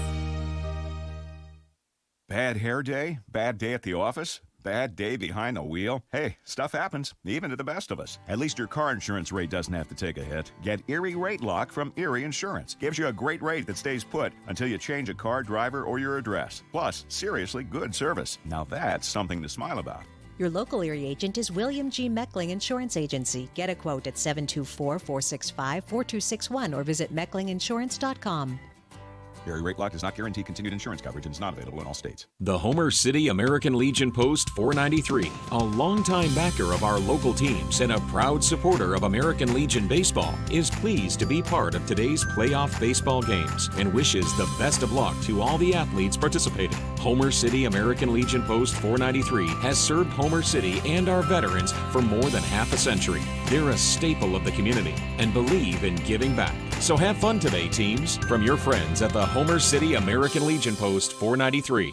Bad hair day? Bad day at the office? Bad day behind the wheel? Hey, stuff happens, even to the best of us. At least your car insurance rate doesn't have to take a hit. Get Erie Rate Lock from Erie Insurance. Gives you a great rate that stays put until you change a car, driver, or your address. Plus, seriously good service. Now that's something to smile about. Your local Erie agent is William G. Meckling Insurance Agency. Get a quote at 724-465-4261 or visit mecklinginsurance.com. Erie Rate Lock does not guarantee continued insurance coverage and is not available in all states. The Homer City American Legion Post 493, a longtime backer of our local teams and a proud supporter of American Legion baseball, is pleased to be part of today's playoff baseball games and wishes the best of luck to all the athletes participating. Homer City American Legion Post 493 has served Homer City and our veterans for more than half a century. They're a staple of the community and believe in giving back. So have fun today, teams, from your friends at the Homer City American Legion Post 493.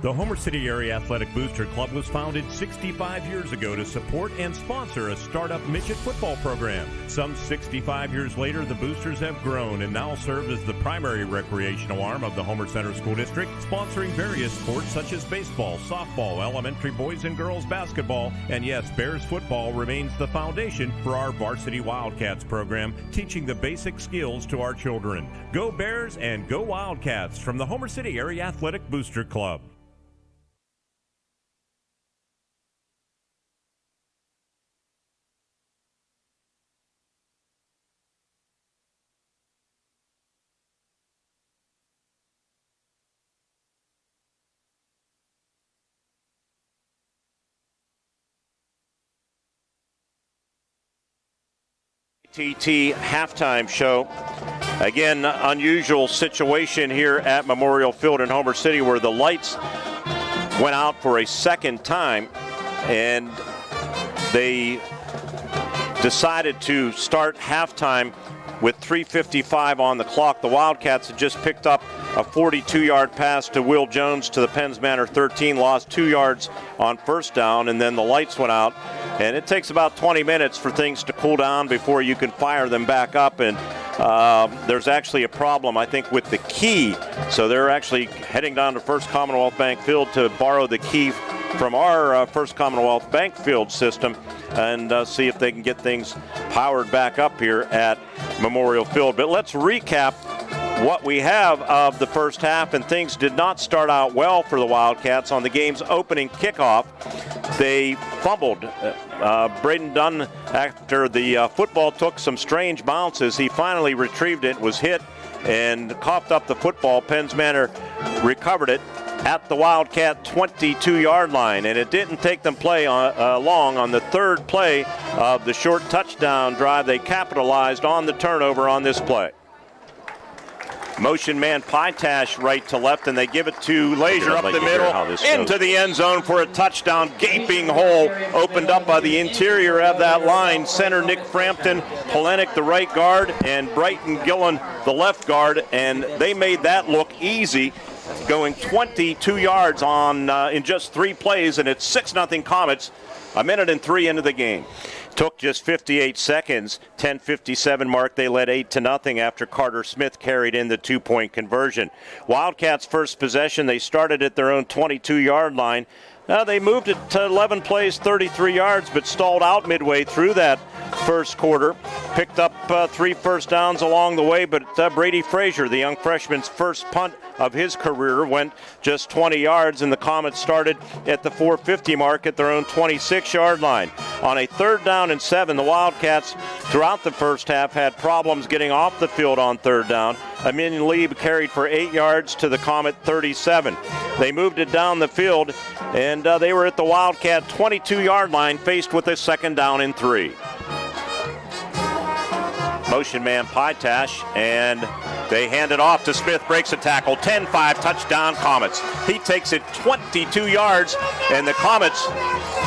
The Homer City Area Athletic Booster Club was founded 65 years ago to support and sponsor a startup midget football program. Some 65 years later, the Boosters have grown and now serve as the primary recreational arm of the Homer Center School District, sponsoring various sports such as baseball, softball, elementary boys and girls basketball, and yes, Bears football remains the foundation for our Varsity Wildcats program, teaching the basic skills to our children. Go Bears and go Wildcats from the Homer City Area Athletic Booster Club. TT halftime show. Again, unusual situation here at Memorial Field in Homer City where the lights went out for a second time and they decided to start halftime with 3:55 on the clock. The Wildcats had just picked up a 42-yard pass to Will Jones to the Penns Manor 13, lost 2 yards on first down, and then the lights went out. And it takes about 20 minutes for things to cool down before you can fire them back up. And there's actually a problem, I think, with the key. So they're actually heading down to First Commonwealth Bank Field to borrow the key from our First Commonwealth Bank Field system and see if they can get things powered back up here at Memorial Field. But let's recap what we have of the first half, and things did not start out well for the Wildcats on the game's opening kickoff. They fumbled. Braden Dunn, after the football took some strange bounces, he finally retrieved it, was hit, and coughed up the football. Penns Manor recovered it at the Wildcat 22-yard line, and it didn't take them long on the third play of the short touchdown drive. They capitalized on the turnover on this play. Motion man Pytash right to left, and they give it to Lazier up the middle into the end zone for a touchdown. Gaping hole opened up by the interior of that line. Center Nick Frampton, Hellenic the right guard, and Brighton Gillen the left guard, and they made that look easy, going 22 yards on in just 3 plays, and it's 6-0 Comets, 1:03 into the game. Took just 58 seconds, 10:57 mark. They led 8-0 after Carter Smith carried in the 2-point conversion. Wildcats' first possession, they started at their own 22-yard line. They moved it to 11 plays, 33 yards, but stalled out midway through that first quarter. Picked up 3 first downs along the way, but Brady Frazier, the young freshman's first punt of his career, went just 20 yards, and the Comets started at the 4:50 mark at their own 26-yard line. On a 3rd down and 7, the Wildcats throughout the first half had problems getting off the field on 3rd down. Amin Lieb carried for 8 yards to the Comet 37. They moved it down the field, and they were at the Wildcat 22-yard line, faced with a 2nd down and 3. motion man Pytash, and they hand it off to Smith, breaks a tackle, 10-5, touchdown Comets. He takes it 22 yards, and the Comets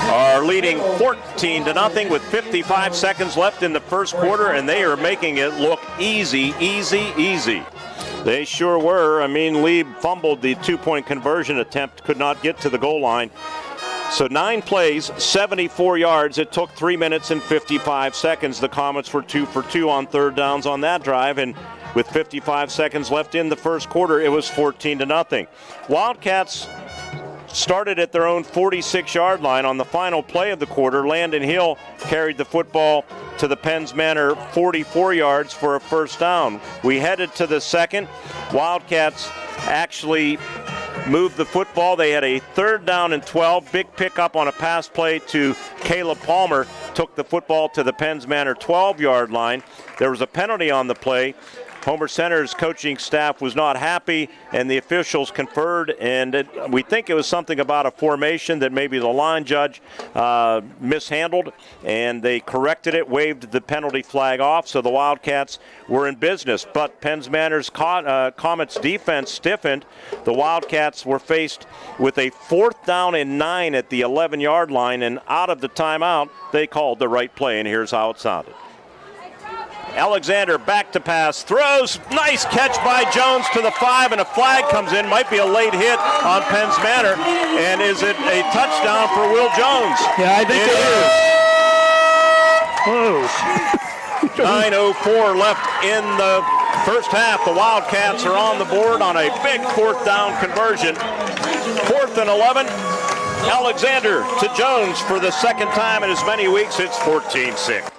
are leading 14-0 with 55 seconds left in the first quarter, and they are making it look easy. They sure were. I mean, Lieb fumbled the two-point conversion attempt, could not get to the goal line. So 9 plays, 74 yards. It took 3 minutes and 55 seconds. The Comets were 2 for 2 on third downs on that drive, and with 55 seconds left in the first quarter, it was 14-0. Wildcats started at their own 46-yard line. On the final play of the quarter, Landon Hill carried the football to the Penns Manor 44 yards for a first down. We headed to the second. Wildcats actually moved the football. They had a 3rd down and 12. Big pickup on a pass play to Caleb Palmer. Took the football to the Penns Manor 12-yard line. There was a penalty on the play. Homer Center's coaching staff was not happy, and the officials conferred, and we think it was something about a formation that maybe the line judge mishandled, and they corrected it, waved the penalty flag off, so the Wildcats were in business. But Penns Manor's Comets defense stiffened. The Wildcats were faced with a 4th down and 9 at the 11-yard line, and out of the timeout, they called the right play, and here's how it sounded. Alexander back to pass, throws, nice catch by Jones to the 5, and a flag comes in, might be a late hit on Penns Manor, and is it a touchdown for Will Jones? Yeah, I think it is. Whoa. 9:04 left in the first half. The Wildcats are on the board on a big 4th down conversion. 4th and 11. Alexander to Jones for the second time in as many weeks. It's 14-6.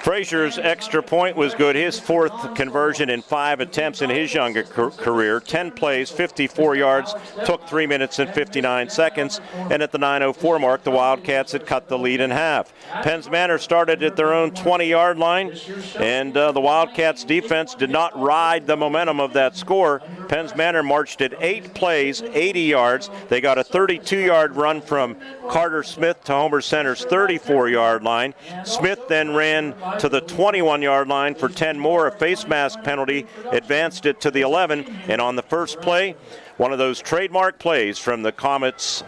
Frazier's extra point was good. His 4th conversion in 5 attempts in his younger career. 10 plays, 54 yards, took 3 minutes and 59 seconds. And at the 9:04 mark, the Wildcats had cut the lead in half. Penns Manor started at their own 20-yard line, and the Wildcats defense did not ride the momentum of that score. Penns Manor marched at 8 plays, 80 yards. They got a 32-yard run from Carter Smith to Homer Center's 34-yard line. Smith then ran to the 21-yard line for 10 more. A face mask penalty advanced it to the 11. And on the first play, one of those trademark plays from the Comets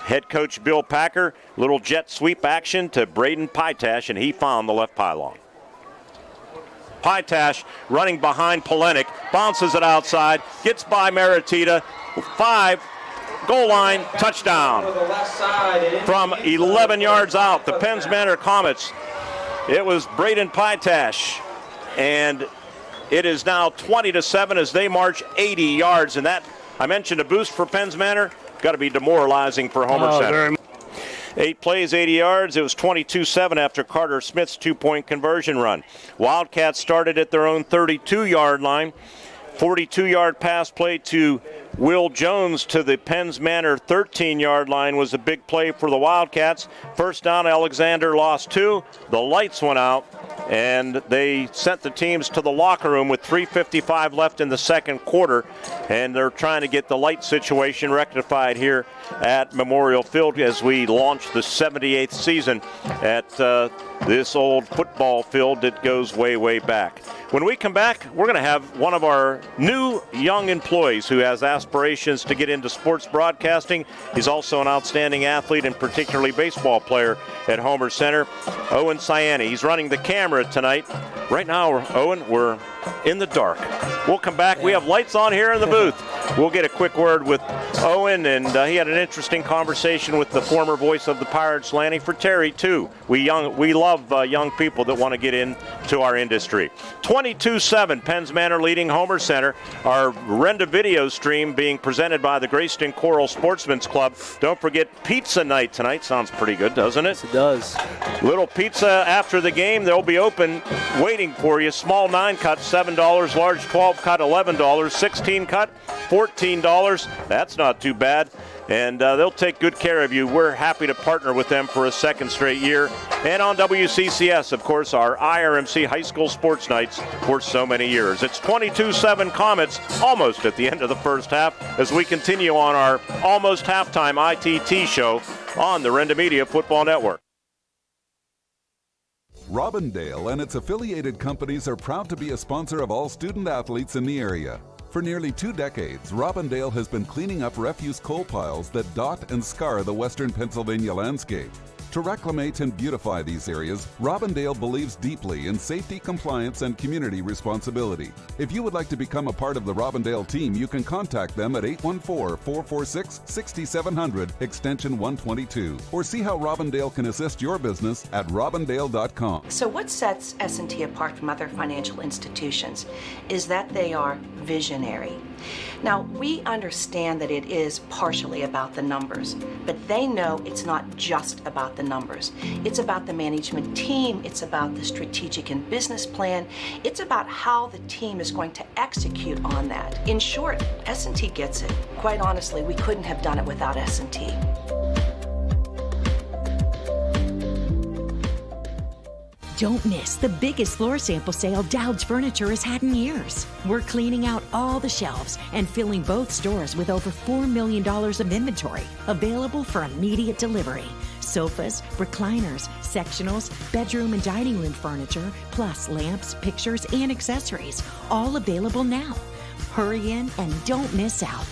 head coach Bill Packer, little jet sweep action to Braden Pytash, and he found the left pylon. Pytash running behind Polenic, bounces it outside, gets by Maritita, 5, goal line, touchdown. From 11 yards out, the Penns Manor Comets. It was Braden Pytash, and it is now 20-7 as they march 80 yards. And that, I mentioned a boost for Penns Manor, got to be demoralizing for Homer Center. 8 plays, 80 yards. It was 22-7 after Carter Smith's 2-point conversion run. Wildcats started at their own 32-yard line. 42-yard pass play to Will Jones to the Penns Manor 13-yard line was a big play for the Wildcats. First down, Alexander lost 2. The lights went out, and they sent the teams to the locker room with 3:55 left in the second quarter, and they're trying to get the light situation rectified here at Memorial Field as we launch the 78th season at this old football field that goes way, way back. When we come back, we're going to have one of our new young employees who has aspirations to get into sports broadcasting. He's also an outstanding athlete and particularly baseball player at Homer Center, Owen Ciani. He's running the camera tonight. Right now, Owen, we're in the dark. We'll come back. We have lights on here in the booth. We'll get a quick word with Owen, and he had an interesting conversation with the former voice of the Pirates, Lanny Fratteri, too. We love young people that want to get into our industry. 22-7, Penns Manor leading Homer Center. Our Renda video stream being presented by the Grayston Coral Sportsman's Club. Don't forget pizza night tonight. Sounds pretty good, doesn't it? Yes, it does. Little pizza after the game. They'll be open waiting for you. Small 9 cut, $7. Large 12 cut, $11. 16 cut, $14. That's not too bad. And they'll take good care of you. We're happy to partner with them for a second straight year. And on WCCS, of course, our IRMC high school sports nights for so many years. It's 22-7 Comets, almost at the end of the first half, as we continue on our almost halftime ITT show on the Renda Media Football Network. Robindale and its affiliated companies are proud to be a sponsor of all student athletes in the area. For nearly 2 decades, Robindale has been cleaning up refuse coal piles that dot and scar the western Pennsylvania landscape. To reclimate and beautify these areas, Robindale believes deeply in safety, compliance, and community responsibility. If you would like to become a part of the Robindale team, you can contact them at 814-446-6700, extension 122, or see how Robindale can assist your business at robindale.com. So what sets S&T apart from other financial institutions is that they are visionary. Now, we understand that it is partially about the numbers, but they know it's not just about the numbers. It's about the management team, it's about the strategic and business plan, it's about how the team is going to execute on that. In short, S&T gets it. Quite honestly, we couldn't have done it without S&T. Don't miss the biggest floor sample sale Dowd's Furniture has had in years. We're cleaning out all the shelves and filling both stores with over $4 million of inventory available for immediate delivery. Sofas, recliners, sectionals, bedroom and dining room furniture, plus lamps, pictures, and accessories, all available now. Hurry in and don't miss out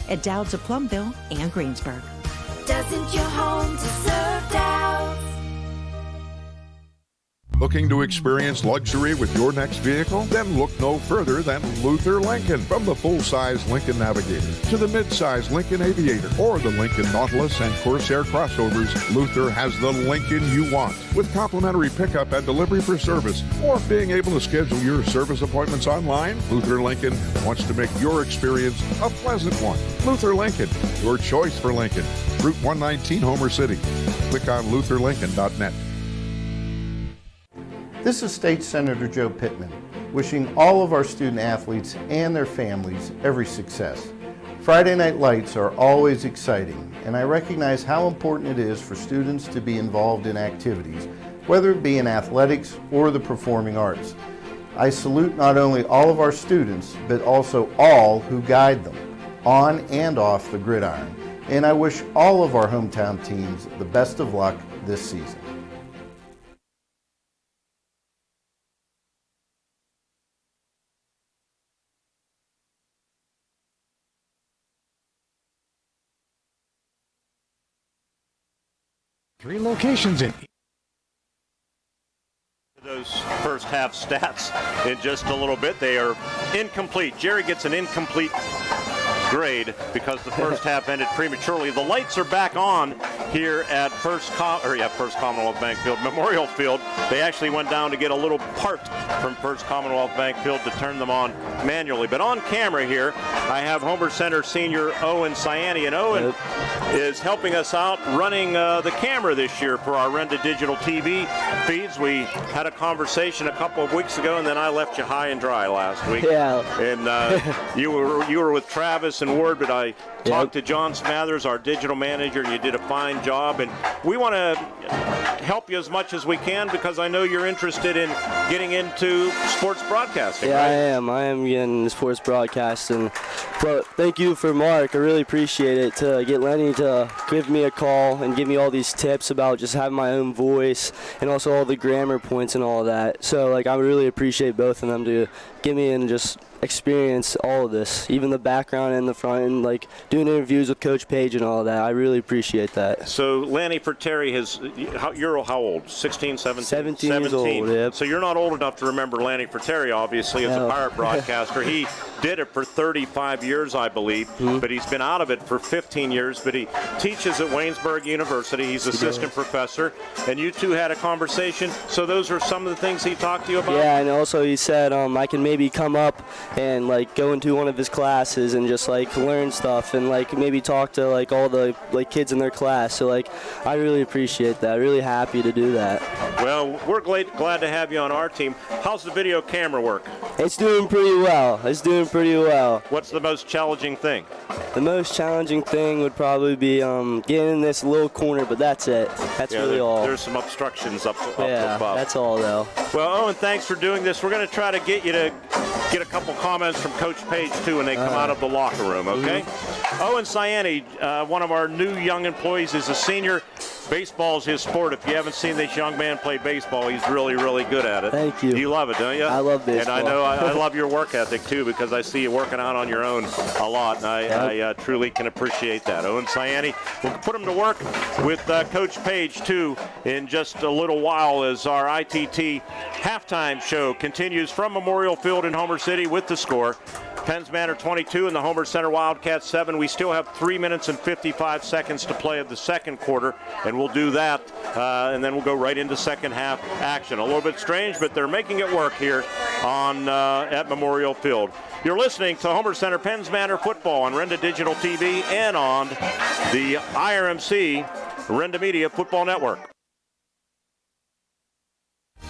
at Dowd's of Plumville and Greensburg. Doesn't your home deserve Dowd's? Looking to experience luxury with your next vehicle? Then look no further than Luther Lincoln. From the full-size Lincoln Navigator to the mid-size Lincoln Aviator or the Lincoln Nautilus and Corsair crossovers, Luther has the Lincoln you want. With complimentary pickup and delivery for service or being able to schedule your service appointments online, Luther Lincoln wants to make your experience a pleasant one. Luther Lincoln, your choice for Lincoln. Route 119, Homer City. Click on lutherlincoln.net. This is State Senator Joe Pittman, wishing all of our student athletes and their families every success. Friday Night Lights are always exciting, and I recognize how important it is for students to be involved in activities, whether it be in athletics or the performing arts. I salute not only all of our students, but also all who guide them, on and off the gridiron, and I wish all of our hometown teams the best of luck this season. Three locations in those first half stats in just a little bit. They are incomplete. Jerry gets an incomplete grade because the first half ended prematurely. The lights are back on here at First Commonwealth Bank Field, Memorial Field. They actually went down to get a little part from First Commonwealth Bank Field to turn them on manually. But on camera here, I have Homer Center senior Owen Ciani, and Owen is helping us out running the camera this year for our Renda Digital TV feeds. We had a conversation a couple of weeks ago, and then I left you high and dry last week. Yeah. And you were with Travis and Ward, but I talked to John Smathers, our digital manager, and you did a fine job. And we want to help you as much as we can because I know you're interested in getting into sports broadcasting. Yeah, right? I am getting into sports broadcasting. But thank you for Mark. I really appreciate it to get Lenny to give me a call and give me all these tips about just having my own voice and also all the grammar points and all of that. So I really appreciate both of them to get me and just experience all of this, even the background and the front, and doing interviews with Coach Page and all of that. I really appreciate that. So Lanny Fratteri you're how old? 16, 17? 17 years old, yep. So you're not old enough to remember Lanny Fratteri, obviously, as a Pirate broadcaster. He did it for 35 years, I believe, but he's been out of it for 15 years, but he teaches at Waynesburg University. He's assistant professor, and you two had a conversation. So those are some of the things he talked to you about? Yeah, and also he said I can maybe come up and go into one of his classes and just learn stuff and maybe talk to all the kids in their class. So I really appreciate that. Really happy to do that. Well, we're glad to have you on our team. How's the video camera work? It's doing pretty well. What's the most challenging thing? The most challenging thing would probably be getting in this little corner, but that's it. That's really all. There's some obstructions up above. That's all though. Well, Owen, thanks for doing this. We're going to try to get you to get a couple comments from Coach Page too when they come out of the locker room, okay? Owen Ciani, one of our new young employees, is a senior. baseball's his sport. If you haven't seen this young man play baseball, he's really, really good at it. Thank you. You love it, don't you? I love baseball. And I know I love your work ethic, too, because I see you working out on your own a lot, and I truly can appreciate that. Owen Sayani, we'll put him to work with Coach Page, too, in just a little while as our ITT halftime show continues from Memorial Field in Homer City with the score. Penns Manor 22 and the Homer Center Wildcats 7. We still have 3 minutes and 55 seconds to play of the second quarter, and we'll do that, and then we'll go right into second half action. A little bit strange, but they're making it work here on at Memorial Field. You're listening to Homer Center Penns Manor football on Renda Digital TV and on the IRMC Renda Media Football Network.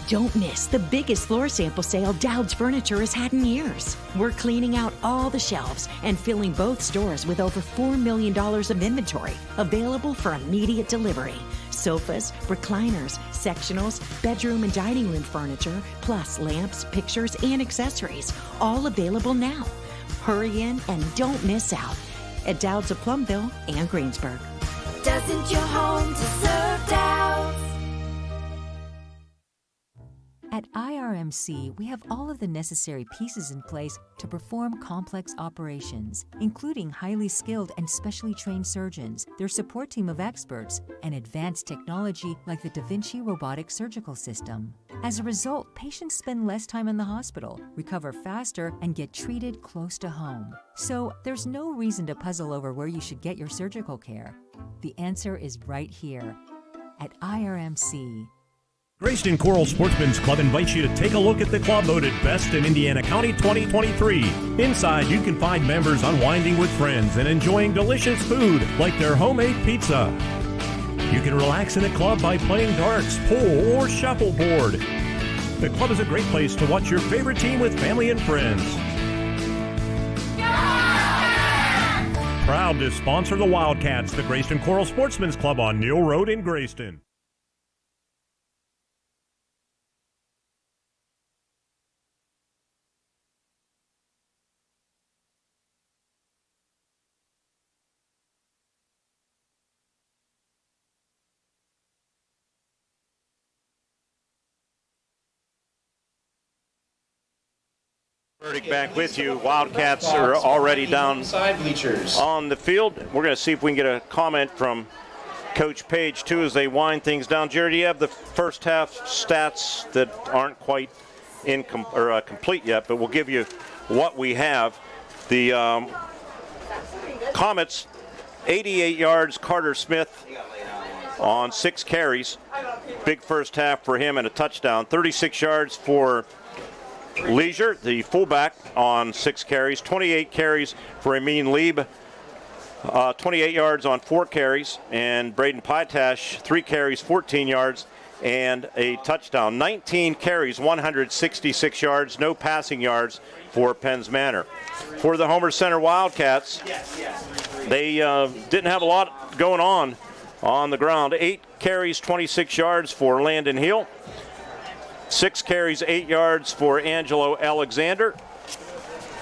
Don't miss the biggest floor sample sale Dowd's Furniture has had in years. We're cleaning out all the shelves and filling both stores with over $4 million of inventory available for immediate delivery. Sofas, recliners, sectionals, bedroom and dining room furniture, plus lamps, pictures, and accessories, all available now. Hurry in and don't miss out at Dowd's of Plumville and Greensburg. Doesn't your home deserve Dowd's? At IRMC, we have all of the necessary pieces in place to perform complex operations, including highly skilled and specially trained surgeons, their support team of experts, and advanced technology like the Da Vinci robotic surgical system. As a result, patients spend less time in the hospital, recover faster, and get treated close to home. So there's no reason to puzzle over where you should get your surgical care. The answer is right here at IRMC. Grayston Coral Sportsman's Club invites you to take a look at the club voted Best in Indiana County 2023. Inside, you can find members unwinding with friends and enjoying delicious food like their homemade pizza. You can relax in the club by playing darts, pool, or shuffleboard. The club is a great place to watch your favorite team with family and friends. Proud to sponsor the Wildcats, the Grayston Coral Sportsman's Club on Neal Road in Grayston. Back with you. Wildcats are already down on the field. We're going to see if we can get a comment from Coach Page, too, as they wind things down. Jerry, do you have the first half stats that aren't quite complete yet, but we'll give you what we have. The Comets, 88 yards, Carter Smith on 6 carries. Big first half for him and a touchdown. 36 yards for Leisure, the fullback, on 6 carries. 28 carries for Amin Lieb, 28 yards on 4 carries. And Braden Pytash, 3 carries, 14 yards, and a touchdown. 19 carries, 166 yards, no passing yards for Penns Manor. For the Homer Center Wildcats, they didn't have a lot going on the ground. 8 carries, 26 yards for Landon Hill. 6 carries, 8 yards for Angelo Alexander.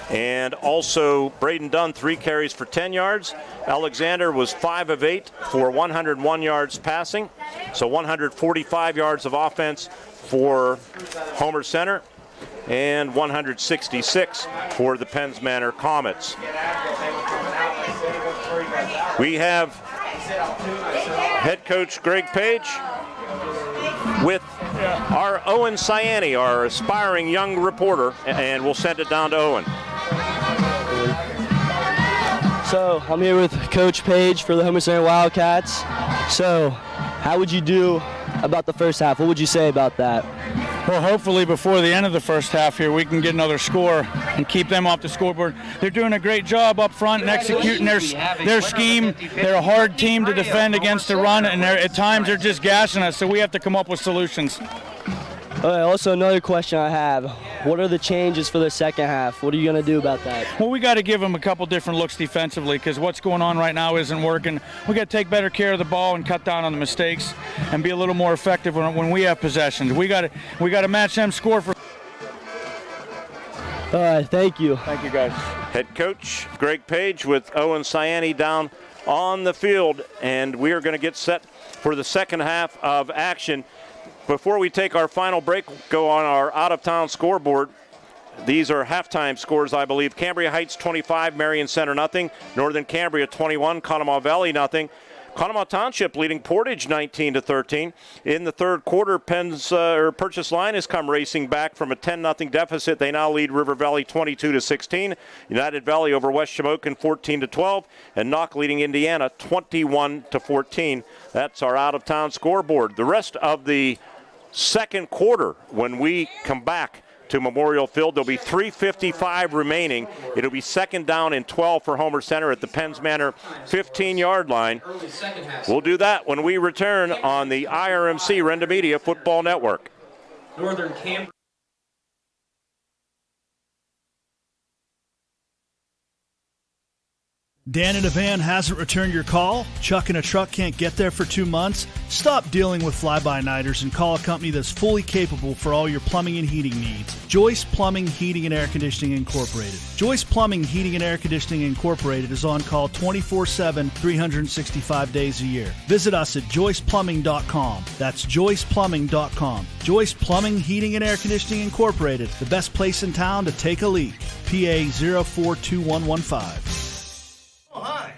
And also Braden Dunn, 3 carries for 10 yards. Alexander was 5 of 8 for 101 yards passing. So 145 yards of offense for Homer Center and 166 for the Penns Manor Comets. We have head coach Greg Page with our Owen Sayani, our aspiring young reporter, and we'll send it down to Owen. So I'm here with Coach Page for the Homer Center Wildcats. So how would you do about the first half? What would you say about that? Well, hopefully before the end of the first half here, we can get another score and keep them off the scoreboard. They're doing a great job up front and executing their scheme. They're a hard team to defend against the run, and at times they're just gassing us, so we have to come up with solutions. Also, another question I have. What are the changes for the second half? What are you going to do about that? Well, we got to give them a couple different looks defensively because what's going on right now isn't working. We got to take better care of the ball and cut down on the mistakes and be a little more effective when we have possessions. We got to match them score for. All right, thank you. Thank you, guys. Head coach Greg Page with Owen Sayani down on the field, and we are going to get set for the second half of action. Before we take our final break, go on our out-of-town scoreboard. These are halftime scores, I believe. Cambria Heights 25, Marion Center nothing. Northern Cambria 21, Conemaugh Valley nothing. Conemaugh Township leading Portage 19-13. In the third quarter, Purchase Line has come racing back from a 10-0 deficit. They now lead River Valley 22-16. United Valley over West Shamokin 14-12, and Knock leading Indiana 21-14. That's our out-of-town scoreboard. The rest of the second quarter, when we come back to Memorial Field, there'll be 3:55 remaining. It'll be second down and 12 for Homer Center at the Penns Manor 15-yard line. We'll do that when we return on the IRMC Renda Media Football Network. Northern Cambria. Dan in a van hasn't returned your call? Chuck in a truck can't get there for 2 months? Stop dealing with fly-by-nighters and call a company that's fully capable for all your plumbing and heating needs. Joyce Plumbing, Heating, and Air Conditioning Incorporated. Joyce Plumbing, Heating, and Air Conditioning Incorporated is on call 24/7, 365 days a year. Visit us at joyceplumbing.com. That's joyceplumbing.com. Joyce Plumbing, Heating, and Air Conditioning Incorporated, the best place in town to take a leak. PA 042115. Oh, hi.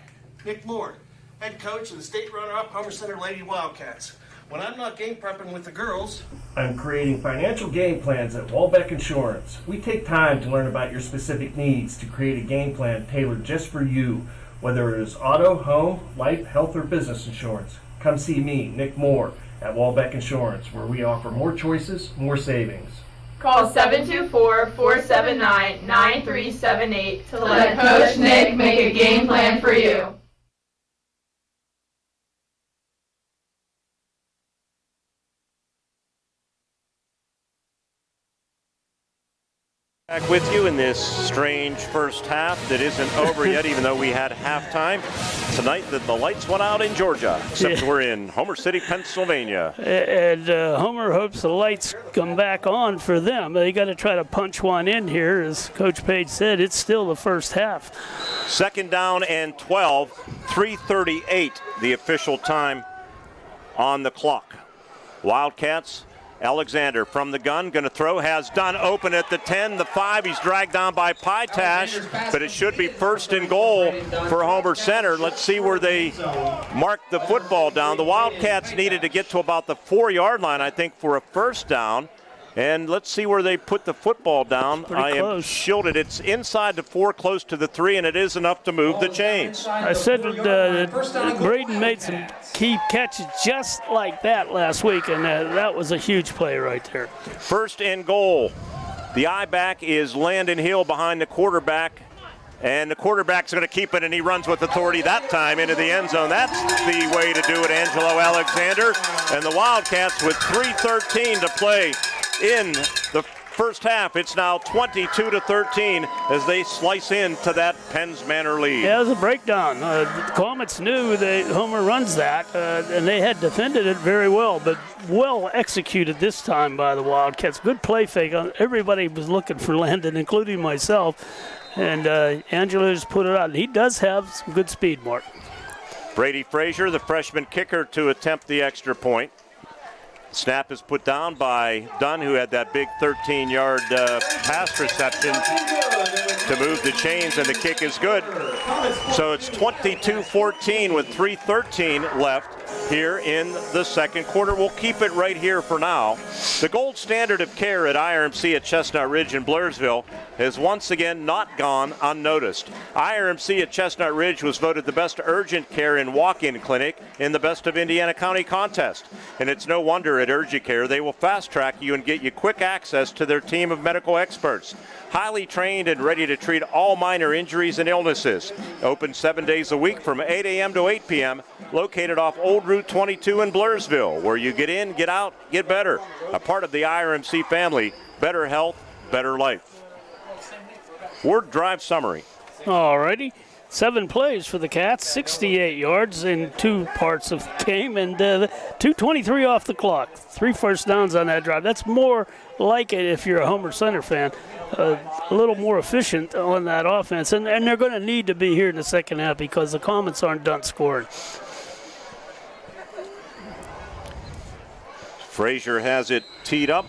Nick Moore, head coach of the state runner-up Homer Center Lady Wildcats. When I'm not game prepping with the girls, I'm creating financial game plans at Walbeck Insurance. We take time to learn about your specific needs to create a game plan tailored just for you, whether it is auto, home, life, health, or business insurance. Come see me, Nick Moore, at Walbeck Insurance, where we offer more choices, more savings. Call 724-479-9378 to let Coach Nick make a game plan for you. Back with you in this strange first half that isn't over yet, even though we had halftime tonight. That the lights went out in Georgia, except we're in Homer City, Pennsylvania. And Homer hopes the lights come back on for them. They got to try to punch one in here. As Coach Page said, it's still the first half. Second down and 12, 3:38 the official time on the clock. Wildcats. Alexander from the gun, going to throw, has done, open at the 10, the 5. He's dragged down by Pytash, but it should be first and goal for Homer Center. Let's see where they mark the football down. The Wildcats needed to get to about the 4-yard line, I think, for a first down. And let's see where they put the football down. I am shielded. It's inside the 4, close to the 3, and it is enough to move the chains. I said Braden made some key catches just like that last week, and that was a huge play right there. First and goal. The eye back is Landon Hill behind the quarterback. And the quarterback's going to keep it, and he runs with authority that time into the end zone. That's the way to do it, Angelo Alexander. And the Wildcats with 3:13 to play in the first half. It's now 22-13 as they slice into that Penns Manor lead. Yeah, it was a breakdown. The Comets knew that Homer runs that, and they had defended it very well, but well executed this time by the Wildcats. Good play fake. Everybody was looking for Landon, including myself. And Angelo just put it out. He does have some good speed, Mark. Brady Frazier, the freshman kicker, to attempt the extra point. Snap is put down by Dunn, who had that big 13-yard pass reception to move the chains, and the kick is good. So it's 22-14 with 3:13 left here in the second quarter. We'll keep it right here for now. The gold standard of care at IRMC at Chestnut Ridge in Blairsville has once again not gone unnoticed. IRMC at Chestnut Ridge was voted the best urgent care and walk-in clinic in the Best of Indiana County contest. And it's no wonder at Urgent Care they will fast-track you and get you quick access to their team of medical experts. Highly trained and ready to treat all minor injuries and illnesses. Open 7 days a week from 8 a.m. to 8 p.m. Located off Old Route 22 in Blairsville, where you get in, get out, get better. A part of the IRMC family. Better health, better life. Word drive summary. All righty. 7 plays for the Cats, 68 yards in 2 parts of the game, and 2:23 off the clock. 3 first downs on that drive. That's more like it if you're a Homer Center fan. A little more efficient on that offense, and they're going to need to be here in the second half because the Comets aren't done scoring. Frazier has it teed up.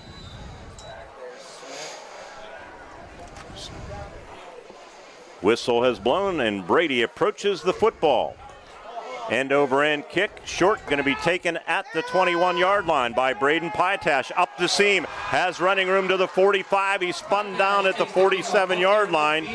Whistle has blown, and Brady approaches the football. End over end kick, short, going to be taken at the 21-yard line by Braden Pytash. Up the seam, has running room to the 45. He's spun down at the 47-yard line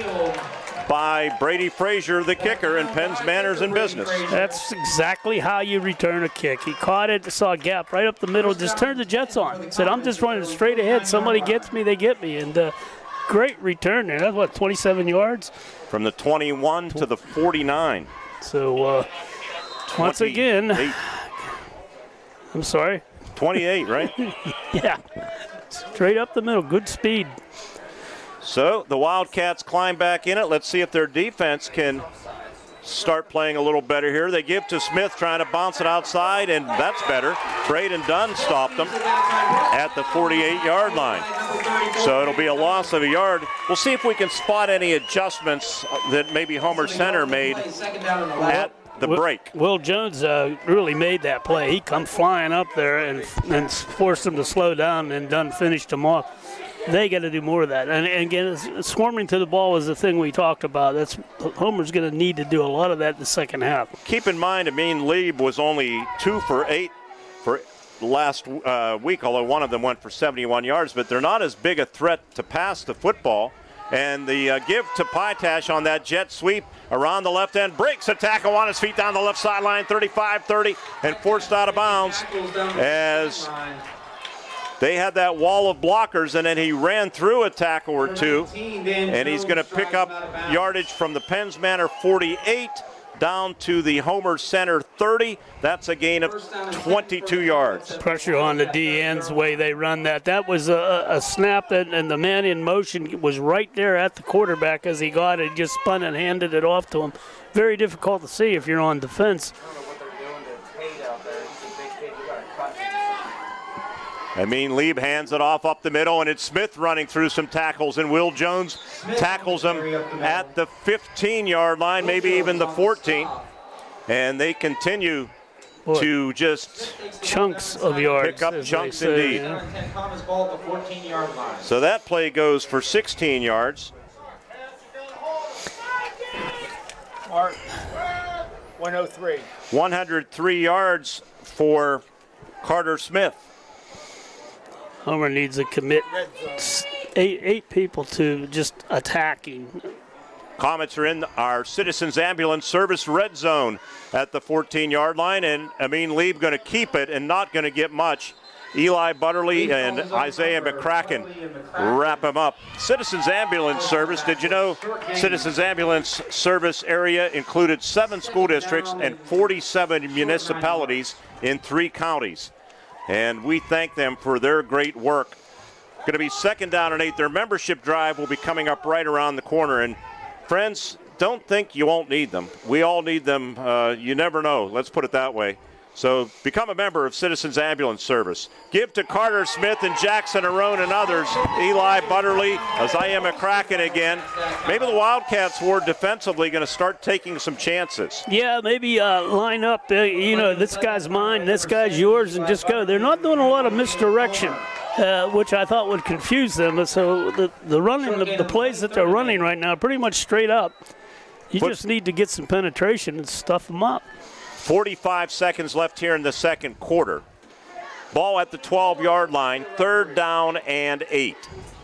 by Brady Frazier, the kicker, and Penns Manor's in business. That's exactly how you return a kick. He caught it, saw a gap right up the middle, just turned the Jets on. Said, I'm just running straight ahead. Somebody gets me, they get me. And great return there. That's, what, 27 yards? From the 21 to the 49. So, once again, I'm sorry. 28, right? Yeah. Straight up the middle. Good speed. So the Wildcats climb back in it. Let's see if their defense can start playing a little better here. They give to Smith, trying to bounce it outside, and that's better. Braden Dunn stopped them at the 48-yard line. So it'll be a loss of a yard. We'll see if we can spot any adjustments that maybe Homer Center made at the break. Will Jones really made that play. He come flying up there and forced them to slow down, and Dunn finished them off. They got to do more of that. And again, swarming to the ball was the thing we talked about. Homer's going to need to do a lot of that in the second half. Keep in mind, Amin Lieb was only 2 for 8 for last week, although one of them went for 71 yards, but they're not as big a threat to pass the football. And the give to Pytash on that jet sweep around the left end, breaks a tackle on his feet down the left sideline, 35-30, and forced out of bounds as they had that wall of blockers, and then he ran through a tackle or two, and he's going to pick up yardage from the Penns Manor 48 down to the Homer Center 30. That's a gain of 22 yards. Pressure on the DN's way they run that. That was a snap, and the man in motion was right there at the quarterback as he got it. He just spun and handed it off to him. Very difficult to see if you're on defense. Amin Lieb hands it off up the middle, and it's Smith running through some tackles, and Will Jones tackles him at the 15-yard line, maybe even the 14. And they continue to just chunks of yards, pick up chunks indeed. Yeah. So that play goes for 16 yards. Mark, 103. 103 yards for Carter Smith. Homer needs to commit eight people to just attacking. Comets are in our Citizens Ambulance Service red zone at the 14-yard line, and Amin Lieb going to keep it and not going to get much. Eli Butterly and Isaiah McCracken wrap him up. Citizens Ambulance Service, did you know Citizens Ambulance Service area included 7 school districts and 47 municipalities in 3 counties? And we thank them for their great work. Going to be 2nd down and 8. Their membership drive will be coming up right around the corner. And friends, don't think you won't need them. We all need them. You never know. Let's put it that way. So become a member of Citizens Ambulance Service. Give to Carter Smith and Jackson Arone and others. Eli Butterly, Isaiah McCracken again. Maybe the Wildcats were defensively going to start taking some chances. Yeah, maybe line up, this guy's mine, this guy's yours, and just go. They're not doing a lot of misdirection, which I thought would confuse them. So the running, the plays that they're running right now are pretty much straight up. You just need to get some penetration and stuff them up. 45 seconds left here in the second quarter. Ball at the 12-yard line, 3rd down and 8.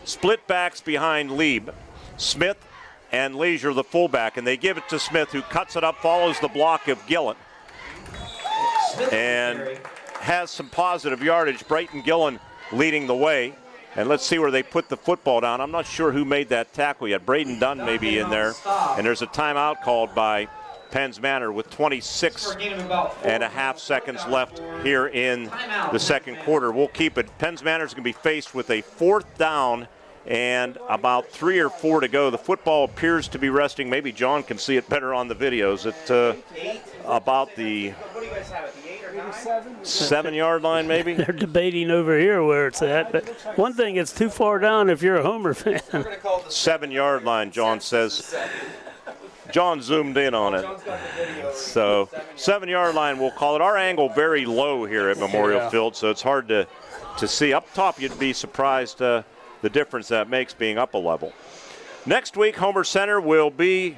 Split backs behind Lieb. Smith and Leisure, the fullback, and they give it to Smith, who cuts it up, follows the block of Gillen, and has some positive yardage. Brayton Gillen leading the way. And let's see where they put the football down. I'm not sure who made that tackle yet. Braden Dunn may be in there. And there's a timeout called by Penns Manor with 26.5 seconds left here in the second quarter. We'll keep it. Penns Manor's going to be faced with a 4th down and about 3 or 4 to go. The football appears to be resting. Maybe John can see it better on the videos. At about the 7-yard line, maybe? They're debating over here where it's at. But one thing, it's too far down if you're a Homer fan. 7-yard line, John says. John zoomed in on it. So 7-yard line, we'll call it. Our angle very low here at Memorial Field, so it's hard to to see. Up top, you'd be surprised the difference that makes being up a level. Next week, Homer Center will be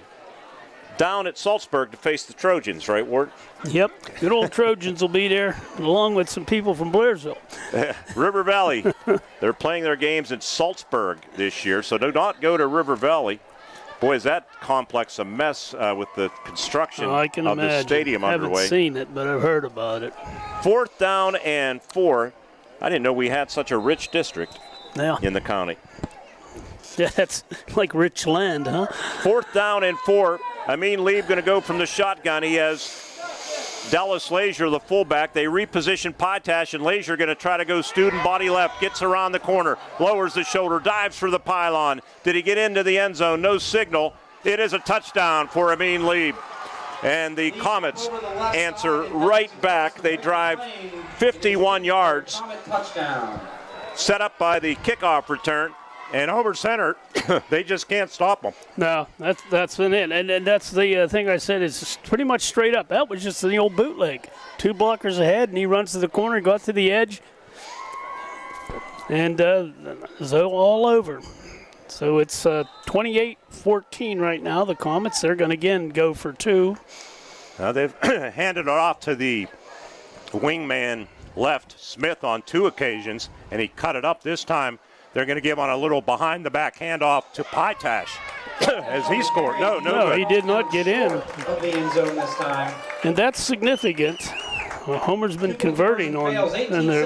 down at Salzburg to face the Trojans, right, Ward? Yep, good old Trojans will be there, along with some people from Blairsville. River Valley, they're playing their games in Salzburg this year, so do not go to River Valley. Boy, is that complex a mess with the construction I can of imagine. the stadium I underway. haven't seen it, but I've heard about it. 4th down and 4. I didn't know we had such a rich district in the county. Yeah, that's like rich land, huh? 4th down and 4. Amin Lieb going to go from the shotgun. He has Dallas Lazier, the fullback. They reposition Pytash, and Lazier going to try to go student body left. Gets around the corner, lowers the shoulder, dives for the pylon. Did he get into the end zone? No signal. It is a touchdown for Amin Lieb. And the Comets answer right back. They drive 51 yards. Set up by the kickoff return. And Homer Center, they just can't stop them. No, that's been it. And that's the thing I said is pretty much straight up. That was just the old bootleg. 2 blockers ahead, and he runs to the corner, got to the edge, and it's all over. So it's 28-14 right now. The Comets, they're going to again go for 2. They've handed it off to the wingman left, Smith, on 2 occasions, and he cut it up this time. They're going to give on a little behind-the-back handoff to Pytash as he scored. No, he did not get in. Of the end zone this time. And that's significant. Homer's been converting on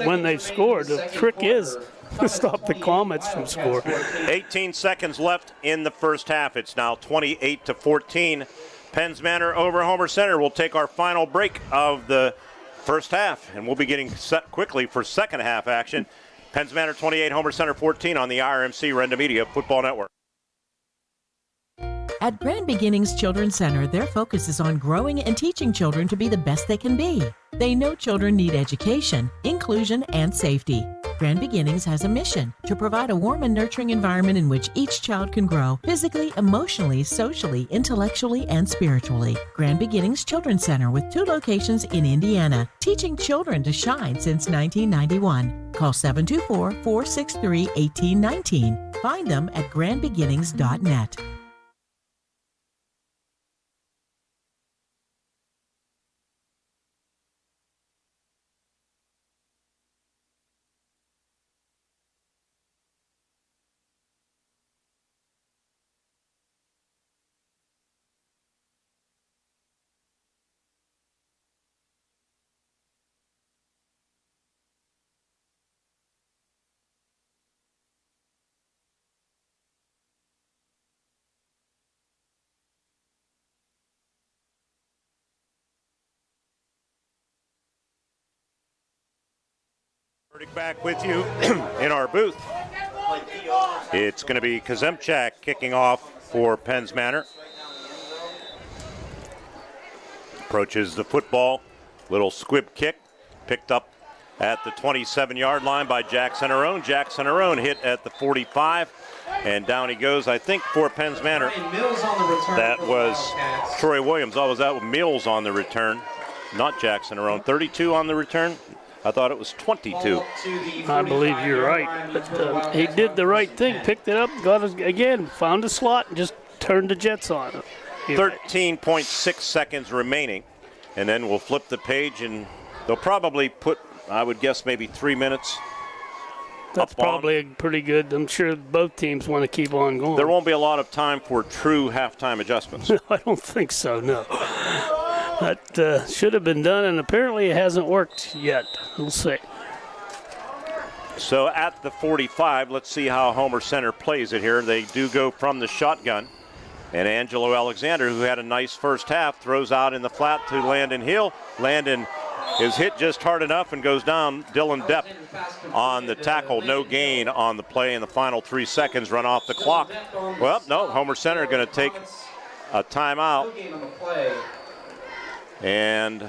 when they've scored. The trick is to stop the Comets from scoring. 18 seconds left in the first half. It's now 28-14. Penns Manor over Homer Center. We'll take our final break of the first half, and we'll be getting set quickly for second half action. Penns Manor 28, Homer Center 14 on the IRMC Renda Media Football Network. At Grand Beginnings Children's Center, their focus is on growing and teaching children to be the best they can be. They know children need education, inclusion, and safety. Grand Beginnings has a mission to provide a warm and nurturing environment in which each child can grow physically, emotionally, socially, intellectually, and spiritually. Grand Beginnings Children's Center with 2 locations in Indiana, teaching children to shine since 1991. Call 724-463-1819. Find them at grandbeginnings.net. Back with you in our booth. It's going to be Kazemchak kicking off for Penns Manor. Approaches the football. Little squib kick picked up at the 27-yard line by Jackson Arone. Jackson Arone hit at the 45, and down he goes, I think, for Penns Manor. That was Troy Williams. Oh, was that with Mills on the return? Not Jackson Arone. 32 on the return. I thought it was 22. I believe you're right. But, he did the right thing, picked it up, got it again, found a slot, and just turned the Jets on it. 13.6 seconds remaining. And then we'll flip the page, and they'll probably put, I would guess, maybe 3 minutes. That's probably pretty good. I'm sure both teams want to keep on going. There won't be a lot of time for true halftime adjustments. No, I don't think so, no. That should have been done, and apparently it hasn't worked yet. We'll see. So at the 45, let's see how Homer Center plays it here. They do go from the shotgun. And Angelo Alexander, who had a nice first half, throws out in the flat to Landon Hill. Landon is hit just hard enough and goes down. Dylan Depp on the tackle. No gain on the play in the final 3 seconds. Run off the clock. Well, no, Homer Center going to take a timeout. And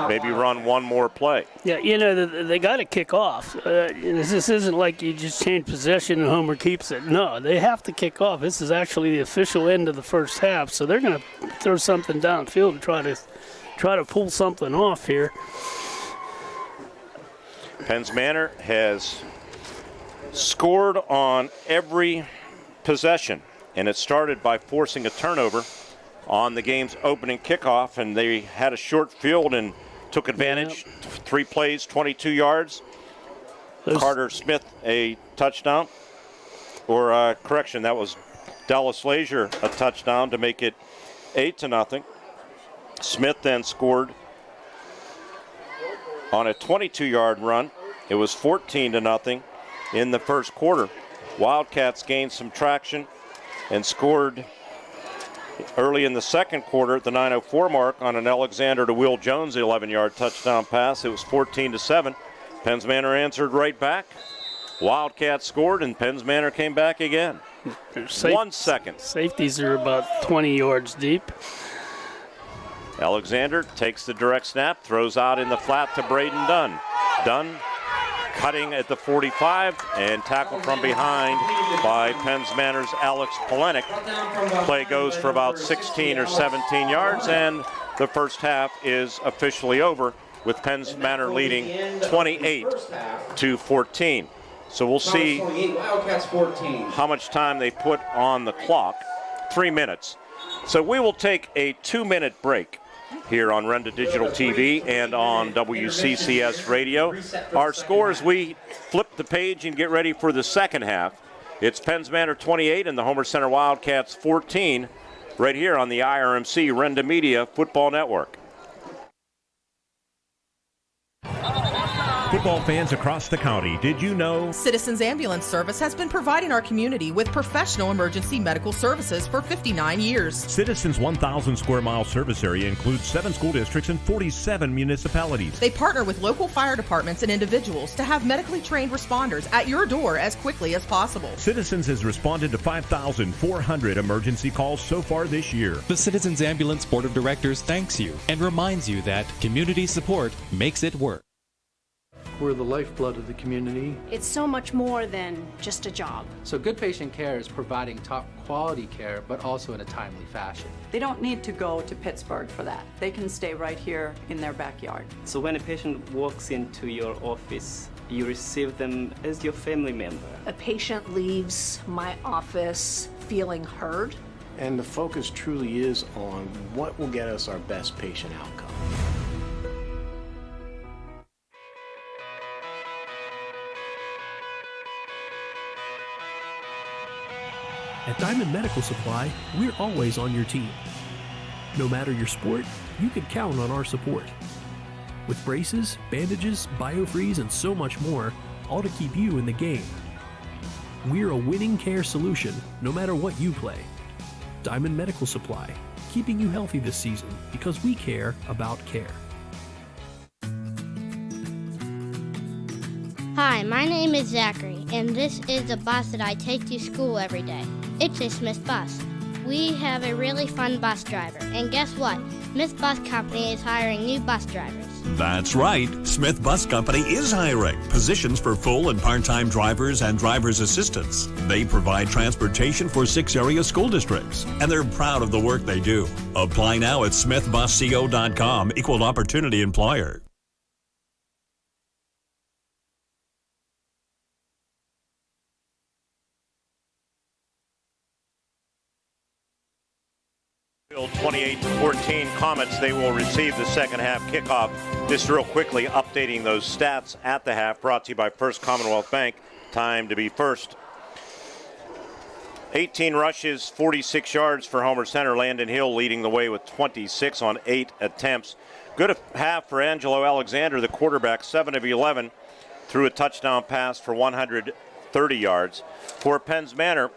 maybe run one more play. Yeah, you know, they got to kick off. This isn't like you just change possession and Homer keeps it. No, they have to kick off. This is actually the official end of the first half, so they're going to throw something downfield and try to pull something off here. Penns Manor has scored on every possession, and it started by forcing a turnover on the game's opening kickoff, and they had a short field and took advantage. 3 plays, 22 yards. Carter Smith a touchdown, or correction, that was Dallas Lazier a touchdown to make it 8-0. Smith then scored on a 22-yard run. It was 14-0 in the first quarter. Wildcats gained some traction and scored early in the second quarter at the 9:04 mark on an Alexander to Will Jones 11-yard touchdown pass. It was 14-7. Penns Manor answered right back. Wildcats scored, and Penns Manor came back again. 1 second. Safeties are about 20 yards deep. Alexander takes the direct snap, throws out in the flat to Braden Dunn. Dunn cutting at the 45 and tackled from behind by Penns Manor's Alex Polenic. Play goes for about 16 or 17 yards, and the first half is officially over with Penns Manor leading 28-14. So we'll see how much time they put on the clock. 3 minutes. So we will take a 2-minute break here on Renda Digital TV and on WCCS Radio. Our scores, we flip the page and get ready for the second half. It's Penns Manor 28 and the Homer Center Wildcats 14 right here on the IRMC Renda Media Football Network. Football fans across the county, did you know Citizens Ambulance Service has been providing our community with professional emergency medical services for 59 years. Citizens' 1,000 square mile service area includes 7 school districts and 47 municipalities. They partner with local fire departments and individuals to have medically trained responders at your door as quickly as possible. Citizens has responded to 5,400 emergency calls so far this year. The Citizens Ambulance Board of Directors thanks you and reminds you that community support makes it work. We're the lifeblood of the community. It's so much more than just a job. So good patient care is providing top quality care, but also in a timely fashion. They don't need to go to Pittsburgh for that. They can stay right here in their backyard. So when a patient walks into your office, you receive them as your family member. A patient leaves my office feeling heard. And the focus truly is on what will get us our best patient outcome. At Diamond Medical Supply, we're always on your team. No matter your sport, you can count on our support. With braces, bandages, biofreeze, and so much more, all to keep you in the game. We're a winning care solution, no matter what you play. Diamond Medical Supply, keeping you healthy this season because we care about care. Hi, my name is Zachary, and this is the bus that I take to school every day. It's a Smith bus. We have a really fun bus driver, and guess what? Smith Bus Company is hiring new bus drivers. That's right. Smith Bus Company is hiring positions for full and part-time drivers and driver's assistants. They provide transportation for 6 area school districts, and they're proud of the work they do. Apply now at smithbusco.com, equal opportunity employer. Bill 28-14 Comets. They will receive the second half kickoff. Just real quickly, updating those stats at the half, brought to you by First Commonwealth Bank. Time to be first. 18 rushes, 46 yards for Homer Center. Landon Hill leading the way with 26 on 8 attempts. Good half for Angelo Alexander, the quarterback, 7 of 11, threw a touchdown pass for 130 yards. For Penns Manor,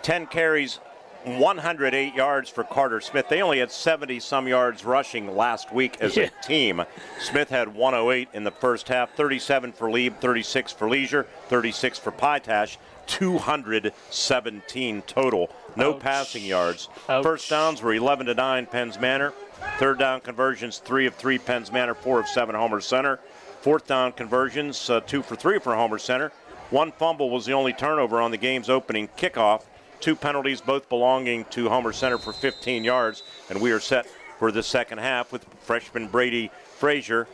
10 carries, 108 yards for Carter Smith. They only had 70-some yards rushing last week as a team. Smith had 108 in the first half, 37 for Lieb, 36 for Leisure, 36 for Pytash, 217 total. No passing yards. First downs were 11-9 Penns Manor. Third down conversions, 3 of 3 Penns Manor, 4 of 7 Homer Center. Fourth down conversions, 2 for 3 for Homer Center. One fumble was the only turnover on the game's opening kickoff. 2 penalties, both belonging to Homer Center for 15 yards. And we are set for the second half with freshman Brady Frazier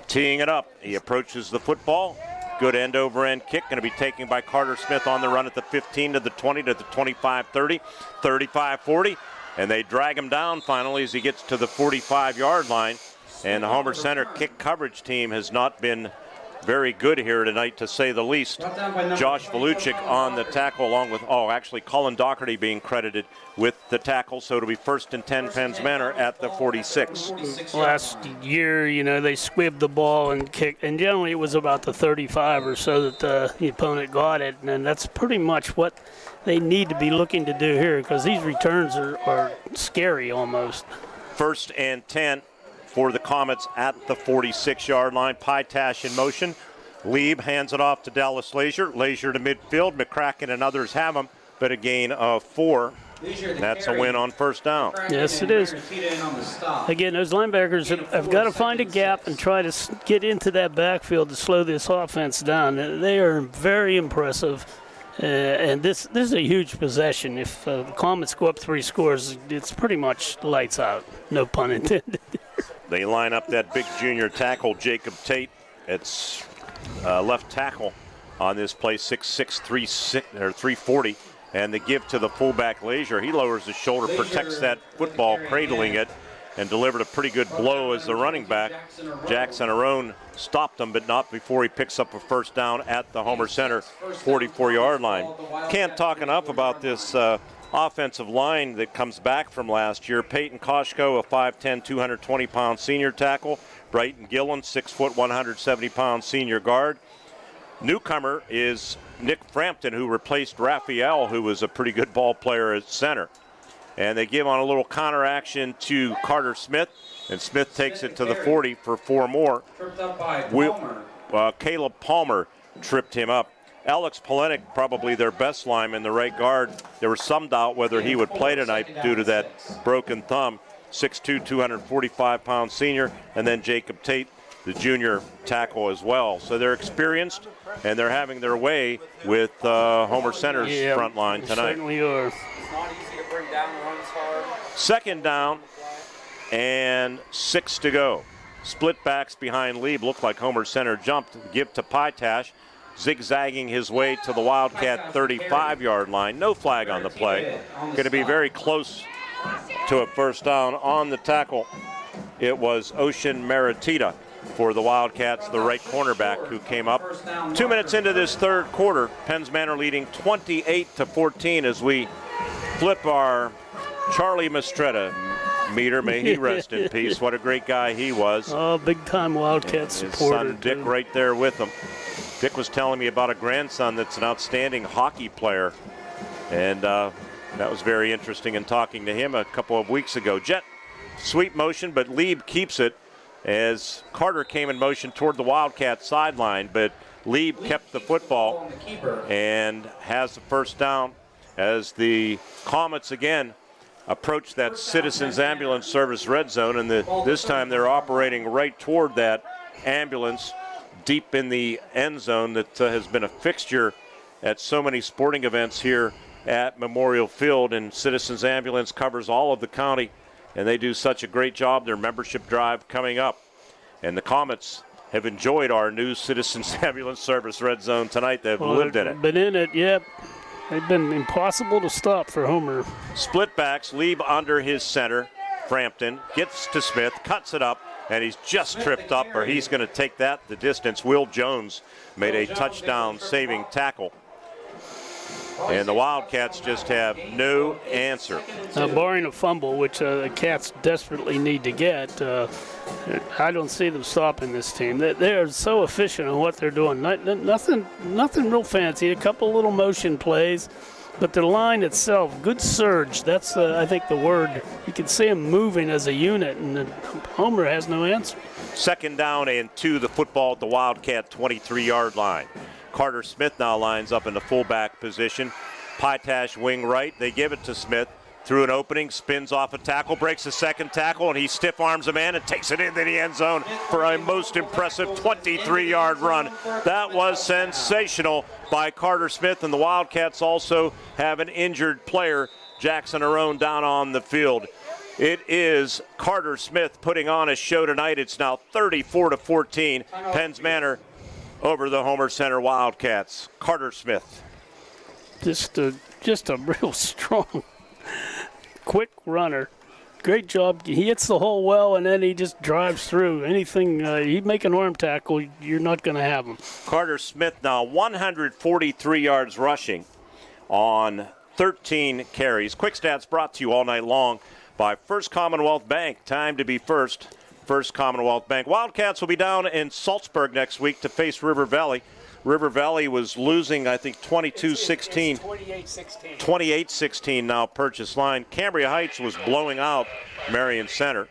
Teeing it up, he approaches the football. Good end-over-end kick, going to be taken by Carter Smith on the run at the 15 to the 20 to the 25-30, 35-40, and they drag him down finally as he gets to the 45-yard line. And the Homer Center kick coverage team has not been very good here tonight, to say the least. Josh Voluchik on the tackle, along with, actually Colin Doherty being credited with the tackle. So it'll be 1st and 10 Penns Manor at the 46. Last year, they squibbed the ball and kicked, and generally it was about the 35 or so that the opponent got it. And that's pretty much what they need to be looking to do here, because these returns are scary almost. 1st and 10. For the Comets at the 46-yard line. Pytash in motion. Lieb hands it off to Dallas Leisure. Leisure to midfield. McCracken and others have him, but a gain of 4. That's a win on 1st down. Yes, it is. Again, those linebackers have got to find a gap and try to get into that backfield to slow this offense down. They are very impressive. And this is a huge possession. If the Comets go up 3 scores, it's pretty much lights out. No pun intended. They line up that big junior tackle, Jacob Tate. It's left tackle on this play, 6'6", 340. And the give to the fullback, Leisure. He lowers his shoulder, protects that football, cradling it, and delivered a pretty good blow as the running back. Jackson Arone stopped him, but not before he picks up a 1st down at the Homer Center 44-yard line. Can't talk enough about this offensive line that comes back from last year. Peyton Koshko, a 5'10", 220-pound senior tackle. Brighton Gillen, 6 foot, 170-pound senior guard. Newcomer is Nick Frampton, who replaced Raphael, who was a pretty good ball player at center. And they give on a little counter action to Carter Smith, and Smith takes it to the 40 for 4 more. Caleb Palmer tripped him up. Alex Polenic, probably their best lineman, the right guard. There was some doubt whether he would play tonight due to that broken thumb. 6'2", 245-pound senior, and then Jacob Tate, the junior tackle as well. So they're experienced, and they're having their way with Homer Center's front line tonight. Certainly are. 2nd down and 6 to go. Split backs behind Lieb. Looked like Homer Center jumped. Give to Pytash, zigzagging his way to the Wildcat 35-yard line. No flag on the play. Going to be very close to a 1st down. On the tackle, it was Ocean Maritita for the Wildcats, the right cornerback who came up. 2 minutes into this 3rd quarter, Penns Manor leading 28-14 as we flip our Charlie Mistretta meter. May he rest in peace. What a great guy he was. Oh, big-time Wildcat supporter. His son Dick right there with him. Dick was telling me about a grandson that's an outstanding hockey player, and that was very interesting in talking to him a couple of weeks ago. Jet sweep motion, but Lieb keeps it as Carter came in motion toward the Wildcat sideline, but Lieb kept the football and has the 1st down as the Comets again approach that Citizens Ambulance Service red zone, and this time they're operating right toward that ambulance deep in the end zone that has been a fixture at so many sporting events here at Memorial Field, and Citizens Ambulance covers all of the county, and they do such a great job. Their membership drive coming up, and the Comets have enjoyed our new Citizens Ambulance Service red zone tonight. They've lived in it. Been in it, yep. They've been impossible to stop for Homer. Split backs, Lieb under his center. Frampton gets to Smith, cuts it up, and he's just tripped up, or he's going to take that the distance. Will Jones made a touchdown-saving tackle. And the Wildcats just have no answer. Barring a fumble, which the Cats desperately need to get, I don't see them stopping this team. They are so efficient in what they're doing. Nothing real fancy. A couple little motion plays, but the line itself, good surge. That's, I think, the word. You can see them moving as a unit, and Homer has no answer. 2nd down and 2, the football at the Wildcat 23-yard line. Carter Smith now lines up in the fullback position. Pytash wing right. They give it to Smith. Through an opening, spins off a tackle, breaks a 2nd tackle, and he stiff arms a man and takes it into the end zone for a most impressive 23-yard run. That was sensational by Carter Smith, and the Wildcats also have an injured player, Jackson Arone, down on the field. It is Carter Smith putting on a show tonight. It's now 34-14. Penns Manor over the Homer Center Wildcats. Carter Smith. Just a real strong, quick runner. Great job. He hits the hole well, and then he just drives through. Anything, he'd make an arm tackle, you're not going to have him. Carter Smith now 143 yards rushing on 13 carries. Quick Stats brought to you all night long by First Commonwealth Bank. Time to be first. First Commonwealth Bank. Wildcats will be down in Salzburg next week to face River Valley. River Valley was losing, I think, 22-16. 28-16. 28-16 now Purchase line. Cambria Heights was blowing out Marion Center.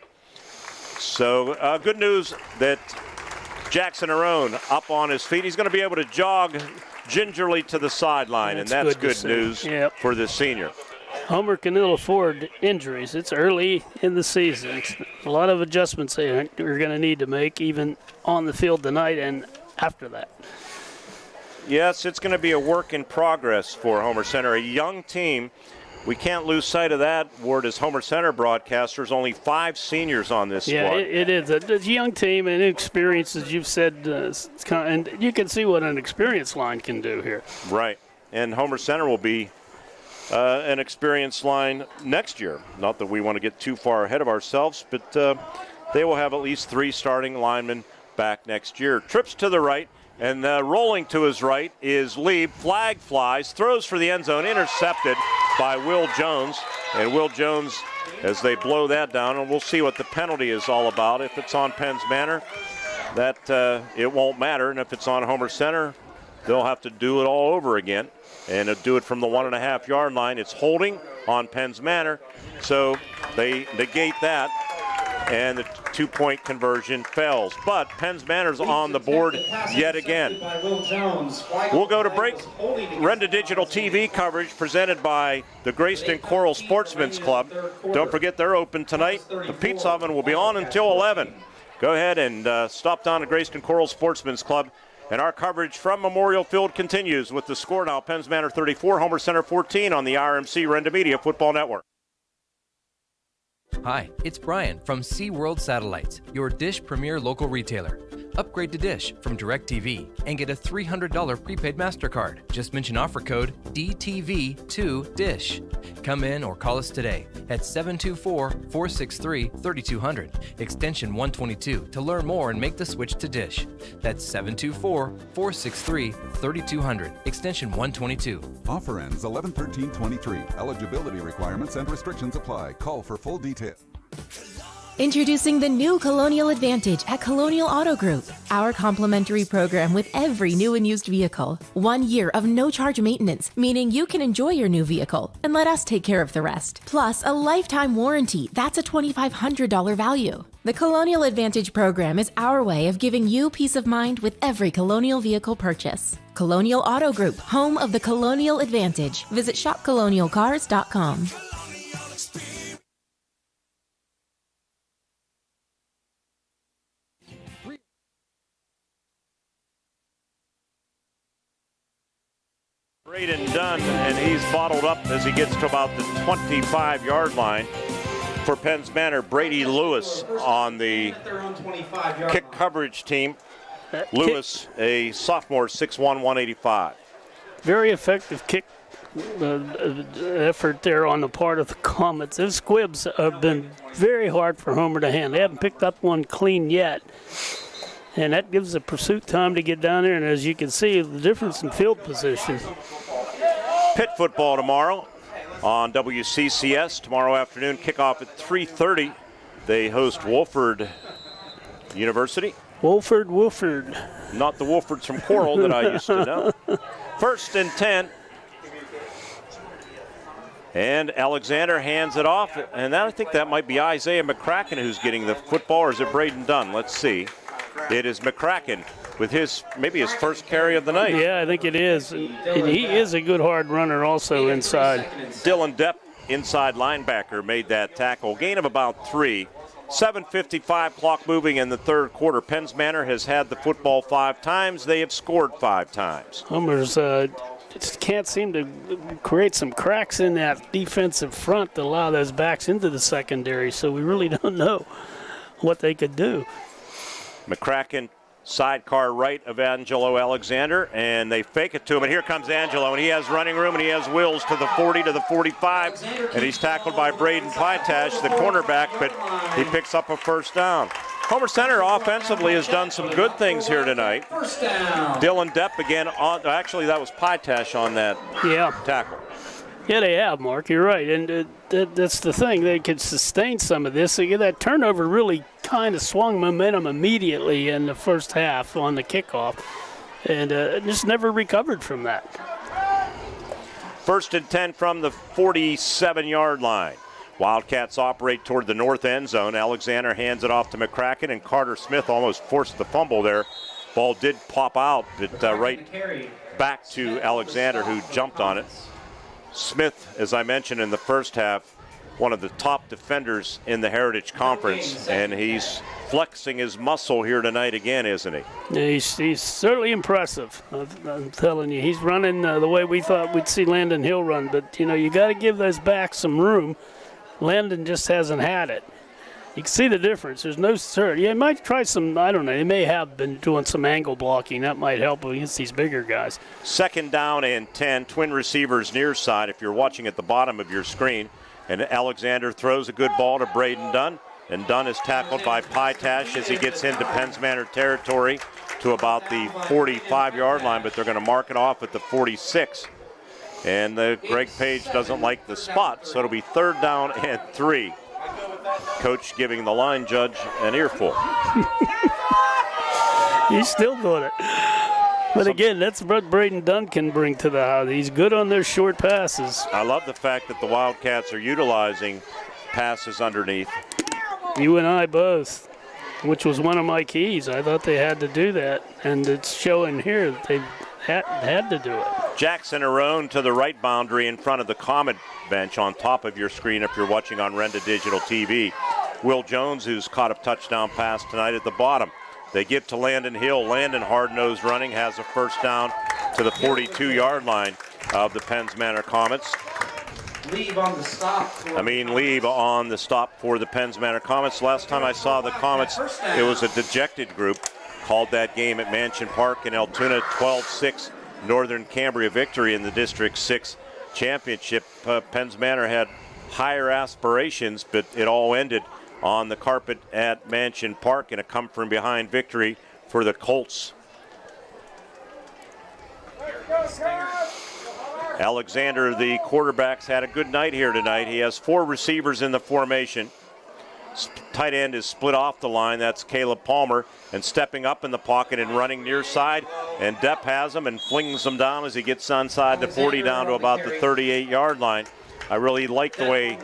So good news that Jackson Arone up on his feet. He's going to be able to jog gingerly to the sideline, and that's good news for the senior. Homer can ill afford injuries. It's early in the season. It's a lot of adjustments they're going to need to make, even on the field tonight and after that. Yes, it's going to be a work in progress for Homer Center. A young team. We can't lose sight of that, Ward, as Homer Center broadcasters. Only 5 seniors on this squad. Yeah, it is. A young team and experience, as you've said, and you can see what an experienced line can do here. Right. And Homer Center will be an experienced line next year. Not that we want to get too far ahead of ourselves, but they will have at least 3 starting linemen back next year. Trips to the right. And rolling to his right is Lieb. Flag flies, throws for the end zone, intercepted by Will Jones. And Will Jones, as they blow that down, and we'll see what the penalty is all about. If it's on Penns Manor, that it won't matter. And if it's on Homer Center, they'll have to do it all over again. And do it from the 1.5-yard line. It's holding on Penns Manor, so they negate that. And the 2-point conversion fails. But Penns Manor's on the board yet again. We'll go to break. Renda Digital TV coverage presented by the Grayston Coral Sportsman's Club. Don't forget they're open tonight. The pizza oven will be on until 11. Go ahead and stop down to Grayston Coral Sportsman's Club. And our coverage from Memorial Field continues with the score now. Penns Manor 34, Homer Center 14 on the RMC Renda Media Football Network. Hi, it's Brian from SeaWorld Satellites, your Dish Premier local retailer. Upgrade to Dish from DirecTV and get a $300 prepaid MasterCard. Just mention offer code DTV2DISH. Come in or call us today at 724-463-3200, extension 122 to learn more and make the switch to Dish. That's 724-463-3200, extension 122. Offer ends 11/13/23. Eligibility requirements and restrictions apply. Call for full details. Introducing the new Colonial Advantage at Colonial Auto Group. Our complimentary program with every new and used vehicle. 1 year of no-charge maintenance, meaning you can enjoy your new vehicle and let us take care of the rest. Plus, a lifetime warranty. That's a $2,500 value. The Colonial Advantage program is our way of giving you peace of mind with every Colonial vehicle purchase. Colonial Auto Group, home of the Colonial Advantage. Visit shopcolonialcars.com. Braden Dunn, and he's bottled up as he gets to about the 25-yard line. For Penns Manor, Brady Lewis on the kick coverage team. Lewis, a sophomore, 6'1", 185. Very effective kick effort there on the part of the Comets. Those squibs have been very hard for Homer to handle. They haven't picked up one clean yet. And that gives the pursuit time to get down there. And as you can see, the difference in field position. Pitt football tomorrow on WCCS. Tomorrow afternoon, kickoff at 3:30. They host Wolford University. Wolford. Not the Wolfords from Coral that I used to know. 1st and 10. And Alexander hands it off. And I think that might be Isaiah McCracken who's getting the football, or is it Braden Dunn? Let's see. It is McCracken with maybe his first carry of the night. Yeah, I think it is. And he is a good hard runner also inside. Dylan Depp, inside linebacker, made that tackle. Gain of about 3. 7:55 clock moving in the third quarter. Penns Manor has had the football 5 times. They have scored 5 times. Homer's just can't seem to create some cracks in that defensive front to allow those backs into the secondary. So we really don't know what they could do. McCracken, sidecar right of Angelo Alexander, and they fake it to him, and here comes Angelo, and he has running room, and he has wheels to the 40, to the 45, and he's tackled by Braden Pytash, the cornerback, but he picks up a first down. Homer Center offensively has done some good things here tonight. Dylan Depp again, actually that was Pytash on that tackle. Yeah, they have, Mark. You're right, and that's the thing. They could sustain some of this. That turnover really kind of swung momentum immediately in the first half on the kickoff, and just never recovered from that. 1st and 10 from the 47-yard line. Wildcats operate toward the north end zone. Alexander hands it off to McCracken, and Carter Smith almost forced the fumble there. Ball did pop out, but right back to Alexander, who jumped on it. Smith, as I mentioned in the first half, one of the top defenders in the Heritage Conference, and he's flexing his muscle here tonight again, isn't he? Yeah, he's certainly impressive. I'm telling you, he's running the way we thought we'd see Landon Hill run, but you got to give those backs some room. Landon just hasn't had it. You can see the difference. There's no cert. Yeah, he might try some, I don't know, he may have been doing some angle blocking. That might help against these bigger guys. 2nd down and 10, twin receivers near side if you're watching at the bottom of your screen. And Alexander throws a good ball to Braden Dunn. And Dunn is tackled by Pytash as he gets into Penns Manor territory to about the 45-yard line, but they're going to mark it off at the 46. And Greg Page doesn't like the spot, so it'll be 3rd down and 3. Coach giving the line judge an earful. He's still doing it. But again, that's what Braden Dunn can bring to the house. He's good on their short passes. I love the fact that the Wildcats are utilizing passes underneath. You and I both, which was one of my keys. I thought they had to do that, and it's showing here that they had to do it. Jackson Arone to the right boundary in front of the comment bench on top of your screen if you're watching on Renda Digital TV. Will Jones, who's caught a touchdown pass tonight, at the bottom. They give to Landon Hill. Landon, hard-nosed running, has a first down to the 42-yard line of the Penns Manor Comets. Leave on the stop. Leave on the stop for the Penns Manor Comets. Last time I saw the Comets, it was a dejected group. Called that game at Mansion Park in Altoona, 12-6 Northern Cambria victory in the District 6 championship. Penns Manor had higher aspirations, but it all ended on the carpet at Mansion Park in a come-from-behind victory for the Colts. Alexander, the quarterback's had a good night here tonight. He has 4 receivers in the formation. Tight end is split off the line. That's Caleb Palmer. And stepping up in the pocket and running near side. And Depp has him and flings him down as he gets inside the 40 down to about the 38-yard line. I really like the way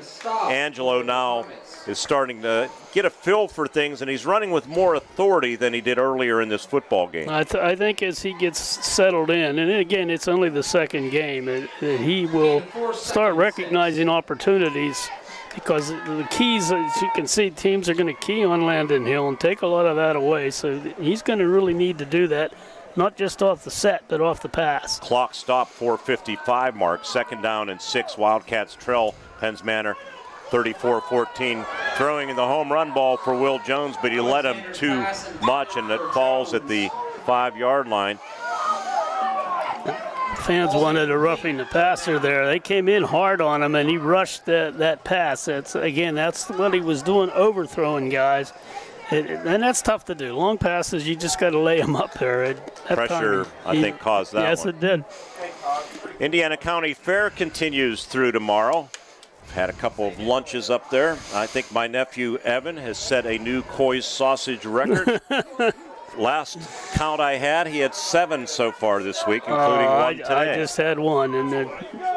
Angelo now is starting to get a feel for things, and he's running with more authority than he did earlier in this football game. I think as he gets settled in, and again, it's only the second game, that he will start recognizing opportunities. Because the keys, as you can see, teams are going to key on Landon Hill and take a lot of that away. So he's going to really need to do that, not just off the set, but off the pass. Clock stop, 4:55 mark. 2nd down and 6. Wildcats trail Penns Manor 34-14. Throwing in the home run ball for Will Jones, but he led him too much, and it falls at the 5-yard line. Fans wanted a roughing the passer there. They came in hard on him, and he rushed that pass. That's what he was doing, overthrowing guys. And that's tough to do. Long passes, you just got to lay them up there. Pressure, I think, caused that yes, one. It did. Indiana County Fair continues through tomorrow. Had a couple of lunches up there. I think my nephew, Evan, has set a new Coy's sausage record. Last count I had, he had 7 so far this week, including one today. I just had 1, and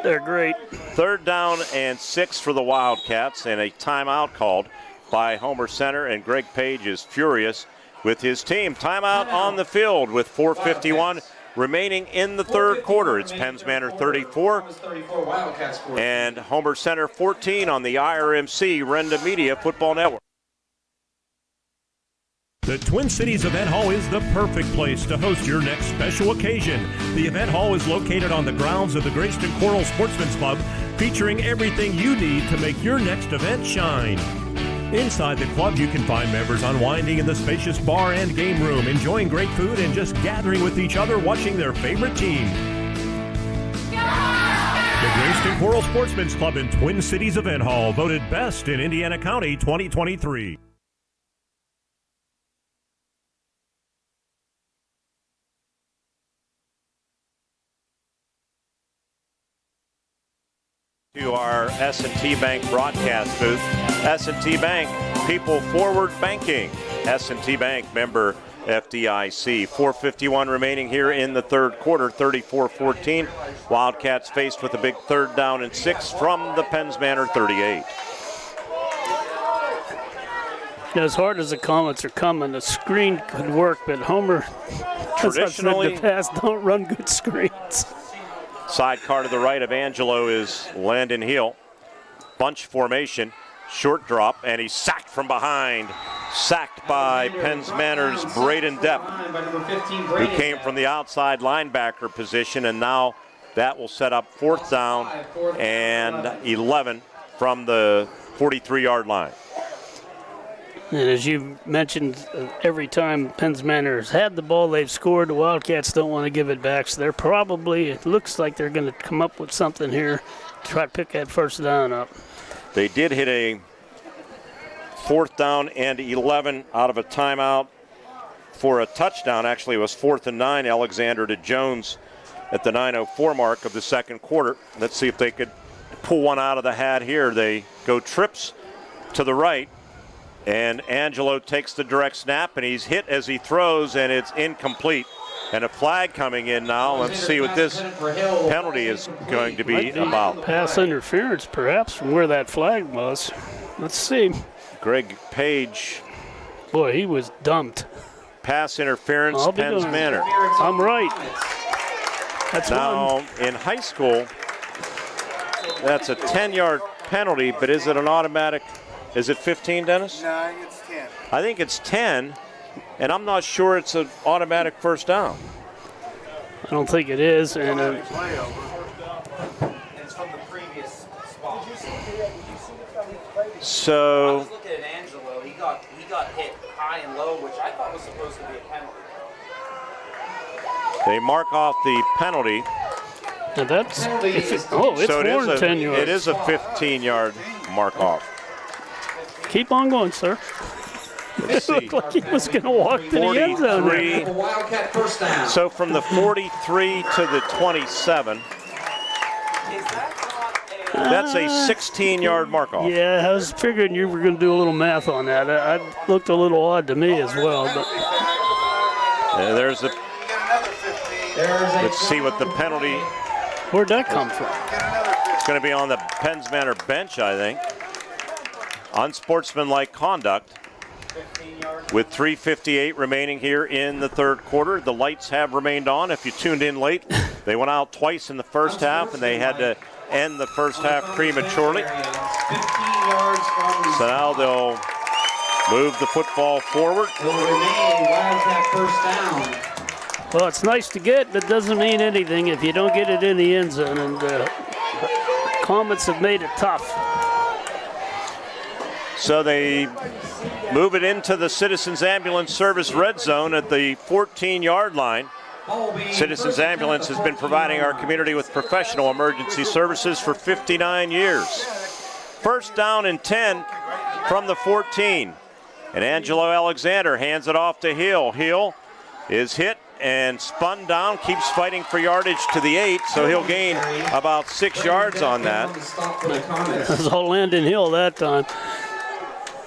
they're great. 3rd down and 6 for the Wildcats, and a timeout called by Homer Center, and Greg Page is furious with his team. Timeout on the field with 4:51 remaining in the 3rd quarter. It's Penns Manor 34 and Homer Center 14 on the IRMC Renda Media Football Network. The Twin Cities Event Hall is the perfect place to host your next special occasion. The event hall is located on the grounds of the Grayston Coral Sportsman's Club, featuring everything you need to make your next event shine. Inside the club, you can find members unwinding in the spacious bar and game room, enjoying great food and just gathering with each other watching their favorite team. The Grayston Coral Sportsman's Club in Twin Cities Event Hall, voted best in Indiana County 2023. To our S&T Bank broadcast booth. S&T Bank, people forward banking. S&T Bank, member FDIC. 4:51 remaining here in the third quarter, 34-14. Wildcats faced with a big 3rd down and 6 from the Penns Manor 38. As hard as the comments are coming, the screen could work, but Homer, traditionally, in the past, don't run good screens. Sidecar to the right of Angelo is Landon Hill. Bunch formation, short drop, and he's sacked from behind. Sacked by Penns Manor's Braden Depp, who came from the outside linebacker position, and now that will set up 4th down and 11 from the 43-yard line. And as you mentioned, every time Penns Manor has had the ball, they've scored. The Wildcats don't want to give it back, so they're probably, it looks like they're going to come up with something here to try to pick that 1st down up. They did hit a 4th down and 11 out of a timeout for a touchdown. Actually, it was 4th and 9, Alexander to Jones at the 9:04 mark of the second quarter. Let's see if they could pull one out of the hat here. They go trips to the right. And Angelo takes the direct snap, and he's hit as he throws, and it's incomplete. And a flag coming in now. Let's see what this penalty is going to be about. Pass interference, perhaps, from where that flag was. Let's see. Greg Page. Boy, he was dumped. Pass interference, Penns Manor. I'm right. That's now, in high school, that's a 10-yard penalty, but is it an automatic? Is it 15, Dennis? No, it's 10. I think it's 10, and I'm not sure it's an automatic 1st down. I don't think it is. And it's from the previous spot. So I was looking at Angelo. He got hit high and low, which I thought was supposed to be a penalty. They mark off the penalty. And that's it's so more than 10 yards. It is a 15-yard mark off. Keep on going, sir. Let's see. It looked like he was going to walk to the end zone. Wildcat 1st down. So from the 43 to the 27, that's a 16-yard mark off. Yeah, I was figuring you were going to do a little math on that. It looked a little odd to me as well. But there's the. Let's see what the penalty. Where'd that come from? It's going to be on the Penns Manor bench, I think. Unsportsmanlike conduct. With 3:58 remaining here in the third quarter, the lights have remained on. If you tuned in late, they went out twice in the first half, and they had to end the first half prematurely. So now they'll move the football forward. Well, it's nice to get, but doesn't mean anything if you don't get it in the end zone, and Comets have made it tough. So they move it into the Citizens Ambulance Service red zone at the 14-yard line. Citizens Ambulance has been providing our community with professional emergency services for 59 years. 1st down and 10 from the 14. And Angelo Alexander hands it off to Hill. Hill is hit and spun down, keeps fighting for yardage to the 8, so he'll gain about 6 yards on that. That's all Landon Hill that time.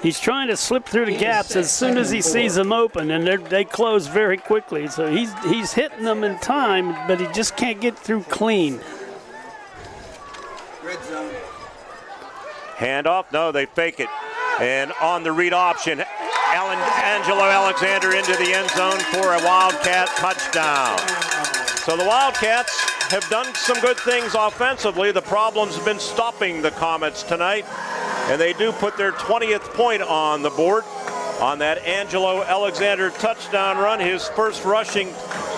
He's trying to slip through the gaps as soon as he sees them open, and they close very quickly. So he's hitting them in time, but he just can't get through clean. Red zone. Handoff, no, they fake it. And on the read option, Angelo Alexander into the end zone for a Wildcat touchdown. So the Wildcats have done some good things offensively. The problem's been stopping the Comets tonight. And they do put their 20th point on the board. on that Angelo Alexander touchdown run, his first rushing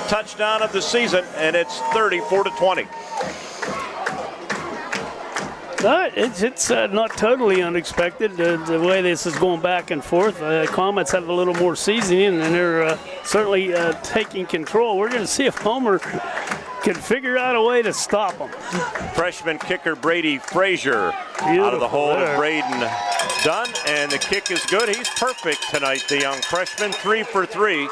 touchdown of the season, and it's 34-20. It's not totally unexpected the way this is going back and forth. Comets have a little more seasoning, and they're certainly taking control. We're going to see if Homer can figure out a way to stop them. Freshman kicker Brady Frazier out of the hold of Braden Dunn, and the kick is good. He's perfect tonight, the young freshman, 3 for 3.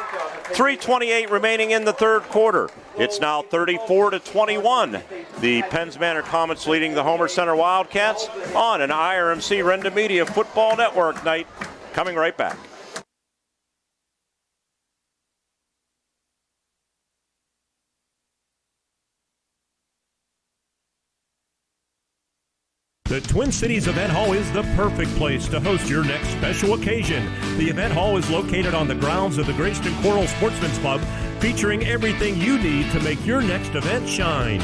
3:28 remaining in the third quarter. It's now 34-21. The Penns Manor Comets leading the Homer Center Wildcats on an IRMC Renda Media Football Network night. Coming right back. The Twin Cities Event Hall is the perfect place to host your next special occasion. The event hall is located on the grounds of the Grayston Coral Sportsman's Club, featuring everything you need to make your next event shine.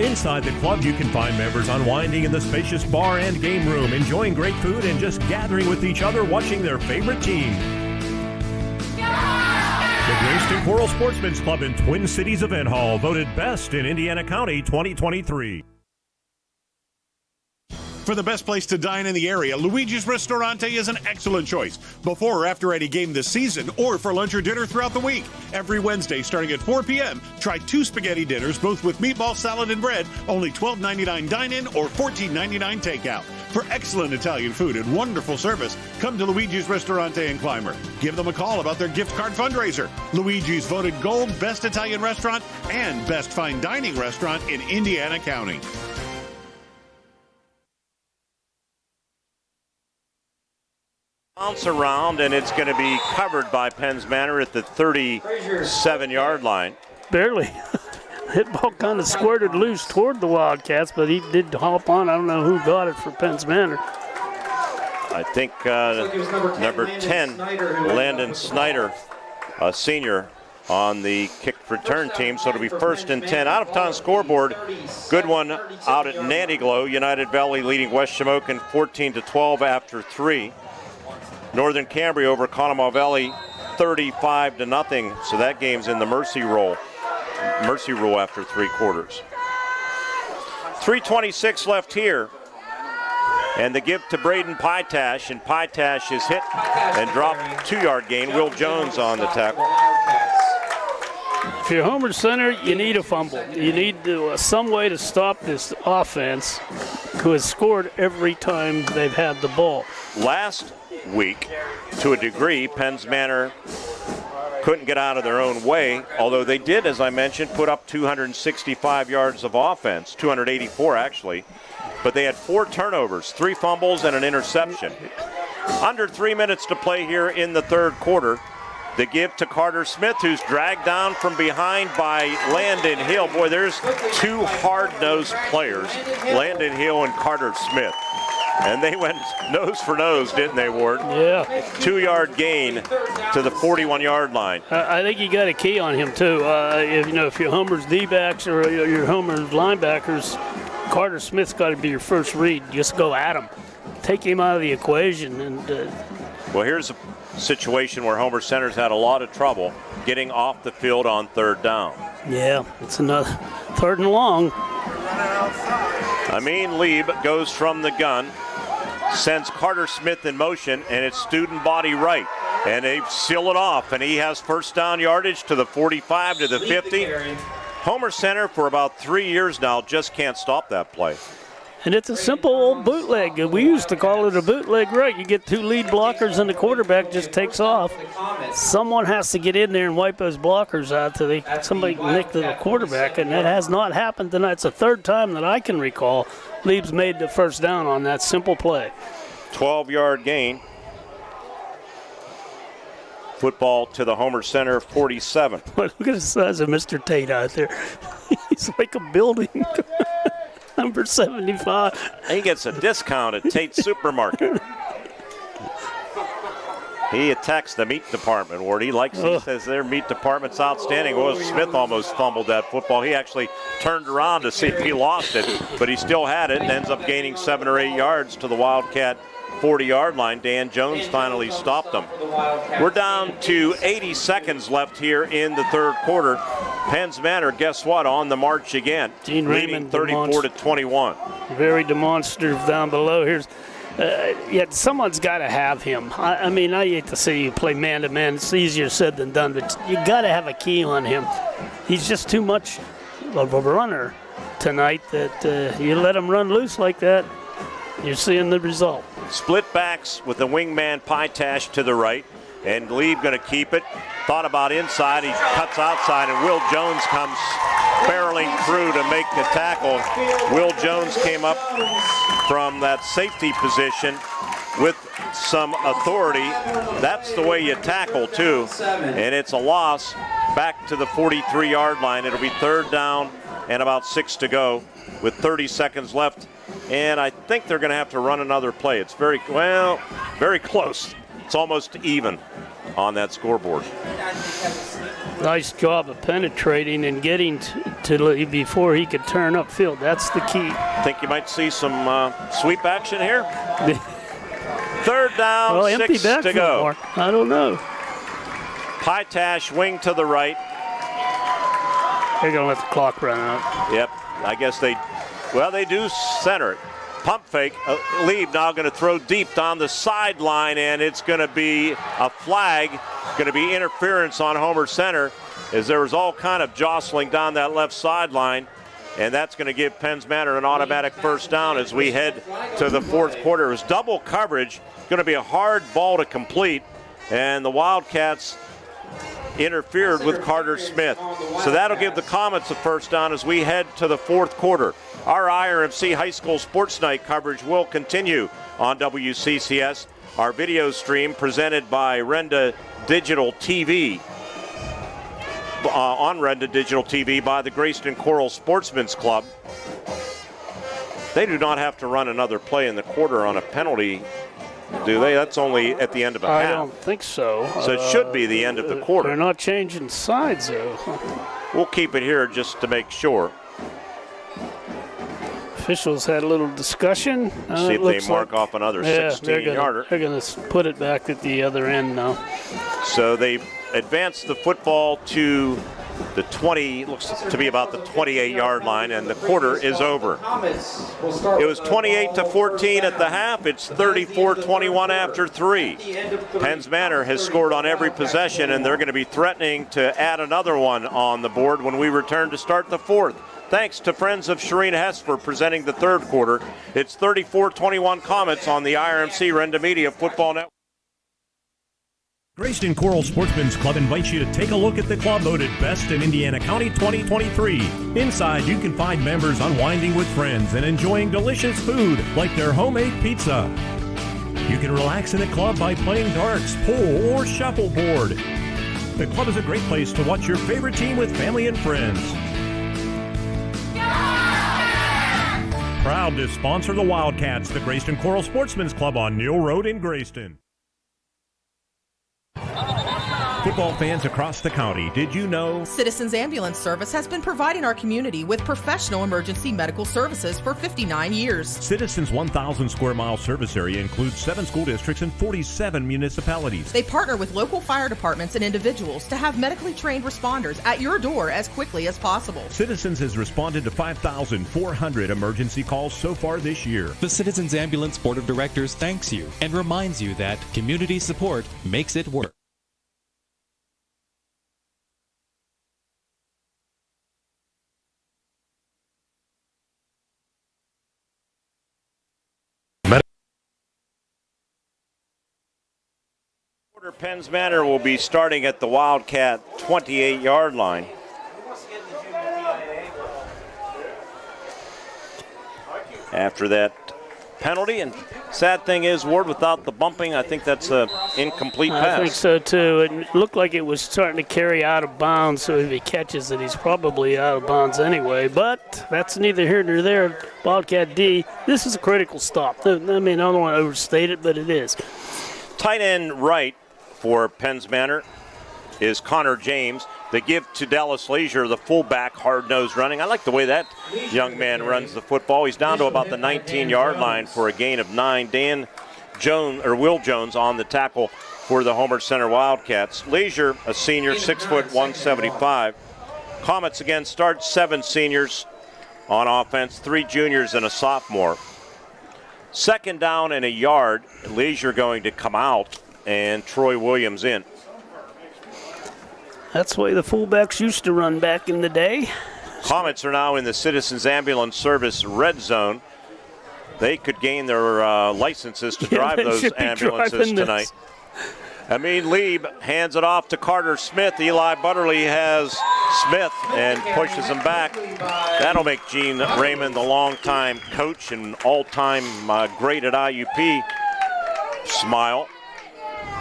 Inside the club, you can find members unwinding in the spacious bar and game room, enjoying great food and just gathering with each other watching their favorite team. The Grayston Coral Sportsman's Club in Twin Cities Event Hall, voted best in Indiana County 2023. For the best place to dine in the area, Luigi's Ristorante is an excellent choice before or after any game this season, or for lunch or dinner throughout the week. Every Wednesday starting at 4 p.m., try 2 spaghetti dinners, both with meatball, salad, and bread, only $12.99 dine-in or $14.99 takeout. For excellent Italian food and wonderful service, come to Luigi's Ristorante in Clymer. Give them a call about their gift card fundraiser. Luigi's voted Gold Best Italian Restaurant and Best Fine Dining Restaurant in Indiana County. Bounce around, and it's going to be covered by Penns Manor at the 37-yard line. Barely. Hit ball kind of squirted loose toward the Wildcats, but he did hop on. I don't know who got it for Penns Manor. I think number 10, Landon Snyder, a senior on the kick return team, so it'll be 1st and 10. Out of town scoreboard, good one out at Nantiglow. United Valley leading West Shamokin 14-12 after 3. Northern Cambria over Conemaugh Valley 35-0. So that game's in the mercy rule after 3 quarters. 3:26 left here. And the give to Braden Pytash, and Pytash is hit and dropped, 2-yard gain. Will Jones on the tackle. If you're Homer Center, you need a fumble. You need some way to stop this offense, who has scored every time they've had the ball. Last week, to a degree, Penns Manor couldn't get out of their own way, although they did, as I mentioned, put up 265 yards of offense, 284 actually, but they had 4 turnovers, 3 fumbles, and an interception. Under 3 minutes to play here in the third quarter. The give to Carter Smith, who's dragged down from behind by Landon Hill. Boy, there's 2 hard-nosed players, Landon Hill and Carter Smith. And they went nose for nose, didn't they, Ward? Yeah. 2-yard gain to the 41-yard line. I think you got a key on him, too. If you're Homer's D-backs or your Homer's linebackers, Carter Smith's got to be your first read. Just go at him. Take him out of the equation. And well, here's a situation where Homer Center's had a lot of trouble getting off the field on 3rd down. Yeah, it's another 3rd and long. Amin Lieb goes from the gun, sends Carter Smith in motion, and it's student body right. And they seal it off, and he has first down yardage to the 45 to the 50. Homer Center for about 3 years now just can't stop that play. And it's a simple old bootleg. We used to call it a bootleg right. You get 2 lead blockers and the quarterback just takes off. Someone has to get in there and wipe those blockers out till somebody nick the quarterback, and that has not happened tonight. It's the 3rd time that I can recall Lieb's made the first down on that simple play. 12-yard gain. Football to the Homer Center 47. Look at the size of Mr. Tate out there. He's like a building. Number 75. He gets a discount at Tate's Supermarket. He attacks the meat department, Ward. He says their meat department's outstanding. Well, Smith almost fumbled that football. He actually turned around to see if he lost it, but he still had it and ends up gaining 7 or 8 yards to the Wildcat 40-yard line. Dan Jones finally stopped them. We're down to 80 seconds left here in the third quarter. Penns Manor, guess what, on the march again, Gene leading Raymond 34-21. Very demonstrative down below. Yet someone's got to have him. I mean, I hate to say you play man-to-man. It's easier said than done, but you got to have a key on him. He's just too much of a runner tonight that you let him run loose like that, you're seeing the result. Split backs with the wingman Pytash to the right, and Lieb going to keep it. Thought about inside, he cuts outside, and Will Jones comes barreling through to make the tackle. Will Jones came up from that safety position with some authority. That's the way you tackle, too. And it's a loss back to the 43-yard line. It'll be third down and about 6 to go with 30 seconds left. And I think they're going to have to run another play. It's very close. It's almost even on that scoreboard. Nice job of penetrating and getting to Lee before he could turn upfield. That's the key. Think you might see some sweep action here? Third down, well, 6 to go. Mark. I don't know. Pytash wing to the right. They're going to let the clock run out. Yep, I guess they do center it. Pump fake. Lieb now going to throw deep down the sideline, and it's going to be a flag. Going to be interference on Homer Center, as there was all kind of jostling down that left sideline, and that's going to give Penns Manor an automatic first down as we head to the fourth quarter. It was double coverage. Going to be a hard ball to complete, and the Wildcats interfered with Carter Smith. So that'll give the Comets a first down as we head to the fourth quarter. Our IRMC High School Sports Night coverage will continue on WCCS. Our video stream presented by Renda Digital TV, on Renda Digital TV by the Grayston Coral Sportsman's Club. They do not have to run another play in the quarter on a penalty, do they? That's only at the end of a half. I don't think so. So it should be the end of the quarter. They're not changing sides, though. We'll keep it here just to make sure. Officials had a little discussion. See if they mark off another 16-yarder. They're going to put it back at the other end now. So they advance the football to the 20, looks to be about the 28-yard line, and the quarter is over. It was 28-14 at the half. It's 34-21 after 3. Penns Manor has scored on every possession, and they're going to be threatening to add another one on the board when we return to start the fourth. Thanks to friends of Sharina Hess for presenting the third quarter. It's 34-21 Comets on the IRMC Renda Media Football Network. Grayston Coral Sportsman's Club invites you to take a look at the club voted Best in Indiana County 2023. Inside, you can find members unwinding with friends and enjoying delicious food like their homemade pizza. You can relax in the club by playing darts, pool, or shuffleboard. The club is a great place to watch your favorite team with family and friends. Proud to sponsor the Wildcats, the Grayston Coral Sportsman's Club on Neal Road in Grayston. Football fans across the county, did you know? Citizens Ambulance Service has been providing our community with professional emergency medical services for 59 years. Citizens' 1,000 square mile service area includes 7 school districts and 47 municipalities. They partner with local fire departments and individuals to have medically trained responders at your door as quickly as possible. Citizens has responded to 5,400 emergency calls so far this year. The Citizens Ambulance Board of Directors thanks you and reminds you that community support makes it work. Penns Manor will be starting at the Wildcat 28-yard line. After that penalty, and sad thing is, Ward, without the bumping, I think that's an incomplete pass. I think so too. It looked like it was starting to carry out of bounds, so if he catches it, he's probably out of bounds anyway. But that's neither here nor there. Wildcat D, this is a critical stop. I mean, I don't want to overstate it, but it is. Tight end right for Penns Manor is Connor James. They give to Dallas Leisure, the fullback, hard-nosed running. I like the way that young man runs the football. He's down to about the 19-yard line for a gain of 9. Dan Will Jones on the tackle for the Homer Center Wildcats. Leisure, a senior, 6 foot 175. Comets again start 7 seniors on offense, 3 juniors and a sophomore. Second down and a yard. Leisure going to come out and Troy Williams in. That's the way the fullbacks used to run back in the day. Comets are now in the Citizens Ambulance Service red zone. They could gain their licenses to drive those ambulances tonight. Amin Lieb hands it off to Carter Smith. Eli Butterly has Smith and pushes him back. That'll make Gene Raymond, the longtime coach and all-time great at IUP, smile.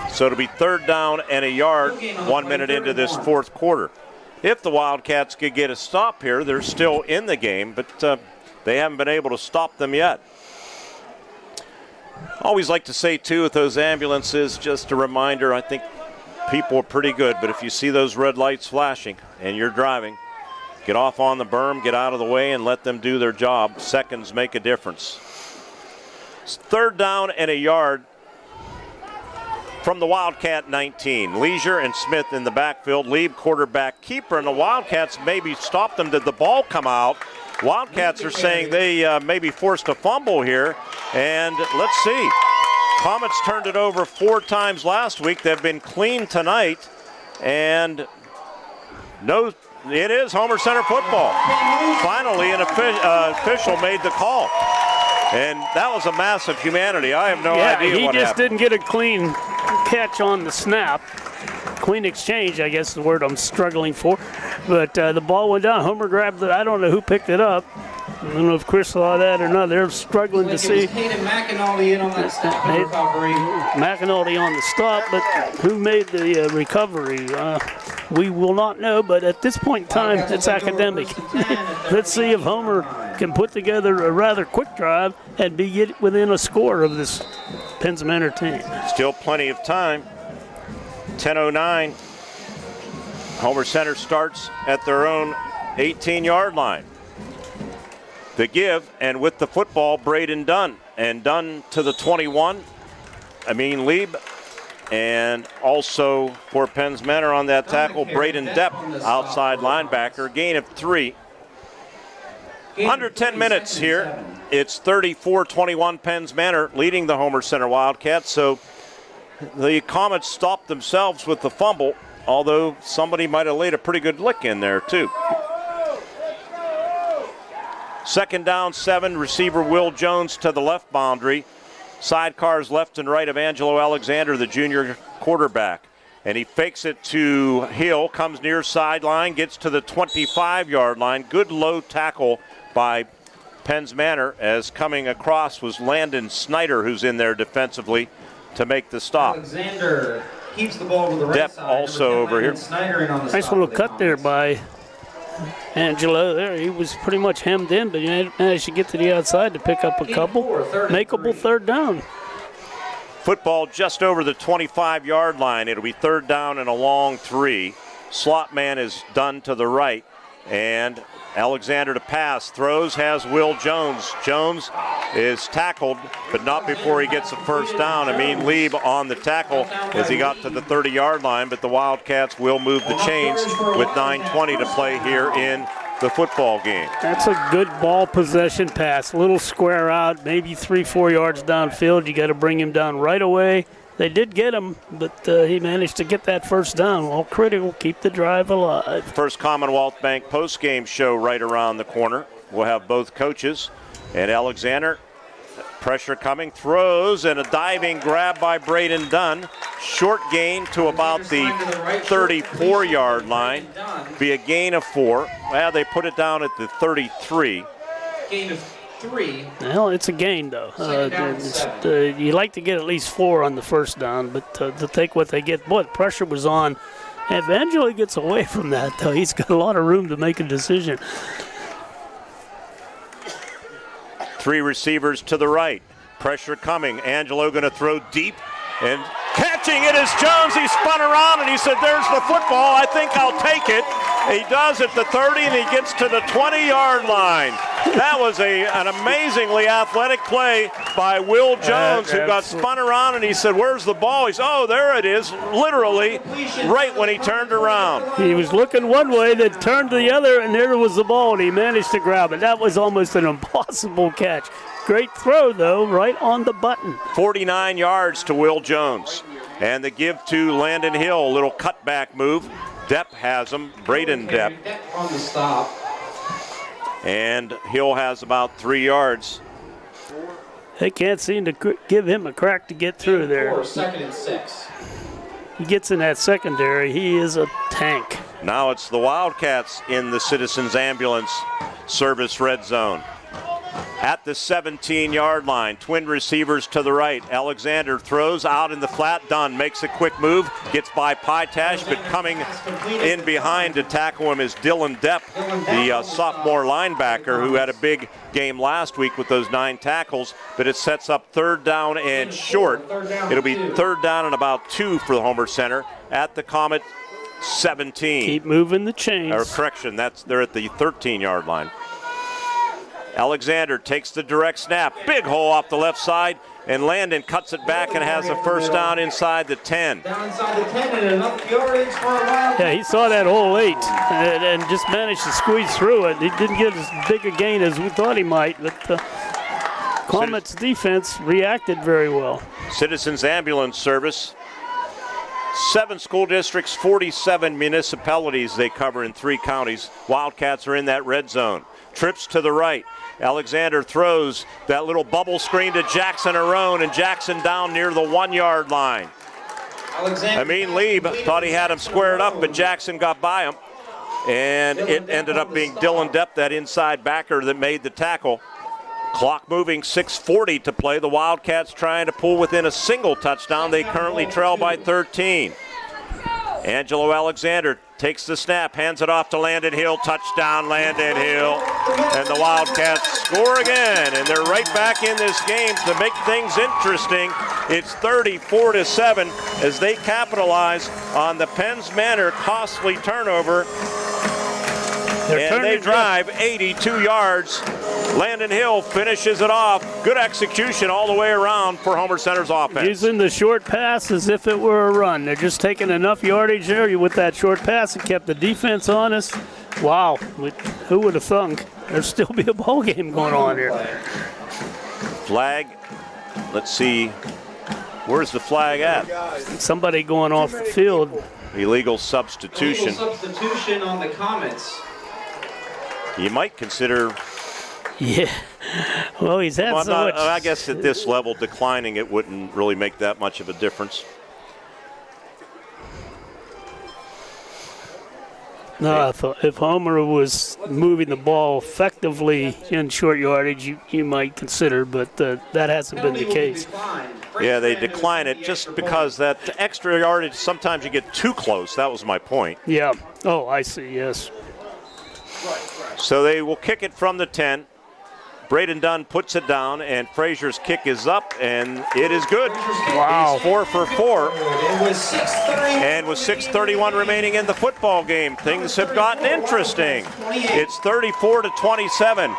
So it'll be third down and a yard 1 minute into this fourth quarter. If the Wildcats could get a stop here, they're still in the game, but they haven't been able to stop them yet. Always like to say, too, with those ambulances, just a reminder, I think people are pretty good, but if you see those red lights flashing and you're driving, get off on the berm, get out of the way, and let them do their job. Seconds make a difference. It's third down and a yard from the Wildcat 19. Leisure and Smith in the backfield. Lieb quarterback keeper, and the Wildcats maybe stopped them. Did the ball come out? Wildcats are saying they maybe forced a fumble here, and let's see. Comets turned it over 4 times last week. They've been clean tonight, and no, it is Homer Center football. Finally, an official made the call, and that was a massive humanity. I have no idea what happened. He just didn't get a clean catch on the snap. Clean exchange, I guess, is the word I'm struggling for. But the ball went down. Homer grabbed it. I don't know who picked it up. I don't know if Chris saw that or not. They're struggling to see. Hayden McAnally in on that stop recovery. McAnally on the stop, but who made the recovery? We will not know, but at this point in time, it's academic. Let's see if Homer can put together a rather quick drive and get within a score of this Penns Manor team. Still plenty of time. 10:09. Homer Center starts at their own 18-yard line. The give, and with the football, Braden Dunn. And Dunn to the 21. Amin Lieb. And also for Penns Manor on that tackle, Braden Depp, outside linebacker. Gain of 3. Under 10 minutes here. It's 34-21 Penns Manor leading the Homer Center Wildcats. So the Comets stopped themselves with the fumble, although somebody might have laid a pretty good lick in there too. Second down, 7. Receiver Will Jones to the left boundary. Sidecars left and right of Angelo Alexander, the junior quarterback. And he fakes it to Hill, comes near sideline, gets to the 25-yard line. Good low tackle by Penns Manor, as coming across was Landon Snyder, who's in there defensively to make the stop. Alexander keeps the ball to the right Depp side. also over here. Nice little cut there by Angelo there. He was pretty much hemmed in, but he managed to get to the outside to pick up a couple. Makeable third down. Football just over the 25-yard line. It'll be third down and a long 3. Slot man is done to the right. And Alexander to pass. Throws, has Will Jones. Jones is tackled, but not before he gets the first down. Amin Lieb on the tackle as he got to the 30-yard line, but the Wildcats will move the chains with 9:20 to play here in the football game. That's a good ball possession pass. Little square out, maybe 3-4 yards downfield. You got to bring him down right away. They did get him, but he managed to get that first down. All critical, keep the drive alive. First Commonwealth Bank postgame show right around the corner. We'll have both coaches. And Alexander, pressure coming, throws, and a diving grab by Braden Dunn. Short gain to about the 34-yard line. Be a gain of 4. Well, they put it down at the 33. Gain of 3. Well, it's a gain, though. You like to get at least 4 on the first down, but to take what they get, boy, the pressure was on. And if Angelo gets away from that, though, he's got a lot of room to make a decision. 3 receivers to the right. Pressure coming. Angelo going to throw deep, and catching it is Jones. He spun around and he said, "There's the football. I think I'll take it." He does at the 30, and he gets to the 20-yard line. That was an amazingly athletic play by Will Jones, who got spun around, and he said, "Where's the ball?" He said, "Oh, there it is," literally right when he turned around. He was looking one way, then turned to the other, and there was the ball, and he managed to grab it. That was almost an impossible catch. Great throw, though, right on the button. 49 yards to Will Jones. And the give to Landon Hill, a little cutback move. Depp has him, Braden Depp. On the stop. And Hill has about 3 yards. They can't seem to give him a crack to get through there. 2nd and 6. He gets in that secondary. He is a tank. Now it's the Wildcats in the Citizens Ambulance Service red zone. At the 17-yard line, twin receivers to the right. Alexander throws out in the flat. Dunn makes a quick move, gets by Pytash, but coming in behind to tackle him is Dylan Depp, the sophomore linebacker who had a big game last week with those 9 tackles, but it sets up 3rd down and short. It'll be 3rd down and about 2 for the Homer Center at the Comet 17. Keep moving the chains. Or correction, they're at the 13-yard line. Alexander takes the direct snap. Big hole off the left side, and Landon cuts it back and has a 1st down inside the 10. Down inside the 10 and enough yardage for a Wildcat. Yeah, he saw that hole late and just managed to squeeze through it. He didn't get as big a gain as we thought he might, but Comet's defense reacted very well. Citizens Ambulance Service. 7 school districts, 47 municipalities they cover in 3 counties. Wildcats are in that red zone. Trips to the right. Alexander throws that little bubble screen to Jackson Arone, and Jackson down near the 1-yard line. Amin Lieb thought he had him squared up, but Jackson got by him. And it ended up being Dylan Depp, that inside backer, that made the tackle. Clock moving, 6:40 to play. The Wildcats trying to pull within a single touchdown. They currently trail by 13. Angelo Alexander takes the snap, hands it off to Landon Hill. Touchdown, Landon Hill. And the Wildcats score again, and they're right back in this game to make things interesting. It's 34-7 as they capitalize on the Penns Manor costly turnover. And they drive 82 yards. Landon Hill finishes it off. Good execution all the way around for Homer Center's offense. Using the short pass as if it were a run. They're just taking enough yardage there with that short pass and kept the defense honest. Wow, who would have thunk there'd still be a ball game going on here. Flag, let's see, where's the flag at? Somebody going off the field. Illegal substitution. Illegal substitution on the Comets. You might consider. Yeah. Well, he's had so much. I guess at this level, declining it wouldn't really make that much of a difference. No, I thought if Homer was moving the ball effectively in short yardage, you might consider, but that hasn't been the case. Yeah, they decline it just because that extra yardage, sometimes you get too close. That was my point. Yeah. Oh, I see, yes. So they will kick it from the 10. Braden Dunn puts it down, and Frazier's kick is up, and it is good. Wow. He's 4 for 4. And with 6:31 remaining in the football game, things have gotten interesting. It's 34-27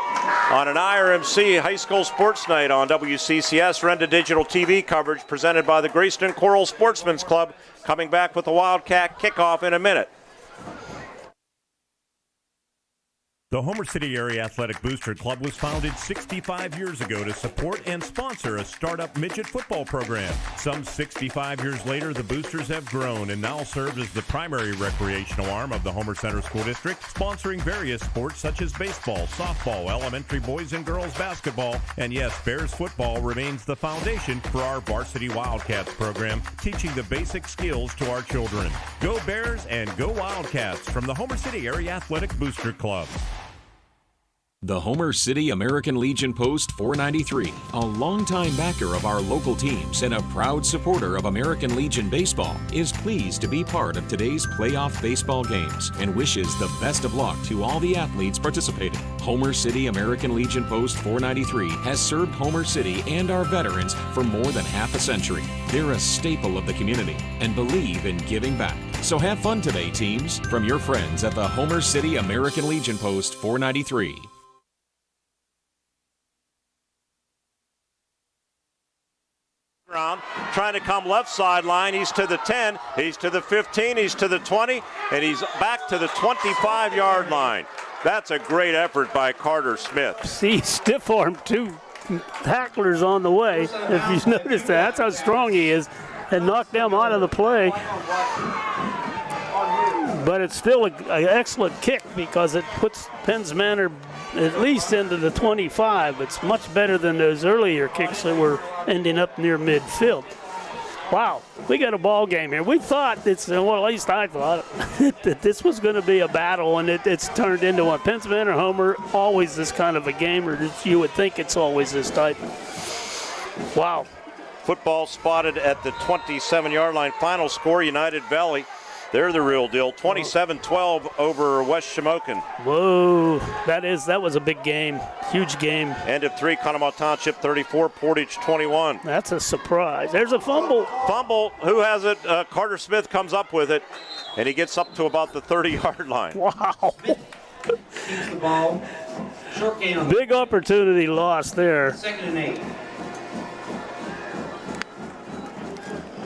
on an IRMC high school sports night on WCCS. Renda Digital TV coverage presented by the Greyston Coral Sportsman's Club. Coming back with the Wildcat kickoff in a minute. The Homer City Area Athletic Booster Club was founded 65 years ago to support and sponsor a startup midget football program. Some 65 years later, the Boosters have grown and now serve as the primary recreational arm of the Homer Center School District, sponsoring various sports such as baseball, softball, elementary boys and girls basketball, and yes, Bears football remains the foundation for our Varsity Wildcats program, teaching the basic skills to our children. Go Bears and go Wildcats from the Homer City Area Athletic Booster Club. The Homer City American Legion Post 493, a longtime backer of our local teams and a proud supporter of American Legion baseball, is pleased to be part of today's playoff baseball games and wishes the best of luck to all the athletes participating. Homer City American Legion Post 493 has served Homer City and our veterans for more than half a century. They're a staple of the community and believe in giving back. So have fun today, teams, from your friends at the Homer City American Legion Post 493. Ground, trying to come left sideline. He's to the 10, he's to the 15, he's to the 20, and he's back to the 25-yard line. That's a great effort by Carter Smith. See, stiff-armed two tacklers on the way. If you notice that, that's how strong he is, and knocked them out of the play. But it's still an excellent kick because it puts Penns Manor at least into the 25. It's much better than those earlier kicks that were ending up near midfield. Wow, we got a ball game here. We thought, well, at least I thought, that this was going to be a battle, and it's turned into one. Penns Manor, Homer, always this kind of a game, or you would think it's always this type. Wow. Football spotted at the 27-yard line. Final score, United Valley. They're the real deal. 27-12 over West Shamokin. Whoa, that was a big game, huge game. End of 3, Conemaugh Township 34, Portage 21. That's a surprise. There's a fumble. Fumble, who has it? Carter Smith comes up with it, and he gets up to about the 30-yard line. Wow. Keeps the ball. Short gain on big opportunity lost there. 2nd and 8.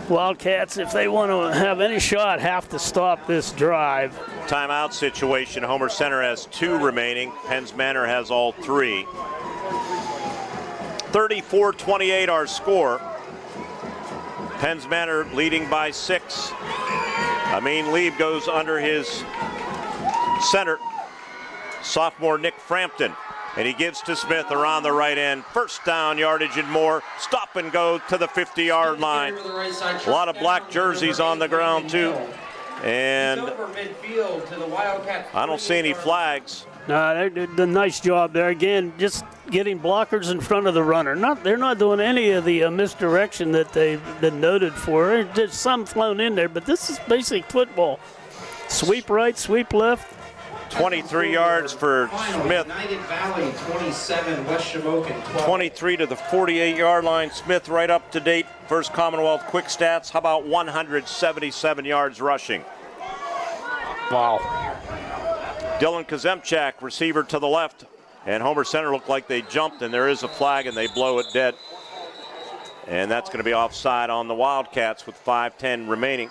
Wildcats, if they want to have any shot, have to stop this drive. Timeout situation. Homer Center has 2 remaining. Penns Manor has all 3. 34-28 our score. Penns Manor leading by 6. Amin Lieb goes under his center. Sophomore Nick Frampton. And he gives to Smith around the right end. First down, yardage and more. Stop and go to the 50-yard line. A lot of black jerseys on the ground, too. And I don't see any flags. No, they did a nice job there. Again, just getting blockers in front of the runner. They're not doing any of the misdirection that they've been noted for. There's some flown in there, but this is basic football. Sweep right, sweep left. 23 yards for Smith. United Valley 27, West Shamokin 12. 23 to the 48-yard line. Smith right up to date. First Commonwealth quick stats. How about 177 yards rushing? Wow. Dylan Kazemchak, receiver to the left. And Homer Center looked like they jumped, and there is a flag, and they blow it dead. And that's going to be offside on the Wildcats with 5:10 remaining.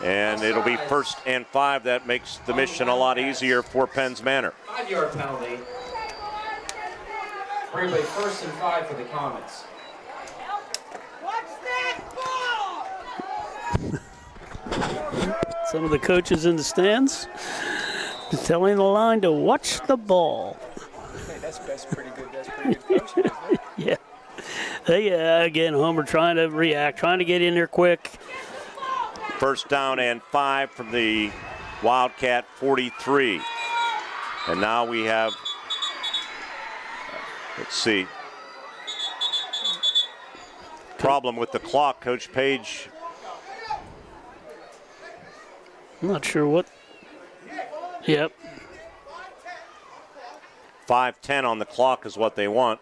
And it'll be 1st and 5. That makes the mission a lot easier for Penns Manor. 5-yard penalty. Bring away 1st and 5 for the Comets. Some of the coaches in the stands telling the line to watch the ball. Hey, that's pretty good. That's pretty good coaching, isn't it? Yeah. Again, Homer trying to react, trying to get in there quick. 1st down and 5 from the Wildcat 43. And now we have, let's see, problem with the clock. Coach Page. I'm not sure what. Yep. 5:10 on the clock is what they want.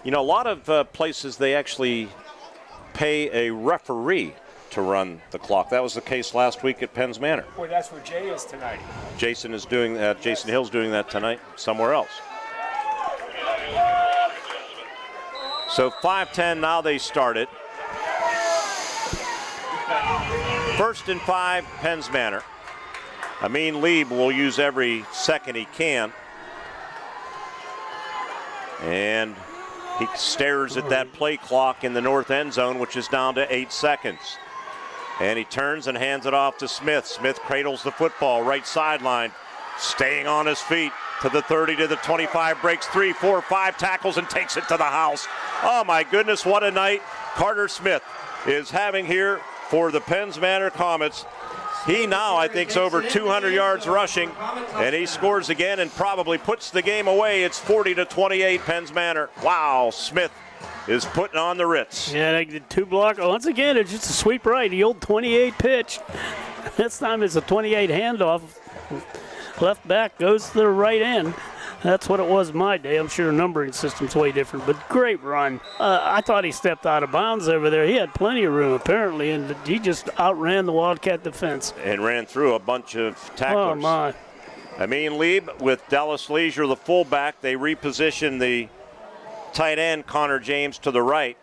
You know, a lot of places they actually pay a referee to run the clock. That was the case last week at Penns Manor. Boy, that's where Jay is tonight. Jason is doing that. Jason Hill's doing that tonight somewhere else. So 5:10 now they start it. 1st and 5, Penns Manor. Amin Lieb will use every second he can. And he stares at that play clock in the north end zone, which is down to 8 seconds. And he turns and hands it off to Smith. Smith cradles the football, right sideline, staying on his feet to the 30, to the 25, breaks 3, 4, 5 tackles and takes it to the house. Oh my goodness, what a night Carter Smith is having here for the Penns Manor Comets. He now, I think, is over 200 yards rushing, and he scores again and probably puts the game away. It's 40-28, Penns Manor. Wow, Smith is putting on the Ritz. Yeah, they did 2 blocks. Once again, it's just a sweep right, the old 28 pitch. This time it's a 28 handoff. Left back goes to the right end. That's what it was my day. I'm sure the numbering system's way different, but great run. I thought he stepped out of bounds over there. He had plenty of room, apparently, and he just outran the Wildcat defense. And ran through a bunch of tacklers. Oh, my. Amin Lieb with Dallas Leisure, the fullback. They reposition the tight end Connor James to the right.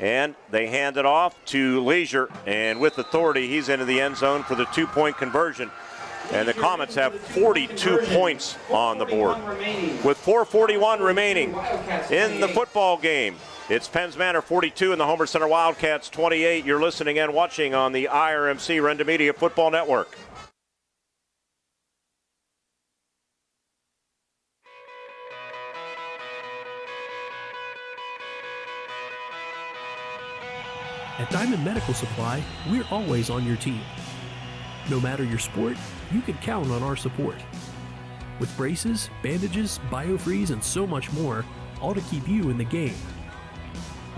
And they hand it off to Leisure, and with authority, he's into the end zone for the 2-point conversion. And the Comets have 42 points on the board. With 4:41 remaining in the football game, it's Penns Manor 42 and the Homer Center Wildcats 28. You're listening and watching on the IRMC Renda Media Football Network. At Diamond Medical Supply, we're always on your team. No matter your sport, you can count on our support. With braces, bandages, biofreeze, and so much more, all to keep you in the game.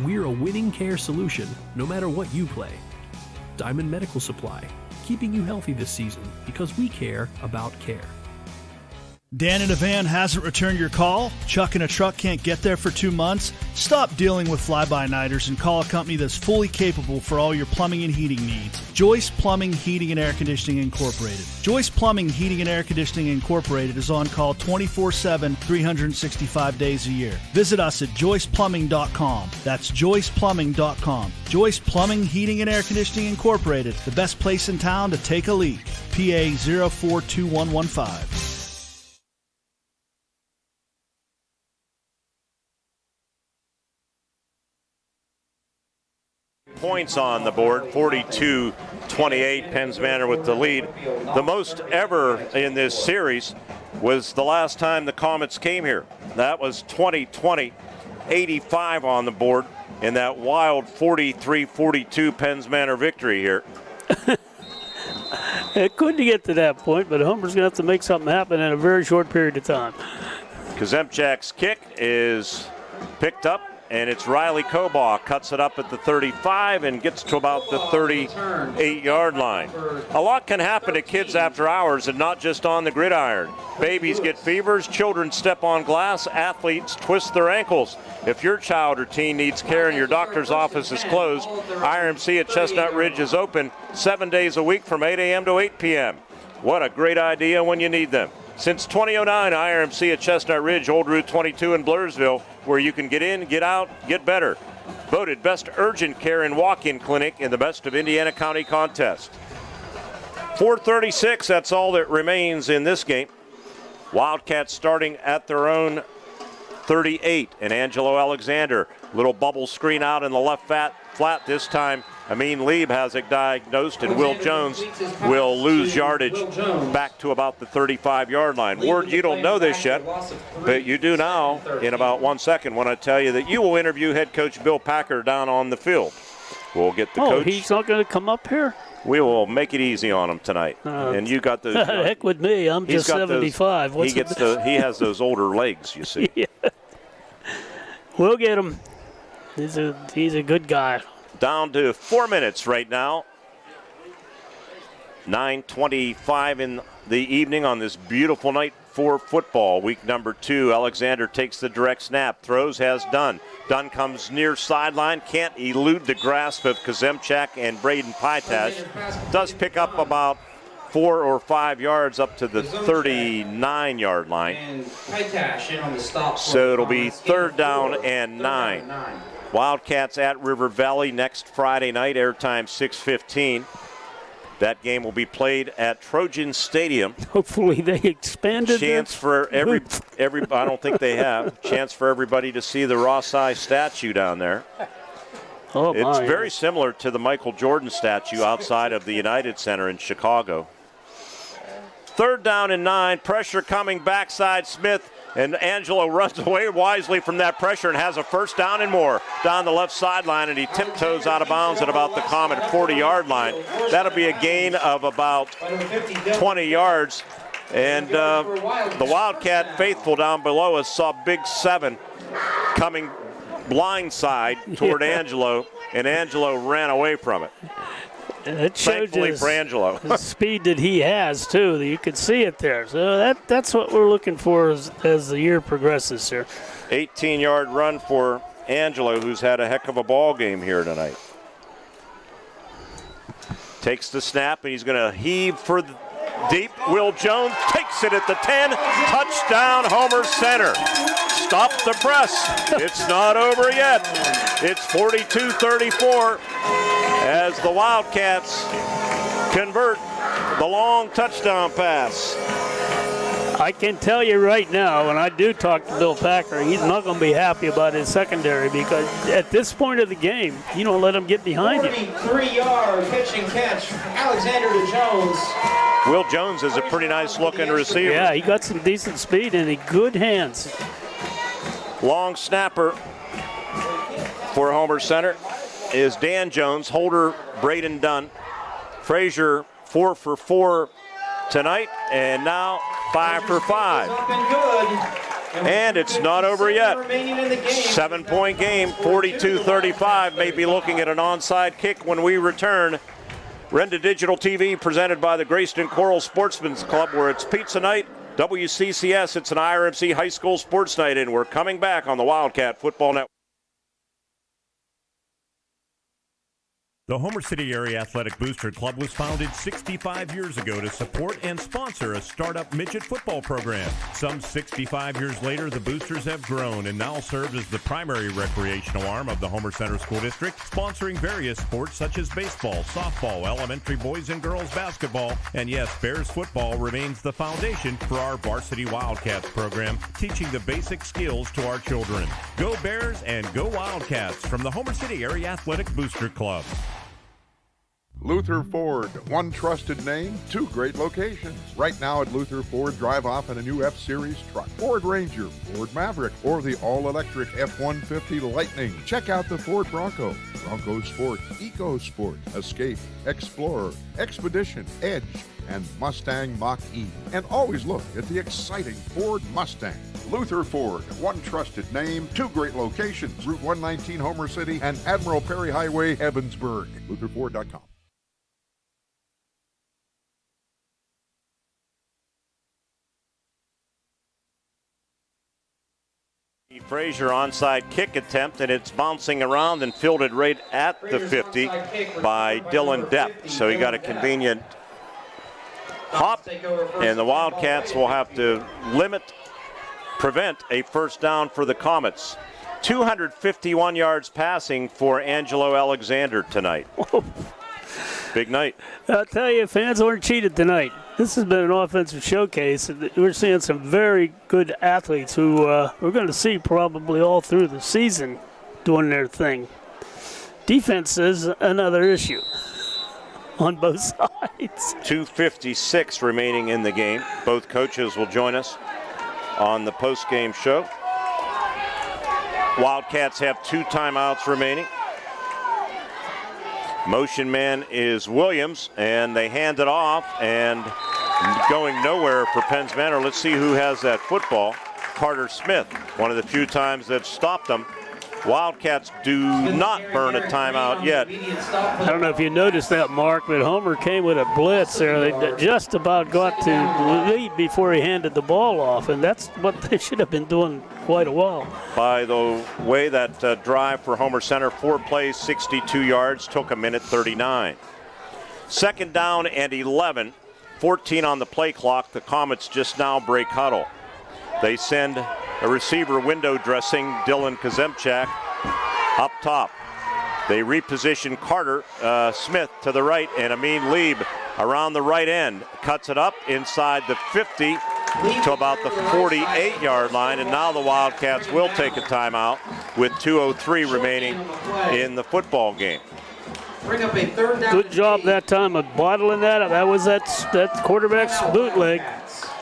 We're a winning care solution, no matter what you play. Diamond Medical Supply, keeping you healthy this season because we care about care. Dan in a van hasn't returned your call? Chuck in a truck can't get there for 2 months? Stop dealing with fly-by-nighters and call a company that's fully capable for all your plumbing and heating needs. Joyce Plumbing, Heating, and Air Conditioning Incorporated. Joyce Plumbing, Heating, and Air Conditioning Incorporated is on call 24/7, 365 days a year. Visit us at joyceplumbing.com. That's joyceplumbing.com. Joyce Plumbing, Heating, and Air Conditioning Incorporated, the best place in town to take a leak. PA 042115. Points on the board, 42-28, Penns Manor with the lead. The most ever in this series was the last time the Comets came here. That was 2020, 85 on the board in that wild 43-42 Penns Manor victory here. It couldn't get to that point, but Homer's going to have to make something happen in a very short period of time. Kazemchak's kick is picked up, and it's Riley Kobaugh, cuts it up at the 35 and gets to about the 38-yard line. A lot can happen to kids after hours and not just on the gridiron. Babies get fevers, children step on glass, athletes twist their ankles. If your child or teen needs care and your doctor's office is closed, IRMC at Chestnut Ridge is open 7 days a week from 8 a.m. to 8 p.m. What a great idea when you need them. Since 2009, IRMC at Chestnut Ridge, Old Route 22 in Blairsville, where you can get in, get out, get better. Voted Best Urgent Care and Walk-In Clinic in the Best of Indiana County contest. 4:36, that's all that remains in this game. Wildcats starting at their own 38, and Angelo Alexander. Little bubble screen out in the left flat this time. Amin Lieb has it diagnosed, and Will Jones will lose yardage back to about the 35-yard line. Ward, you don't know this yet, but you do now in about 1 second when I tell you that you will interview head coach Bill Packer down on the field. We'll get the coach. He's not going to come up here? We will make it easy on him tonight. And you got those. Heck with me. I'm just 75. He has those older legs, you see. Yeah. We'll get him. He's a good guy. Down to 4 minutes right now. 9:25 in the evening on this beautiful night for football. Week number 2. Alexander takes the direct snap. Throws, has Dunn. Dunn comes near sideline. Can't elude the grasp of Kazemchak and Braden Pytash. Does pick up about 4 or 5 yards up to the 39-yard line. So it'll be 3rd down and 9. Wildcats at River Valley next Friday night, airtime 6:15. That game will be played at Trojan Stadium. Hopefully they expanded Chance for every I don't think they have. Chance for everybody to see the Ross-I statue down there. Oh, it's very similar to the Michael Jordan statue outside of the United Center in Chicago. 3rd down and 9, pressure coming backside Smith. And Angelo runs away wisely from that pressure and has a 1st down and more down the left sideline, and he tiptoes out of bounds at about the Comet 40-yard line. That'll be a gain of about 20 yards. And the Wildcat faithful down below us saw Big 7 coming blindside toward Angelo, and Angelo ran away from it. It showed Thankfully for Angelo. the speed that he has, too. You can see it there. So that's what we're looking for as the year progresses here. 18-yard run for Angelo, who's had a heck of a ball game here tonight. Takes the snap, and he's going to heave for the deep. Will Jones takes it at the 10. Touchdown, Homer Center. Stop the press. It's not over yet. It's 42-34 as the Wildcats convert the long touchdown pass. I can tell you right now, when I do talk to Bill Packer, he's not going to be happy about his secondary because at this point of the game, you don't let him get behind you. 43-yard pitch and catch, Alexander to Jones. Will Jones is a pretty nice-looking receiver. Yeah, he got some decent speed and in good hands. Long snapper for Homer Center is Dan Jones. Holder, Braden Dunn. Frazier 4 for 4 tonight, and now 5 for 5. And it's not over yet. 7-point game, 42-35. May be looking at an onside kick when we return. Renda Digital TV presented by the Greyston Coral Sportsman's Club, where it's pizza night. WCCS, it's an IRMC high school sports night, and we're coming back on the Wildcat Football Network. The Homer City Area Athletic Booster Club was founded 65 years ago to support and sponsor a startup midget football program. Some 65 years later, the Boosters have grown and now serve as the primary recreational arm of the Homer Center School District, sponsoring various sports such as baseball, softball, elementary boys and girls basketball, and yes, Bears football remains the foundation for our Varsity Wildcats program, teaching the basic skills to our children. Go Bears and go Wildcats from the Homer City Area Athletic Booster Club. Luther Ford, one trusted name, two great locations. Right now at Luther Ford, drive off in a new F-Series truck, Ford Ranger, Ford Maverick, or the all-electric F-150 Lightning. Check out the Ford Bronco, Bronco Sport, Eco Sport, Escape, Explorer, Expedition, Edge, and Mustang Mach-E. And always look at the exciting Ford Mustang. Luther Ford, one trusted name, two great locations, Route 119 Homer City and Admiral Perry Highway, Evansburg. LutherFord.com. Frazier onside kick attempt, and it's bouncing around and fielded right at the 50 by Dylan Depp. So he got a convenient hop, and the Wildcats will have to prevent a first down for the Comets. 251 yards passing for Angelo Alexander tonight. Big night. I'll tell you, fans weren't cheated tonight. This has been an offensive showcase. We're seeing some very good athletes who we're going to see probably all through the season doing their thing. Defense is another issue on both sides. 2:56 remaining in the game. Both coaches will join us on the post-game show. Wildcats have 2 timeouts remaining. Motion man is Williams, and they hand it off, and going nowhere for Penns Manor. Let's see who has that football. Carter Smith, one of the few times that stopped them. Wildcats do not burn a timeout yet. I don't know if you noticed that, Mark, but Homer came with a blitz there. They just about got to lead before he handed the ball off, and that's what they should have been doing quite a while. By the way, that drive for Homer Center, 4 plays, 62 yards, took a minute 39. Second down and 11, 14 on the play clock. The Comets just now break huddle. They send a receiver window dressing, Dylan Kazemchak, up top. They reposition Carter Smith to the right, and Amin Lieb around the right end. Cuts it up inside the 50 to about the 48-yard line, and now the Wildcats will take a timeout with 2:03 remaining in the football game. Bring up a third down. Good job that time of bottling that up. That was that quarterback's bootleg.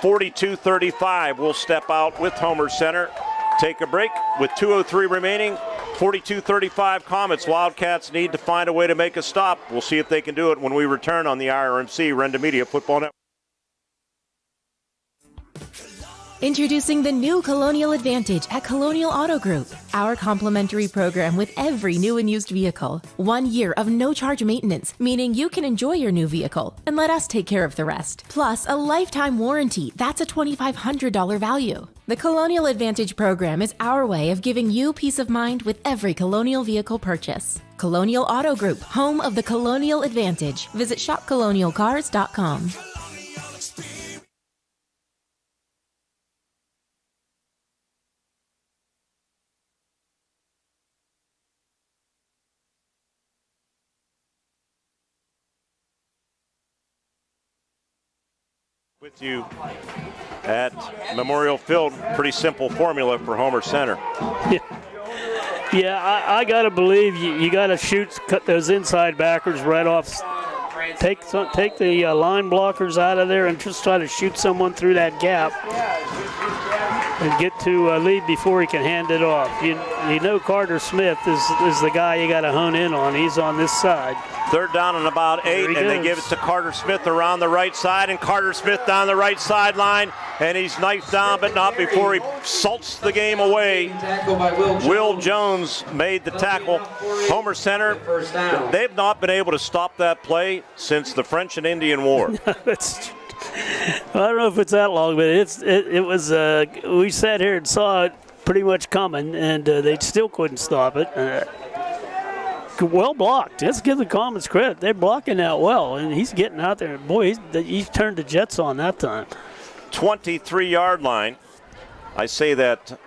42-35. We'll step out with Homer Center. Take a break with 2:03 remaining. 42-35 Comets. Wildcats need to find a way to make a stop. We'll see if they can do it when we return on the IRMC Renda Media Football Network. Introducing the new Colonial Advantage at Colonial Auto Group. Our complimentary program with every new and used vehicle. 1 year of no-charge maintenance, meaning you can enjoy your new vehicle and let us take care of the rest. Plus, a lifetime warranty. That's a $2,500 value. The Colonial Advantage program is our way of giving you peace of mind with every Colonial vehicle purchase. Colonial Auto Group, home of the Colonial Advantage. Visit shopcolonialcars.com. With you at Memorial Field, pretty simple formula for Homer Center. Yeah, I got to believe you got to cut those inside backers right off. Take the line blockers out of there and just try to shoot someone through that gap and get to lead before he can hand it off. You know Carter Smith is the guy you got to hone in on. He's on this side. Third down and about 8, and they give it to Carter Smith around the right side, and Carter Smith down the right sideline, and he's knifed down, but not before he salts the game away. Will Jones made the tackle. Homer Center, they've not been able to stop that play since the French and Indian War. I don't know if it's that long, but it was. We sat here and saw it pretty much coming, and they still couldn't stop it. Well blocked. Let's give the Comets credit. They're blocking that well, and he's getting out there. Boy, he's turned the Jets on that time. 23-yard line. I say that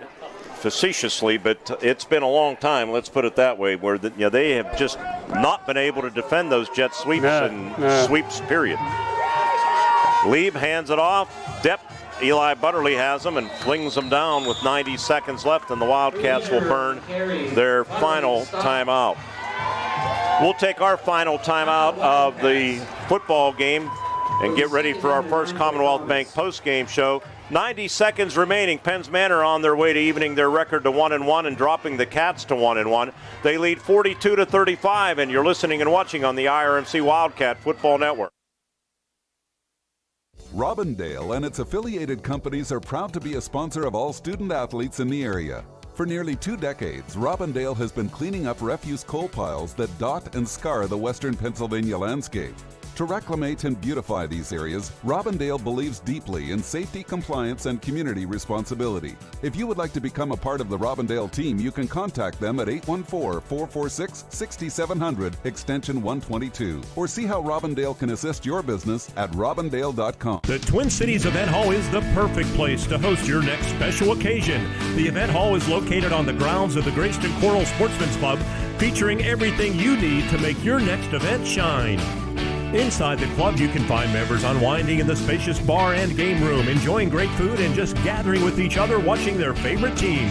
facetiously, but it's been a long time, let's put it that way, where they have just not been able to defend those jet sweeps sweeps, period. Lieb hands it off. Depp, Eli Butterly has them and flings them down with 90 seconds left, and the Wildcats will burn their final timeout. We'll take our final timeout of the football game and get ready for our first Commonwealth Bank postgame show. 90 seconds remaining. Penns Manor on their way to evening their record to 1-1 and dropping the Cats to 1-1. They lead 42-35, and you're listening and watching on the IRMC Wildcat Football Network. Robindale and its affiliated companies are proud to be a sponsor of all student athletes in the area. For nearly 2 decades, Robindale has been cleaning up refuse coal piles that dot and scar the western Pennsylvania landscape. To reclimate and beautify these areas, Robindale believes deeply in safety, compliance, and community responsibility. If you would like to become a part of the Robindale team, you can contact them at 814-446-6700, extension 122, or see how Robindale can assist your business at robindale.com. The Twin Cities Event Hall is the perfect place to host your next special occasion. The event hall is located on the grounds of the Greyston Coral Sportsman's Club, featuring everything you need to make your next event shine. Inside the club, you can find members unwinding in the spacious bar and game room, enjoying great food and just gathering with each other watching their favorite team.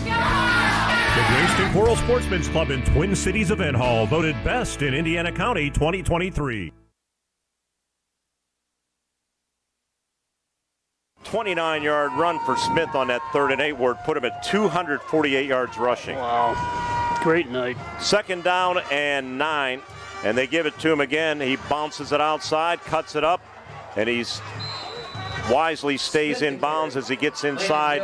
The Greyston Coral Sportsman's Club in Twin Cities Event Hall, voted best in Indiana County 2023. 29-yard run for Smith on that 3rd and 8 where it put him at 248 yards rushing. Wow. Great night. 2nd down and 9. And they give it to him again. He bounces it outside, cuts it up, and he's wisely stays in bounds as he gets inside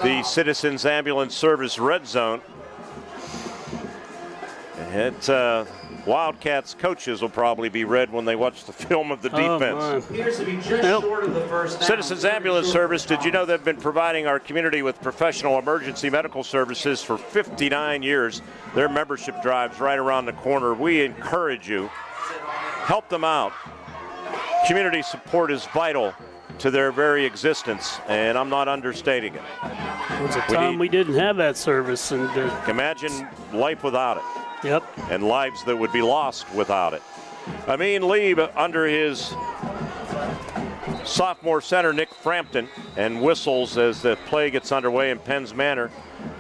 the Citizens Ambulance Service red zone. Wildcats coaches will probably be red when they watch the film of the defense. Appears to be just short of the first down. Citizens Ambulance Service, did you know they've been providing our community with professional emergency medical services for 59 years? Their membership drive's right around the corner. We encourage you, help them out. Community support is vital to their very existence, and I'm not understating it. It was a time we didn't have that service. And imagine life without it. Yep. And lives that would be lost without it. Amin Lieb under his sophomore center, Nick Frampton, and whistles as the play gets underway in Penns Manor.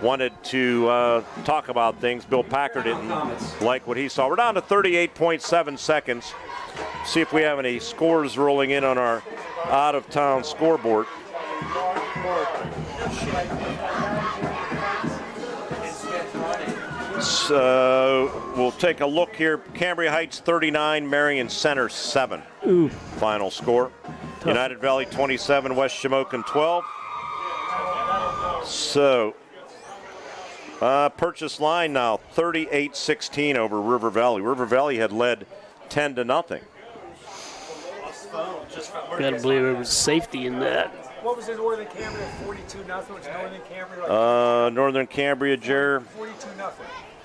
Wanted to talk about things. Bill Packer didn't like what he saw. We're down to 38.7 seconds. See if we have any scores rolling in on our out-of-town scoreboard. So we'll take a look here. Cambria Heights 39, Marion Center 7. Ooh. Final score. Tough. United Valley 27, West Shamokin 12. So purchase line now 38-16 over River Valley. River Valley had led 10-0. Gotta believe there was safety in that. What was the Northern Cambria? 42-0. Was Northern Cambria? Northern Cambria, Jer. 42-0.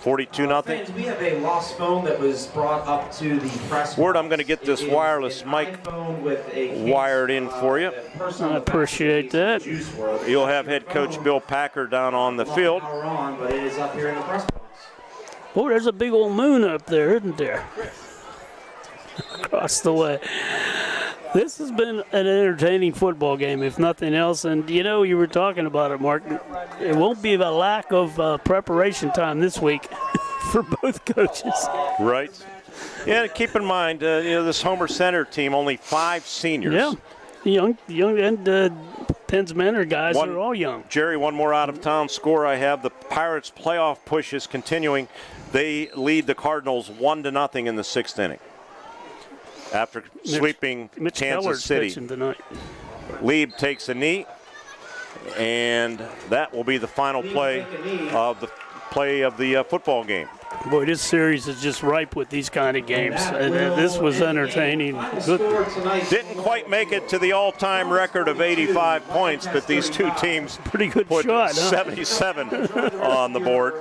42-0. We have a lost phone that was brought up to the press. Word, I'm going to get this wireless mic wired in for you. I appreciate that. You'll have head coach Bill Packer down on the field. But it is up here in the press box. Oh, there's a big old moon up there, isn't there? Across the way. This has been an entertaining football game, if nothing else. And, you were talking about it, Mark. It won't be a lack of preparation time this week for both coaches. Right. Yeah, keep in mind, this Homer Center team, only 5 seniors. Yeah, young, and Penns Manor guys are all young. Jerry, one more out-of-town score I have. The Pirates' playoff push is continuing. They lead the Cardinals 1-0 in the 6th inning. After sweeping Mitch Kansas Keller's City. pitching tonight. Lieb takes a knee, and that will be the final play of the football game. Boy, this series is just ripe with these kind of games. This was entertaining. Good. Didn't quite make it to the all-time record of 85 points, but these two teams pretty good put shot, 77 on the board.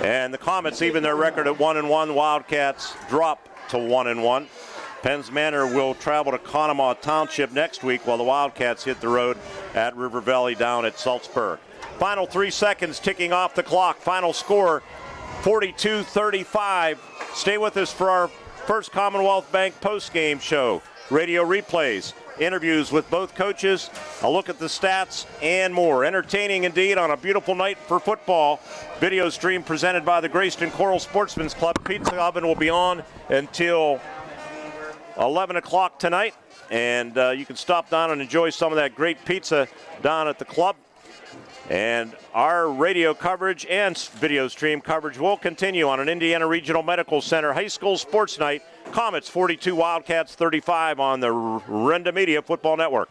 And the Comets, even their record at 1-1, Wildcats drop to 1-1. Penns Manor will travel to Conemaugh Township next week while the Wildcats hit the road at River Valley down at Salzburg. Final 3 seconds ticking off the clock. Final score 42-35. Stay with us for our first Commonwealth Bank postgame show. Radio replays, interviews with both coaches, a look at the stats, and more. Entertaining indeed on a beautiful night for football. Video stream presented by the Grayston Coral Sportsman's Club. Pizza oven will be on until 11 o'clock tonight, and you can stop down and enjoy some of that great pizza down at the club. And our radio coverage and video stream coverage will continue on an Indiana Regional Medical Center High School Sports Night. Comets 42, Wildcats 35 on the Renda Media Football Network.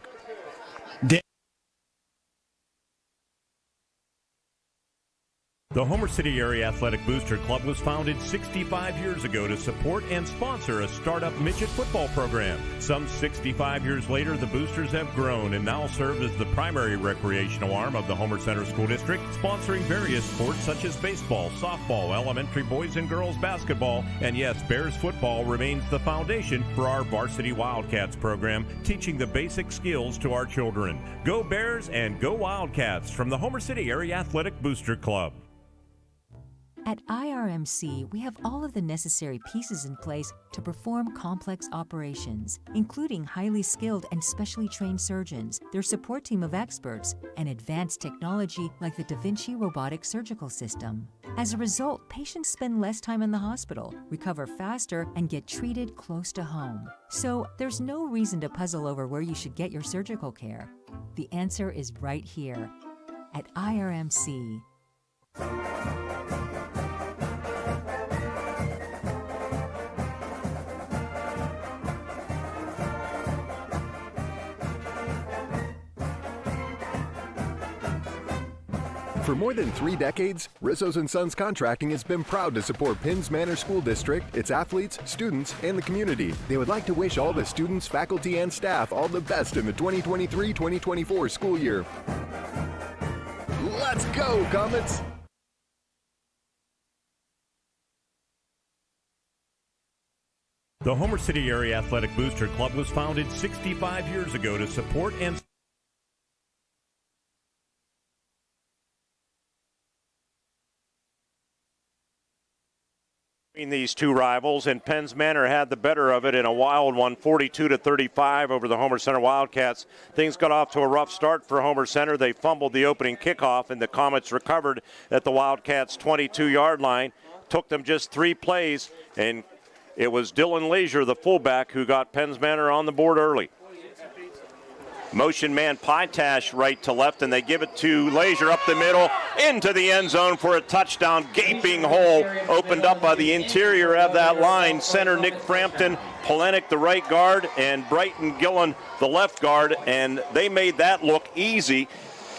The Homer City Area Athletic Booster Club was founded 65 years ago to support and sponsor a startup midget football program. Some 65 years later, the Boosters have grown and now serve as the primary recreational arm of the Homer Center School District, sponsoring various sports such as baseball, softball, elementary boys and girls basketball, and yes, Bears football remains the foundation for our Varsity Wildcats program, teaching the basic skills to our children. Go Bears and go Wildcats from the Homer City Area Athletic Booster Club. At IRMC, we have all of the necessary pieces in place to perform complex operations, including highly skilled and specially trained surgeons, their support team of experts, and advanced technology like the Da Vinci robotic surgical system. As a result, patients spend less time in the hospital, recover faster, and get treated close to home. So there's no reason to puzzle over where you should get your surgical care. The answer is right here at IRMC. For more than 3 decades, Rizzo's & Sons Contracting has been proud to support Penns Manor School District, its athletes, students, and the community. They would like to wish all the students, faculty, and staff all the best in the 2023-2024 school year. Let's go, Comets! The Homer City Area Athletic Booster Club was founded 65 years ago to support and these two rivals, and Penns Manor had the better of it in a wild one, 42-35 over the Homer Center Wildcats. Things got off to a rough start for Homer Center. They fumbled the opening kickoff, and the Comets recovered at the Wildcats' 22-yard line. Took them just 3 plays, and it was Dylan Leisure, the fullback, who got Penns Manor on the board early. Motion man Pytash right to left, and they give it to Leisure up the middle into the end zone for a touchdown. Gaping hole opened up by the interior of that line. Center Nick Frampton, Polenic the right guard, and Brighton Gillen the left guard, and they made that look easy,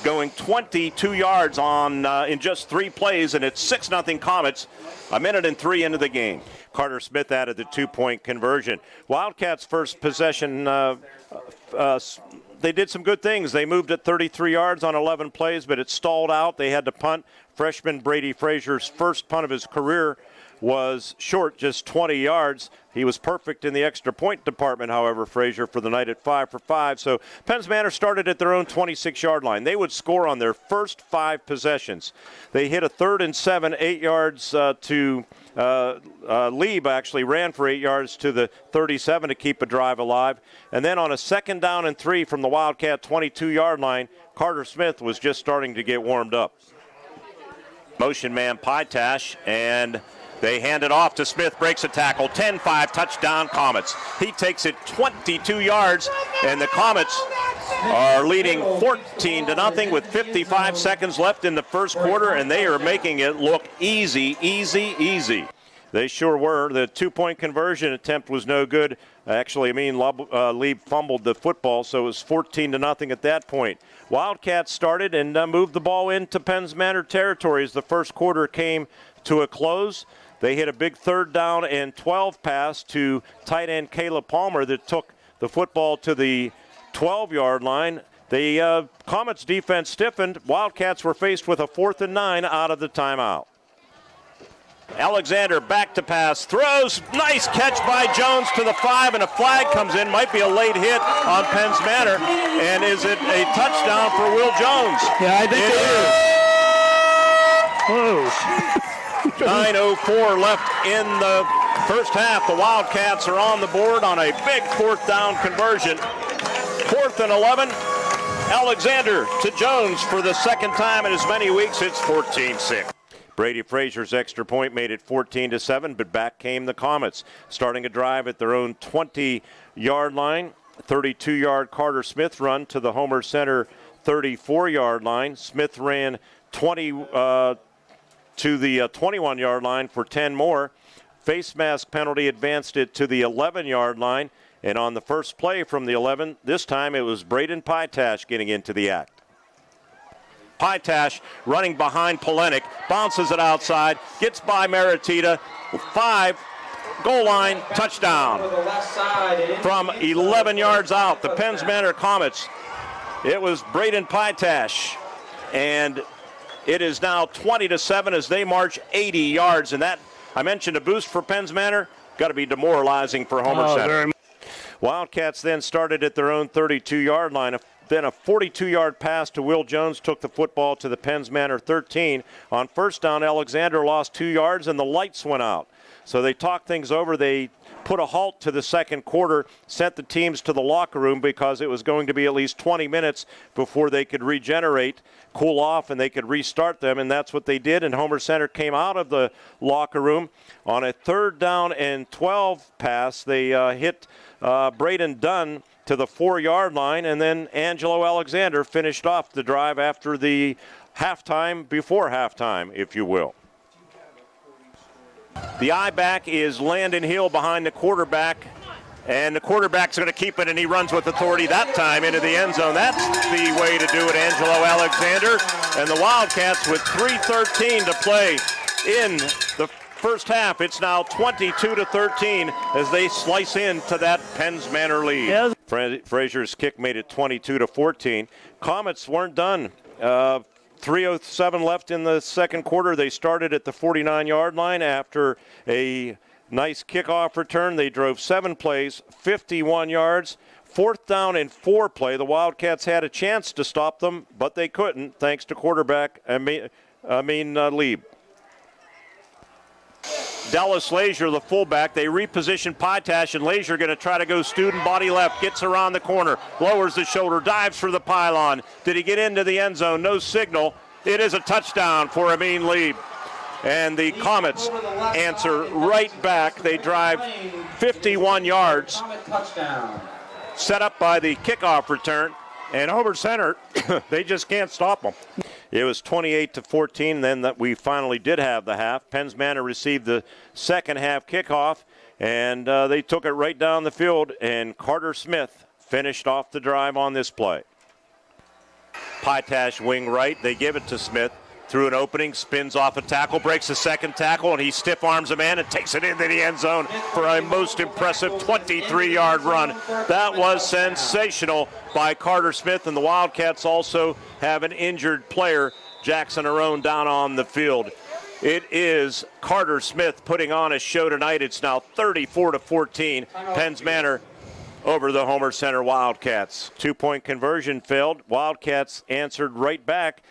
going 22 yards on in just 3 plays, and it's 6-0 Comets, 1:03 into the game. Carter Smith added the 2-point conversion. Wildcats' first possession, they did some good things. They moved at 33 yards on 11 plays, but it stalled out. They had to punt. Freshman Brady Frazier's first punt of his career was short just 20 yards. He was perfect in the extra point department, however, Frazier, for the night at 5 for 5. So Penns Manor started at their own 26-yard line. They would score on their first 5 possessions. They hit a 3rd and 7, 8 yards to Lieb actually ran for 8 yards to the 37 to keep a drive alive. And then on a 2nd down and 3 from the Wildcat 22-yard line, Carter Smith was just starting to get warmed up. Motion man Pytash, and they hand it off to Smith, breaks a tackle, 10-5, touchdown Comets. He takes it 22 yards, and the Comets are leading 14-0 with 55 seconds left in the first quarter, and they are making it look easy, easy, easy. They sure were. The 2-point conversion attempt was no good. Actually, Lieb fumbled the football, so it was 14-0 at that point. Wildcats started and moved the ball into Penns Manor territory as the first quarter came to a close. They hit a big 3rd down and 12 pass to tight end Caleb Palmer that took the football to the 12-yard line. The Comets defense stiffened. Wildcats were faced with a 4th and 9 out of the timeout. Alexander back to pass, throws, nice catch by Jones to the 5, and a flag comes in. Might be a late hit on Penns Manor. And is it a touchdown for Will Jones? Yeah, I think it is. Whoa. 9:04 left in the first half. The Wildcats are on the board on a big 4th down conversion. 4th and 11. Alexander to Jones for the 2nd time in as many weeks. It's 14-6. Brady Frazier's extra point made it 14-7, but back came the Comets, starting a drive at their own 20-yard line. 32-yard Carter Smith run to the Homer Center 34-yard line. Smith ran 20 to the 21-yard line for 10 more. Face mask penalty advanced it to the 11-yard line. And on the first play from the 11, this time it was Braden Pytash getting into the act. Pytash running behind Polenic, bounces it outside, gets by Maritita, 5, goal line, touchdown. From 11 yards out, the Penns Manor Comets. It was Braden Pytash, and it is now 20-7 as they march 80 yards. And that, I mentioned a boost for Penns Manor, got to be demoralizing for Homer Center. Wildcats then started at their own 32-yard line. Then a 42-yard pass to Will Jones took the football to the Penns Manor 13. On first down, Alexander lost 2 yards and the lights went out. So they talked things over. They put a halt to the second quarter, sent the teams to the locker room because it was going to be at least 20 minutes before they could regenerate, cool off, and they could restart them, and that's what they did. And Homer Center came out of the locker room on a 3rd down and 12 pass. They hit Braden Dunn to the 4-yard line, and then Angelo Alexander finished off the drive after the halftime, before halftime, if you will. The I-back is Landon Hill behind the quarterback, and the quarterback's going to keep it, and he runs with authority that time into the end zone. That's the way to do it, Angelo Alexander. And the Wildcats with 3:13 to play in the first half. It's now 22-13 as they slice into that Penns Manor lead. Yeah. Frazier's kick made it 22-14. Comets weren't done. 3:07 left in the second quarter. They started at the 49-yard line after a nice kickoff return. They drove 7 plays, 51 yards. 4th down and 4 play. The Wildcats had a chance to stop them, but they couldn't thanks to quarterback Lieb. Dallas Lazier, the fullback, they reposition Pytash, and Lazier going to try to go student body left, gets around the corner, lowers the shoulder, dives for the pylon. Did he get into the end zone? No signal. It is a touchdown for Amin Lieb. And the Comets answer right back. They drive 51 yards, set up by the kickoff return. And Homer Center, they just can't stop them. It was 28-14, then that we finally did have the half. Penns Manor received the second half kickoff, and they took it right down the field, and Carter Smith finished off the drive on this play. Pytash wing right, they give it to Smith. Through an opening, spins off a tackle, breaks a second tackle, and he stiff arms a man and takes it into the end zone for a most impressive 23-yard run. That was sensational by Carter Smith, and the Wildcats also have an injured player, Jackson Arone, down on the field. It is Carter Smith putting on a show tonight. It's now 34-14. Penns Manor over the Homer Center Wildcats. 2-point conversion failed. Wildcats answered right back.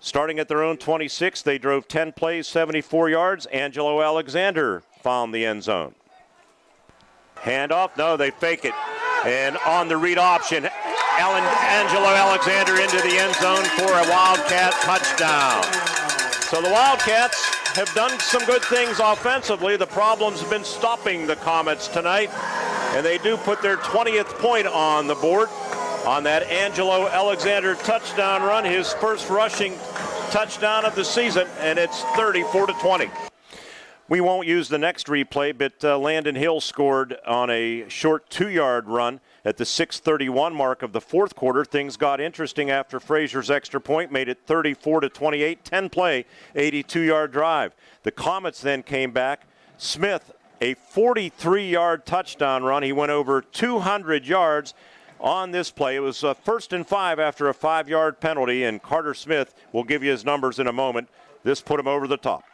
Starting at their own 26, they drove 10 plays, 74 yards. Angelo Alexander found the end zone. Handoff, no, they fake it. And on the read option, Angelo Alexander into the end zone for a Wildcat touchdown. So the Wildcats have done some good things offensively. The problems have been stopping the Comets tonight. And they do put their 20th point on the board on that Angelo Alexander touchdown run, his first rushing touchdown of the season, and it's 34-20. We won't use the next replay, but Landon Hill scored on a short 2-yard run at the 6:31 mark of the fourth quarter. Things got interesting after Frazier's extra point made it 34-28, 10-play, 82-yard drive. The Comets then came back. Smith, a 43-yard touchdown run. He went over 200 yards on this play. It was first and 5 after a 5-yard penalty, and Carter Smith will give you his numbers in a moment. This put him over the top.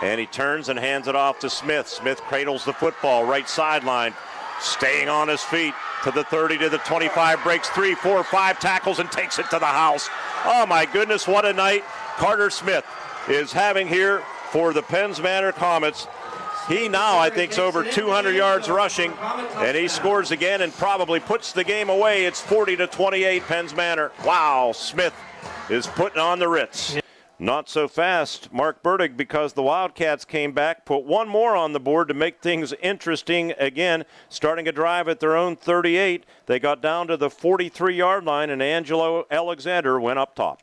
And he turns and hands it off to Smith. Smith cradles the football, right sideline, staying on his feet to the 30, to the 25, breaks 3, 4, 5 tackles and takes it to the house. Oh my goodness, what a night Carter Smith is having here for the Penns Manor Comets. He now, I think, is over 200 yards rushing, and he scores again and probably puts the game away. It's 40-28, Penns Manor. Wow, Smith is putting on the Ritz. Not so fast, Mark Burdick, because the Wildcats came back, put one more on the board to make things interesting again, starting a drive at their own 38. They got down to the 43-yard line, and Angelo Alexander went up top.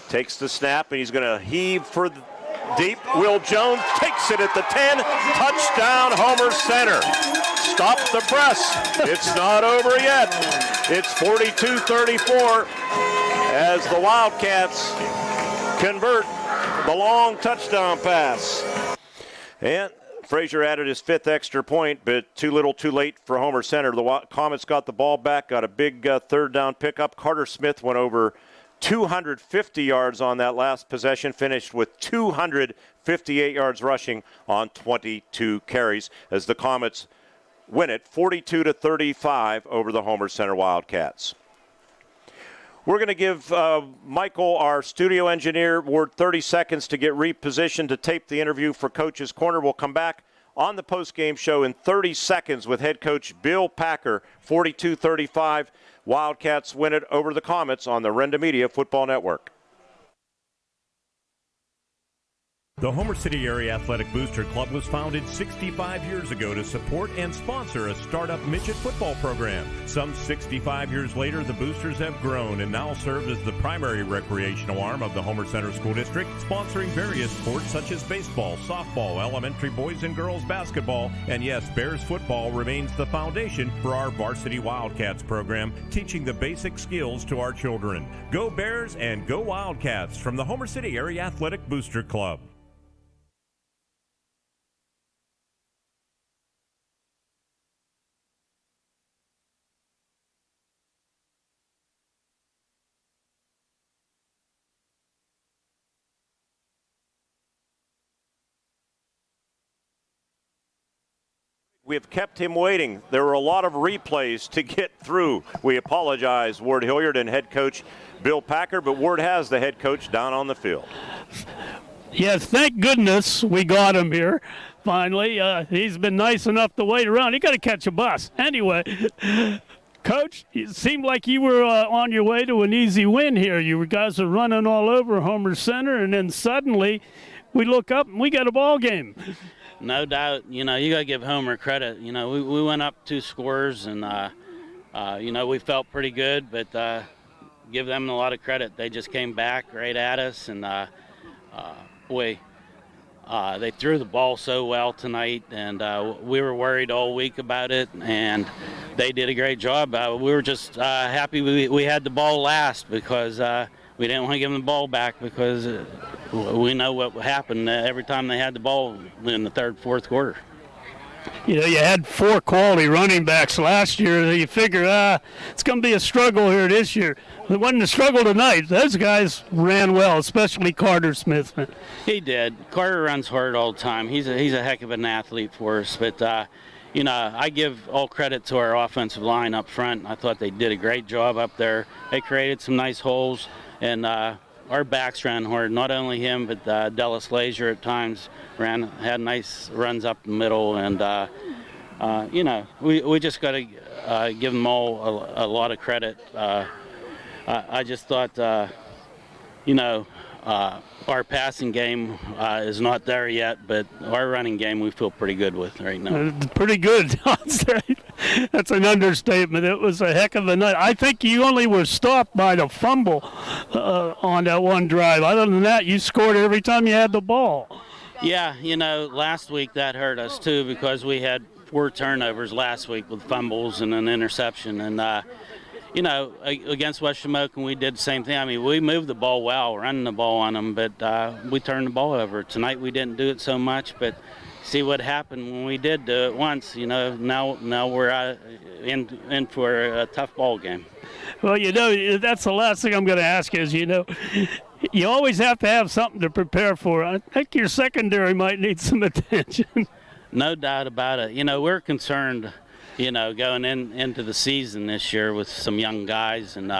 Takes the snap, and he's going to heave for the deep. Will Jones takes it at the 10. Touchdown, Homer Center. Stop the press. It's not over yet. It's 42-34 as the Wildcats convert the long touchdown pass. And Frazier added his 5th extra point, but too little too late for Homer Center. The Comets got the ball back, got a big third down pickup. Carter Smith went over 250 yards on that last possession, finished with 258 yards rushing on 22 carries as the Comets win it 42-35 over the Homer Center Wildcats. We're going to give Michael, our studio engineer, Ward 30 seconds to get repositioned to tape the interview for Coach's Corner. We'll come back on the postgame show in 30 seconds with head coach Bill Packer. 42-35. Wildcats win it over the Comets on the Renda Media Football Network. The Homer City Area Athletic Booster Club was founded 65 years ago to support and sponsor a startup midget football program. Some 65 years later, the Boosters have grown and now serve as the primary recreational arm of the Homer Center School District, sponsoring various sports such as baseball, softball, elementary boys and girls basketball, and yes, Bears football remains the foundation for our Varsity Wildcats program, teaching the basic skills to our children. Go Bears and go Wildcats from the Homer City Area Athletic Booster Club. We have kept him waiting. There were a lot of replays to get through. We apologize, Ward Hilliard and head coach Bill Packer, but Ward has the head coach down on the field. Yes, thank goodness we got him here finally. He's been nice enough to wait around. He got to catch a bus. Anyway, Coach, it seemed like you were on your way to an easy win here. You guys are running all over Homer Center, and then suddenly we look up and we got a ball game. No doubt, you got to give Homer credit. We went up 2 scores, and, we felt pretty good, but give them a lot of credit. They just came back right at us, and, they threw the ball so well tonight, and we were worried all week about it, and they did a great job. We were just happy we had the ball last because we didn't want to give them the ball back because we know what happened every time they had the ball in the third, fourth quarter. You know, you had 4 quality running backs last year. You figure, it's going to be a struggle here this year. It wasn't a struggle tonight. Those guys ran well, especially Carter Smith. He did. Carter runs hard all the time. He's a heck of an athlete for us. But, you know, I give all credit to our offensive line up front. I thought they did a great job up there. They created some nice holes, and our backs ran hard. Not only him, but Dallas Lazier at times had nice runs up the middle. And, you know, we just got to give them all a lot of credit. I just thought, you know, our passing game is not there yet, but our running game we feel pretty good with right now. Pretty good. That's an understatement. It was a heck of a night. I think you only were stopped by the fumble on that one drive. Other than that, you scored every time you had the ball. Yeah, you know, last week that hurt us too because we had 4 turnovers last week with fumbles and an interception. And, you know, against West Shamokin, we did the same thing. I mean, we moved the ball well, running the ball on them, but we turned the ball over. Tonight we didn't do it so much, but see what happened when we did do it once. You know, now we're in for a tough ball game. Well, you know, that's the last thing I'm going to ask is, you know, you always have to have something to prepare for. I think your secondary might need some attention. No doubt about it. You know, we're concerned, you know, going into the season this year with some young guys, and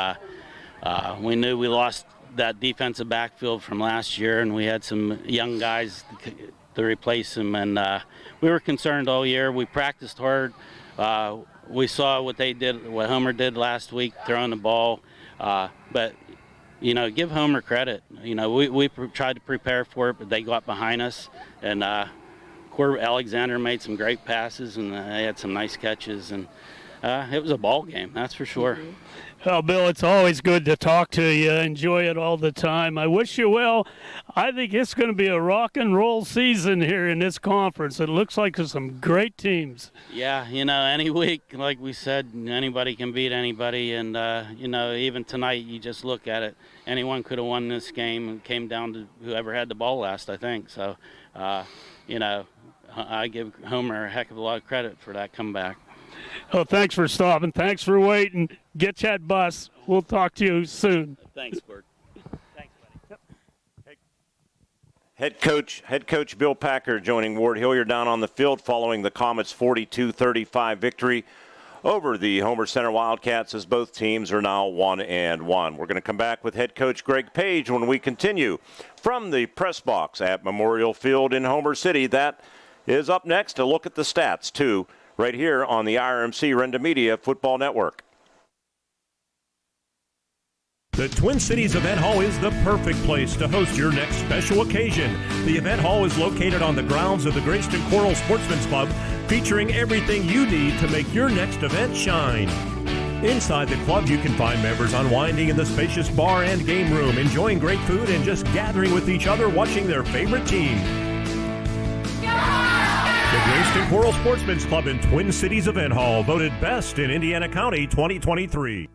we knew we lost that defensive backfield from last year, and we had some young guys to replace them, and we were concerned all year. We practiced hard. We saw what Homer did last week, throwing the ball, but you know, give Homer credit. You know, we tried to prepare for it, but they got behind us, and Alexander made some great passes, and they had some nice catches, and it was a ball game, that's for sure. Mm-hmm. Well, Bill, it's always good to talk to you. Enjoy it all the time. I wish you well. I think it's going to be a rock and roll season here in this conference. It looks like there's some great teams. Yeah, you know, any week, like we said, anybody can beat anybody. And, you know, even tonight, you just look at it. Anyone could have won this game. It came down to whoever had the ball last, I think. So, you know, I give Homer a heck of a lot of credit for that comeback. Oh, thanks for stopping. Thanks for waiting. Get that bus. We'll talk to you soon. Thanks, Bert. Thanks, buddy. Yep. Head coach Bill Packer joining Ward Hilliard down on the field following the Comets' 42-35 victory over the Homer Center Wildcats, as both teams are now 1-1. We're going to come back with head coach Greg Page when we continue from the press box at Memorial Field in Homer City. That is up next. To look at the stats, too, right here on the IRMC Renda Media Football Network. The Twin Cities Event Hall is the perfect place to host your next special occasion. The event hall is located on the grounds of the Greyston Coral Sportsman's Club, featuring everything you need to make your next event shine. Inside the club, you can find members unwinding in the spacious bar and game room, enjoying great food and just gathering with each other watching their favorite team. The Greyston Coral Sportsman's Club in Twin Cities Event Hall, voted best in Indiana County 2023.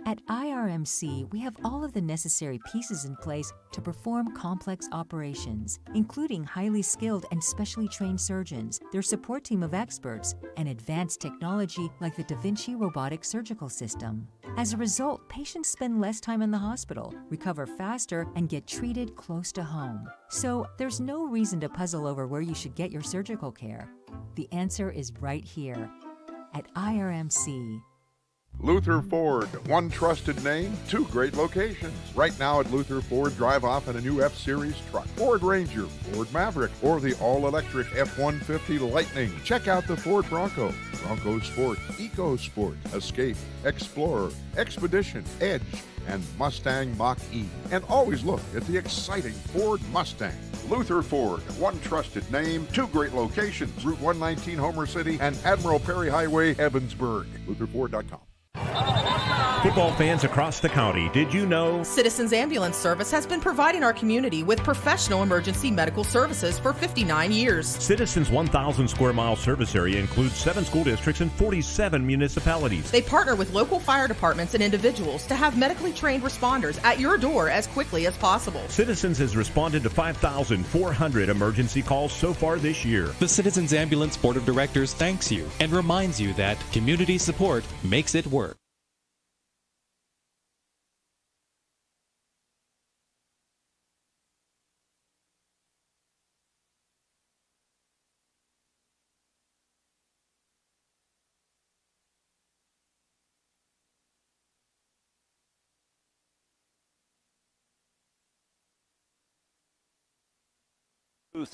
At IRMC, we have all of the necessary pieces in place to perform complex operations, including highly skilled and specially trained surgeons, their support team of experts, and advanced technology like the Da Vinci robotic surgical system. As a result, patients spend less time in the hospital, recover faster, and get treated close to home. So there's no reason to puzzle over where you should get your surgical care. The answer is right here at IRMC. Luther Ford, one trusted name, 2 great locations. Right now at Luther Ford, drive off in a new F-Series truck, Ford Ranger, Ford Maverick, or the all-electric F-150 Lightning. Check out the Ford Bronco, Bronco Sport, Eco Sport, Escape, Explorer, Expedition, Edge, and Mustang Mach-E. And always look at the exciting Ford Mustang. Luther Ford, one trusted name, 2 great locations, Route 119 Homer City and Admiral Perry Highway, Evansburg. LutherFord.com. Football fans across the county, did you know Citizens Ambulance Service has been providing our community with professional emergency medical services for 59 years. Citizens' 1,000 square mile service area includes 7 school districts and 47 municipalities? They partner with local fire departments and individuals to have medically trained responders at your door as quickly as possible. Citizens has responded to 5,400 emergency calls so far this year. The Citizens Ambulance Board of Directors thanks you and reminds you that community support makes it work.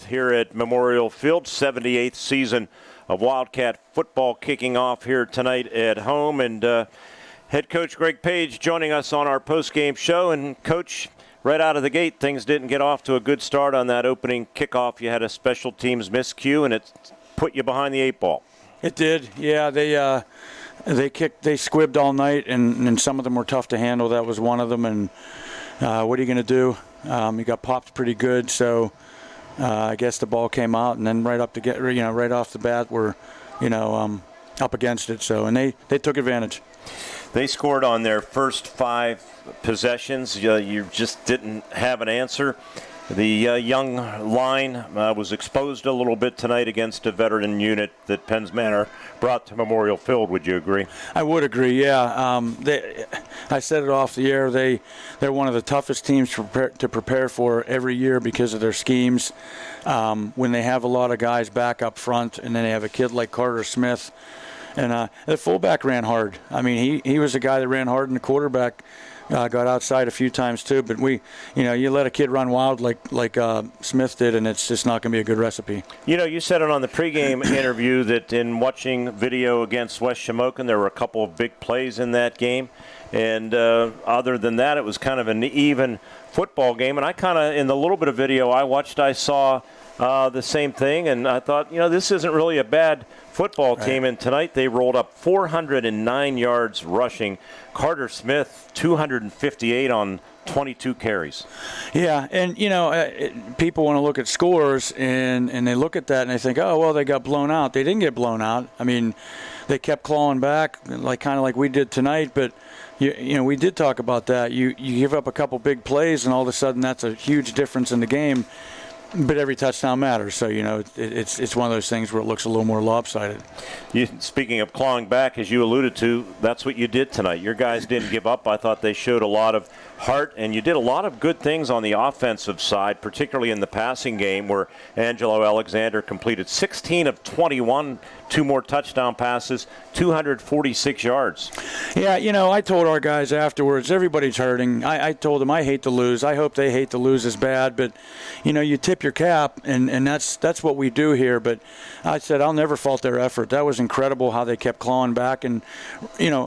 Here at Memorial Field, 78th season of Wildcat football kicking off here tonight at home. And head coach Greg Page joining us on our post-game show. And, Coach, right out of the gate, things didn't get off to a good start on that opening kickoff. You had a special teams miscue, and it put you behind the 8 ball. It did, yeah. They squibbed all night, and some of them were tough to handle. That was one of them. And what are you going to do? He got popped pretty good, so I guess the ball came out, and then right off the bat, we're up against it. So, and they took advantage. They scored on their first 5 possessions. You just didn't have an answer. The young line was exposed a little bit tonight against a veteran unit that Penns Manor brought to Memorial Field. Would you agree? I would agree, yeah. I said it off the air. They're one of the toughest teams to prepare for every year because of their schemes. When they have a lot of guys back up front, and then they have a kid like Carter Smith. And the fullback ran hard. I mean, he was a guy that ran hard, and the quarterback got outside a few times too. But you let a kid run wild like Smith did, and it's just not going to be a good recipe. You said it on the pregame interview that in watching video against West Shamokin, there were a couple of big plays in that game. And other than that, it was kind of an even football game. And I kind of, in the little bit of video I watched, I saw the same thing. And I thought, this isn't really a bad football team. And tonight they rolled up 409 yards rushing. Carter Smith, 258 on 22 carries. Yeah, and people want to look at scores, and they look at that and they think, oh, well, they got blown out. They didn't get blown out. I mean, they kept clawing back, kind of like we did tonight, but we did talk about that. You give up a couple big plays, and all of a sudden that's a huge difference in the game. But every touchdown matters, so it's one of those things where it looks a little more lopsided. Speaking of clawing back, as you alluded to, that's what you did tonight. Your guys didn't give up. I thought they showed a lot of heart, and you did a lot of good things on the offensive side, particularly in the passing game, where Angelo Alexander completed 16 of 21, 2 more touchdown passes, 246 yards. Yeah, I told our guys afterwards, everybody's hurting. I told them I hate to lose. I hope they hate to lose as bad, but you tip your cap, and that's what we do here. But I said I'll never fault their effort. That was incredible how they kept clawing back, and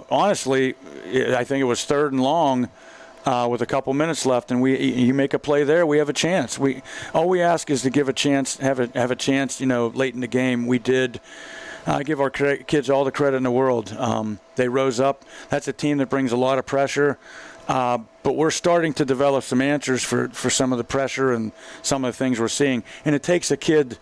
honestly, I think it was 3rd and long. With a couple minutes left, and you make a play there, we have a chance. All we ask is to give a chance, have a chance. Late in the game, we did. Give our kids all the credit in the world. They rose up. That's a team that brings a lot of pressure, but we're starting to develop some answers for some of the pressure and some of the things we're seeing. And it takes a kid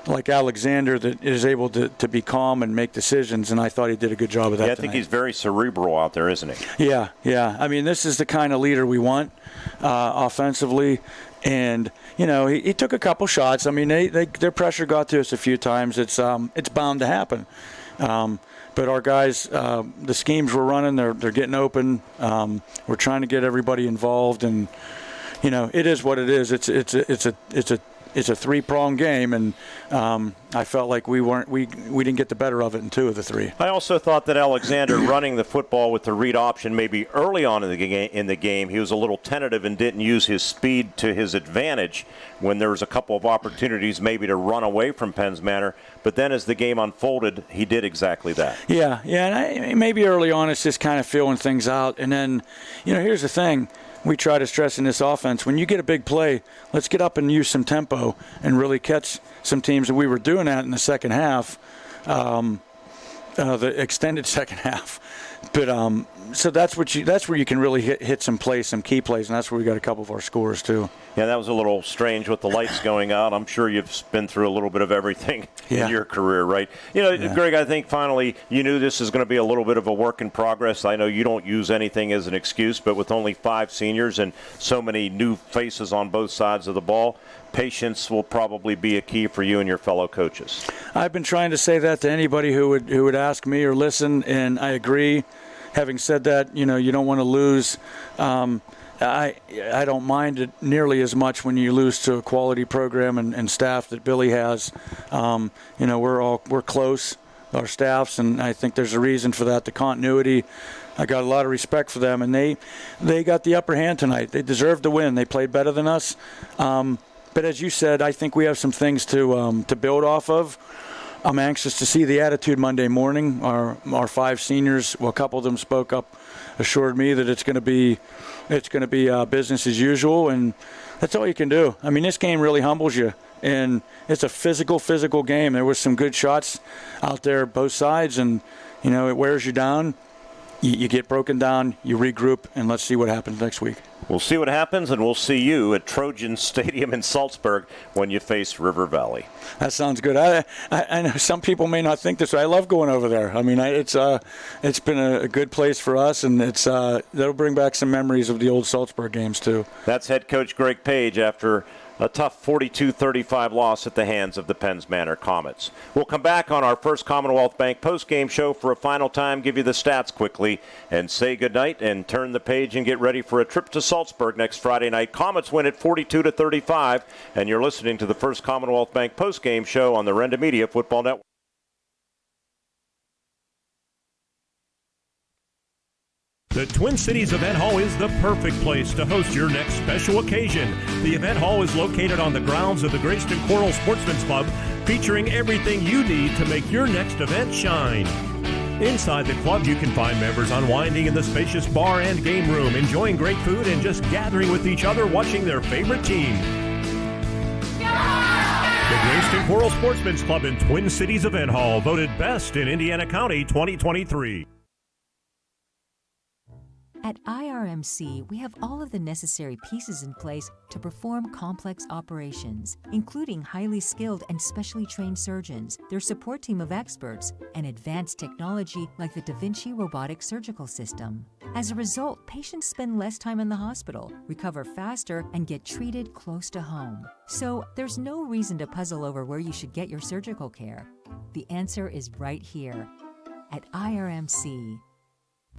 like Alexander that is able to be calm and make decisions, and I thought he did a good job of that. Yeah, I think he's very cerebral out there, isn't he? Yeah. I mean, this is the kind of leader we want offensively, and he took a couple shots. I mean, their pressure got to us a few times. It's bound to happen. But our guys, the schemes we're running, they're getting open. We're trying to get everybody involved, and it is what it is. It's a 3-pronged game, and I felt like we didn't get the better of it in 2 of the 3. I also thought that Alexander running the football with the read option maybe early on in the game, he was a little tentative and didn't use his speed to his advantage when there was a couple of opportunities maybe to run away from Penns Manor. But then as the game unfolded, he did exactly that. Yeah, and maybe early on it's just kind of feeling things out. And then, here's the thing. We try to stress in this offense, when you get a big play, let's get up and use some tempo and really catch some teams. And we were doing that in the second half, the extended second half. so that's where you can really hit some key plays, and that's where we got a couple of our scores too. Yeah, that was a little strange with the lights going out. I'm sure you've been through a little bit of everything in your career, right? Greg, I think finally you knew this is going to be a little bit of a work in progress. I know you don't use anything as an excuse, but with only 5 seniors and so many new faces on both sides of the ball, patience will probably be a key for you and your fellow coaches. I've been trying to say that to anybody who would ask me or listen, and I agree. Having said that, you don't want to lose. I don't mind it nearly as much when you lose to a quality program and staff that Billy has. We're close, our staffs, and I think there's a reason for that. The continuity. I got a lot of respect for them, and they got the upper hand tonight. They deserved to win. They played better than us. But as you said, I think we have some things to build off of. I'm anxious to see the attitude Monday morning. Our 5 seniors, well, a couple of them spoke up, assured me that it's going to be business as usual, and that's all you can do. I mean, this game really humbles you, and it's a physical game. There was some good shots out there both sides, and it wears you down. You get broken down, you regroup, and let's see what happens next week. We'll see what happens, and we'll see you at Trojan Stadium in Salzburg when you face River Valley. That sounds good. I know some people may not think this way. I love going over there. I mean, it's been a good place for us, and that'll bring back some memories of the old Salzburg games too. That's head coach Greg Page after a tough 42-35 loss at the hands of the Penns Manor Comets. We'll come back on our first Commonwealth Bank postgame show for a final time, give you the stats quickly, and say goodnight and turn the page and get ready for a trip to Salzburg next Friday night. Comets win at 42-35, and you're listening to the first Commonwealth Bank postgame show on the Renda Media Football Network. The Twin Cities Event Hall is the perfect place to host your next special occasion. The event hall is located on the grounds of the Grayston Coral Sportsman's Club, featuring everything you need to make your next event shine. Inside the club, you can find members unwinding in the spacious bar and game room, enjoying great food and just gathering with each other watching their favorite team. The Grayston Coral Sportsman's Club in Twin Cities Event Hall, voted best in Indiana County 2023. At IRMC, we have all of the necessary pieces in place to perform complex operations, including highly skilled and specially trained surgeons, their support team of experts, and advanced technology like the Da Vinci robotic surgical system. As a result, patients spend less time in the hospital, recover faster, and get treated close to home. So there's no reason to puzzle over where you should get your surgical care. The answer is right here at IRMC.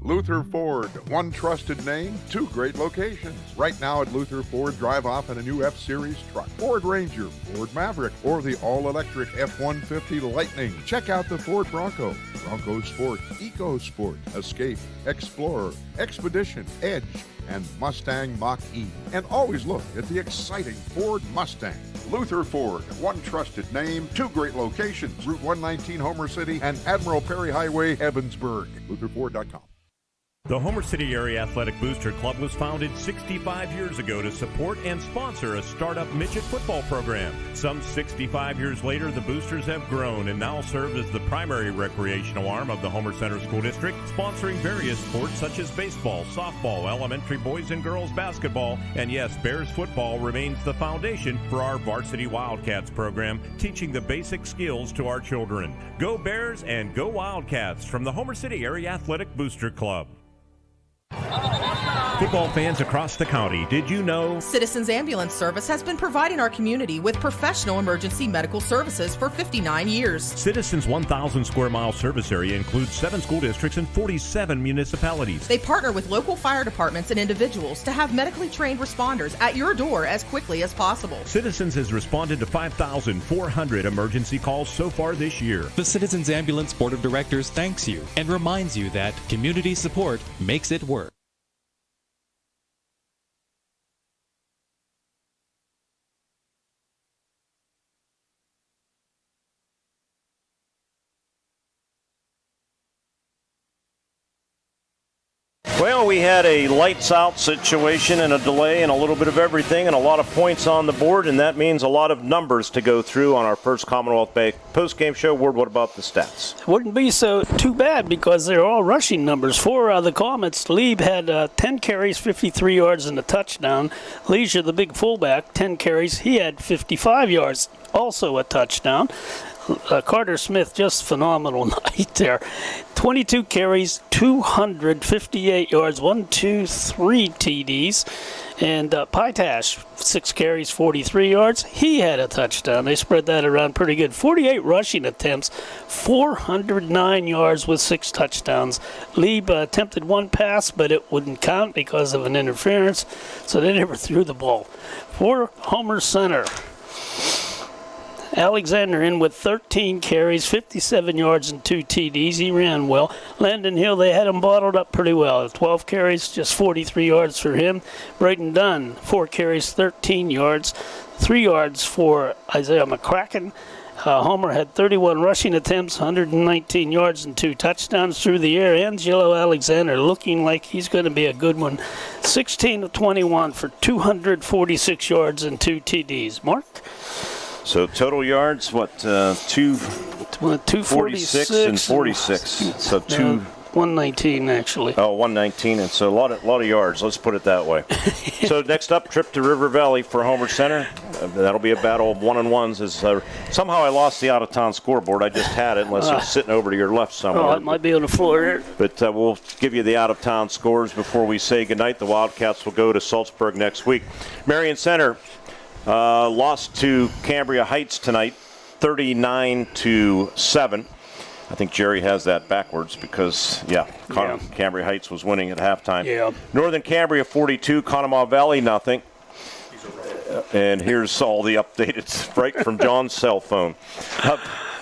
Luther Ford, one trusted name, 2 great locations. Right now at Luther Ford, drive off in a new F-Series truck, Ford Ranger, Ford Maverick, or the all-electric F-150 Lightning. Check out the Ford Bronco, Bronco Sport, Eco Sport, Escape, Explorer, Expedition, Edge, and Mustang Mach-E. And always look at the exciting Ford Mustang. Luther Ford, one trusted name, 2 great locations, Route 119 Homer City and Admiral Perry Highway, Evansburg. LutherFord.com. The Homer City Area Athletic Booster Club was founded 65 years ago to support and sponsor a startup midget football program. Some 65 years later, the Boosters have grown and now serve as the primary recreational arm of the Homer Center School District, sponsoring various sports such as baseball, softball, elementary boys and girls basketball, and yes, Bears football remains the foundation for our Varsity Wildcats program, teaching the basic skills to our children. Go Bears and go Wildcats from the Homer City Area Athletic Booster Club. Football fans across the county, did you know Citizens Ambulance Service has been providing our community with professional emergency medical services for 59 years. Citizens' 1,000 square mile service area includes 7 school districts and 47 municipalities. They partner with local fire departments and individuals to have medically trained responders at your door as quickly as possible. Citizens has responded to 5,400 emergency calls so far this year. The Citizens Ambulance Board of Directors thanks you and reminds you that community support makes it work. Well, we had a lights-out situation and a delay and a little bit of everything and a lot of points on the board, and that means a lot of numbers to go through on our first Commonwealth Bank postgame show. Ward, what about the stats? Wouldn't be so too bad because they're all rushing numbers. For the Comets, Lieb had 10 carries, 53 yards, and a touchdown. Leisure, the big fullback, 10 carries. He had 55 yards, also a touchdown. Carter Smith, just phenomenal night there. 22 carries, 258 yards, 3 TDs. And Pytash, 6 carries, 43 yards. He had a touchdown. They spread that around pretty good. 48 rushing attempts, 409 yards with 6 touchdowns. Lieb attempted 1 pass, but it wouldn't count because of an interference, so they never threw the ball. For Homer Center, Alexander in with 13 carries, 57 yards, and 2 TDs. He ran well. Landon Hill, they had him bottled up pretty well. 12 carries, just 43 yards for him. Braden Dunn, 4 carries, 13 yards. 3 yards for Isaiah McCracken. Homer had 31 rushing attempts, 119 yards, and 2 touchdowns through the air. Angelo Alexander looking like he's going to be a good one. 16 of 21 for 246 yards and 2 TDs. Mark? So total yards, what, 246 and 46. So 119 actually. Oh, 119, and so a lot of yards. Let's put it that way. So next up, trip to River Valley for Homer Center. That'll be a battle of 1-on-1s. As somehow I lost the out-of-town scoreboard. I just had it, unless it's sitting over to your left somewhere. Oh, it might be on the floor here. But we'll give you the out-of-town scores before we say goodnight. The Wildcats will go to Salzburg next week. Marion Center lost to Cambria Heights tonight, 39-7. I think Jerry has that backwards because, Cambria Heights was winning at halftime. Yeah. Northern Cambria 42, Conemaugh Valley nothing. And here's all the updated right from John's cell phone.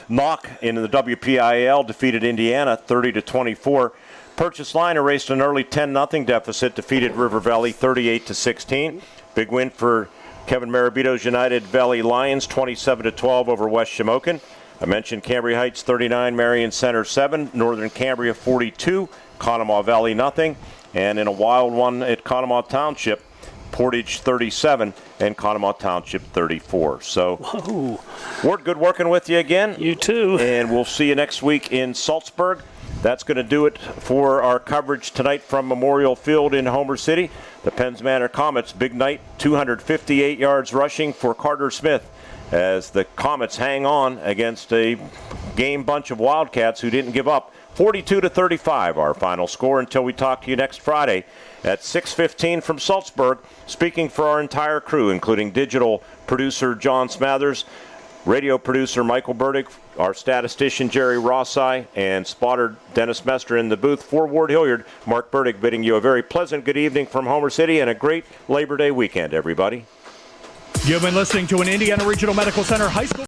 Knock in the WPIAL defeated Indiana 30-24. Purchase Line erased an early 10-0 deficit, defeated River Valley 38-16. Big win for Kevin Marabito's United Valley Lions, 27-12 over West Shamokin. I mentioned Cambria Heights 39, Marion Center 7, Northern Cambria 42, Conemaugh Valley nothing, and in a wild one at Conemaugh Township, Portage 37 and Conemaugh Township 34. So, whoa. Ward, good working with you again. You too. And we'll see you next week in Salzburg. That's going to do it for our coverage tonight from Memorial Field in Homer City. The Penns Manor Comets, big night, 258 yards rushing for Carter Smith, as the Comets hang on against a game bunch of Wildcats who didn't give up. 42-35, our final score, until we talk to you next Friday at 6:15 from Salzburg. Speaking for our entire crew, including digital producer John Smathers, radio producer Michael Burdick, our statistician Jerry Rossai, and spotter Dennis Mester in the booth. For Ward Hilliard, Mark Burdick bidding you a very pleasant good evening from Homer City and a great Labor Day weekend, everybody. You've been listening to an Indiana Regional Medical Center High School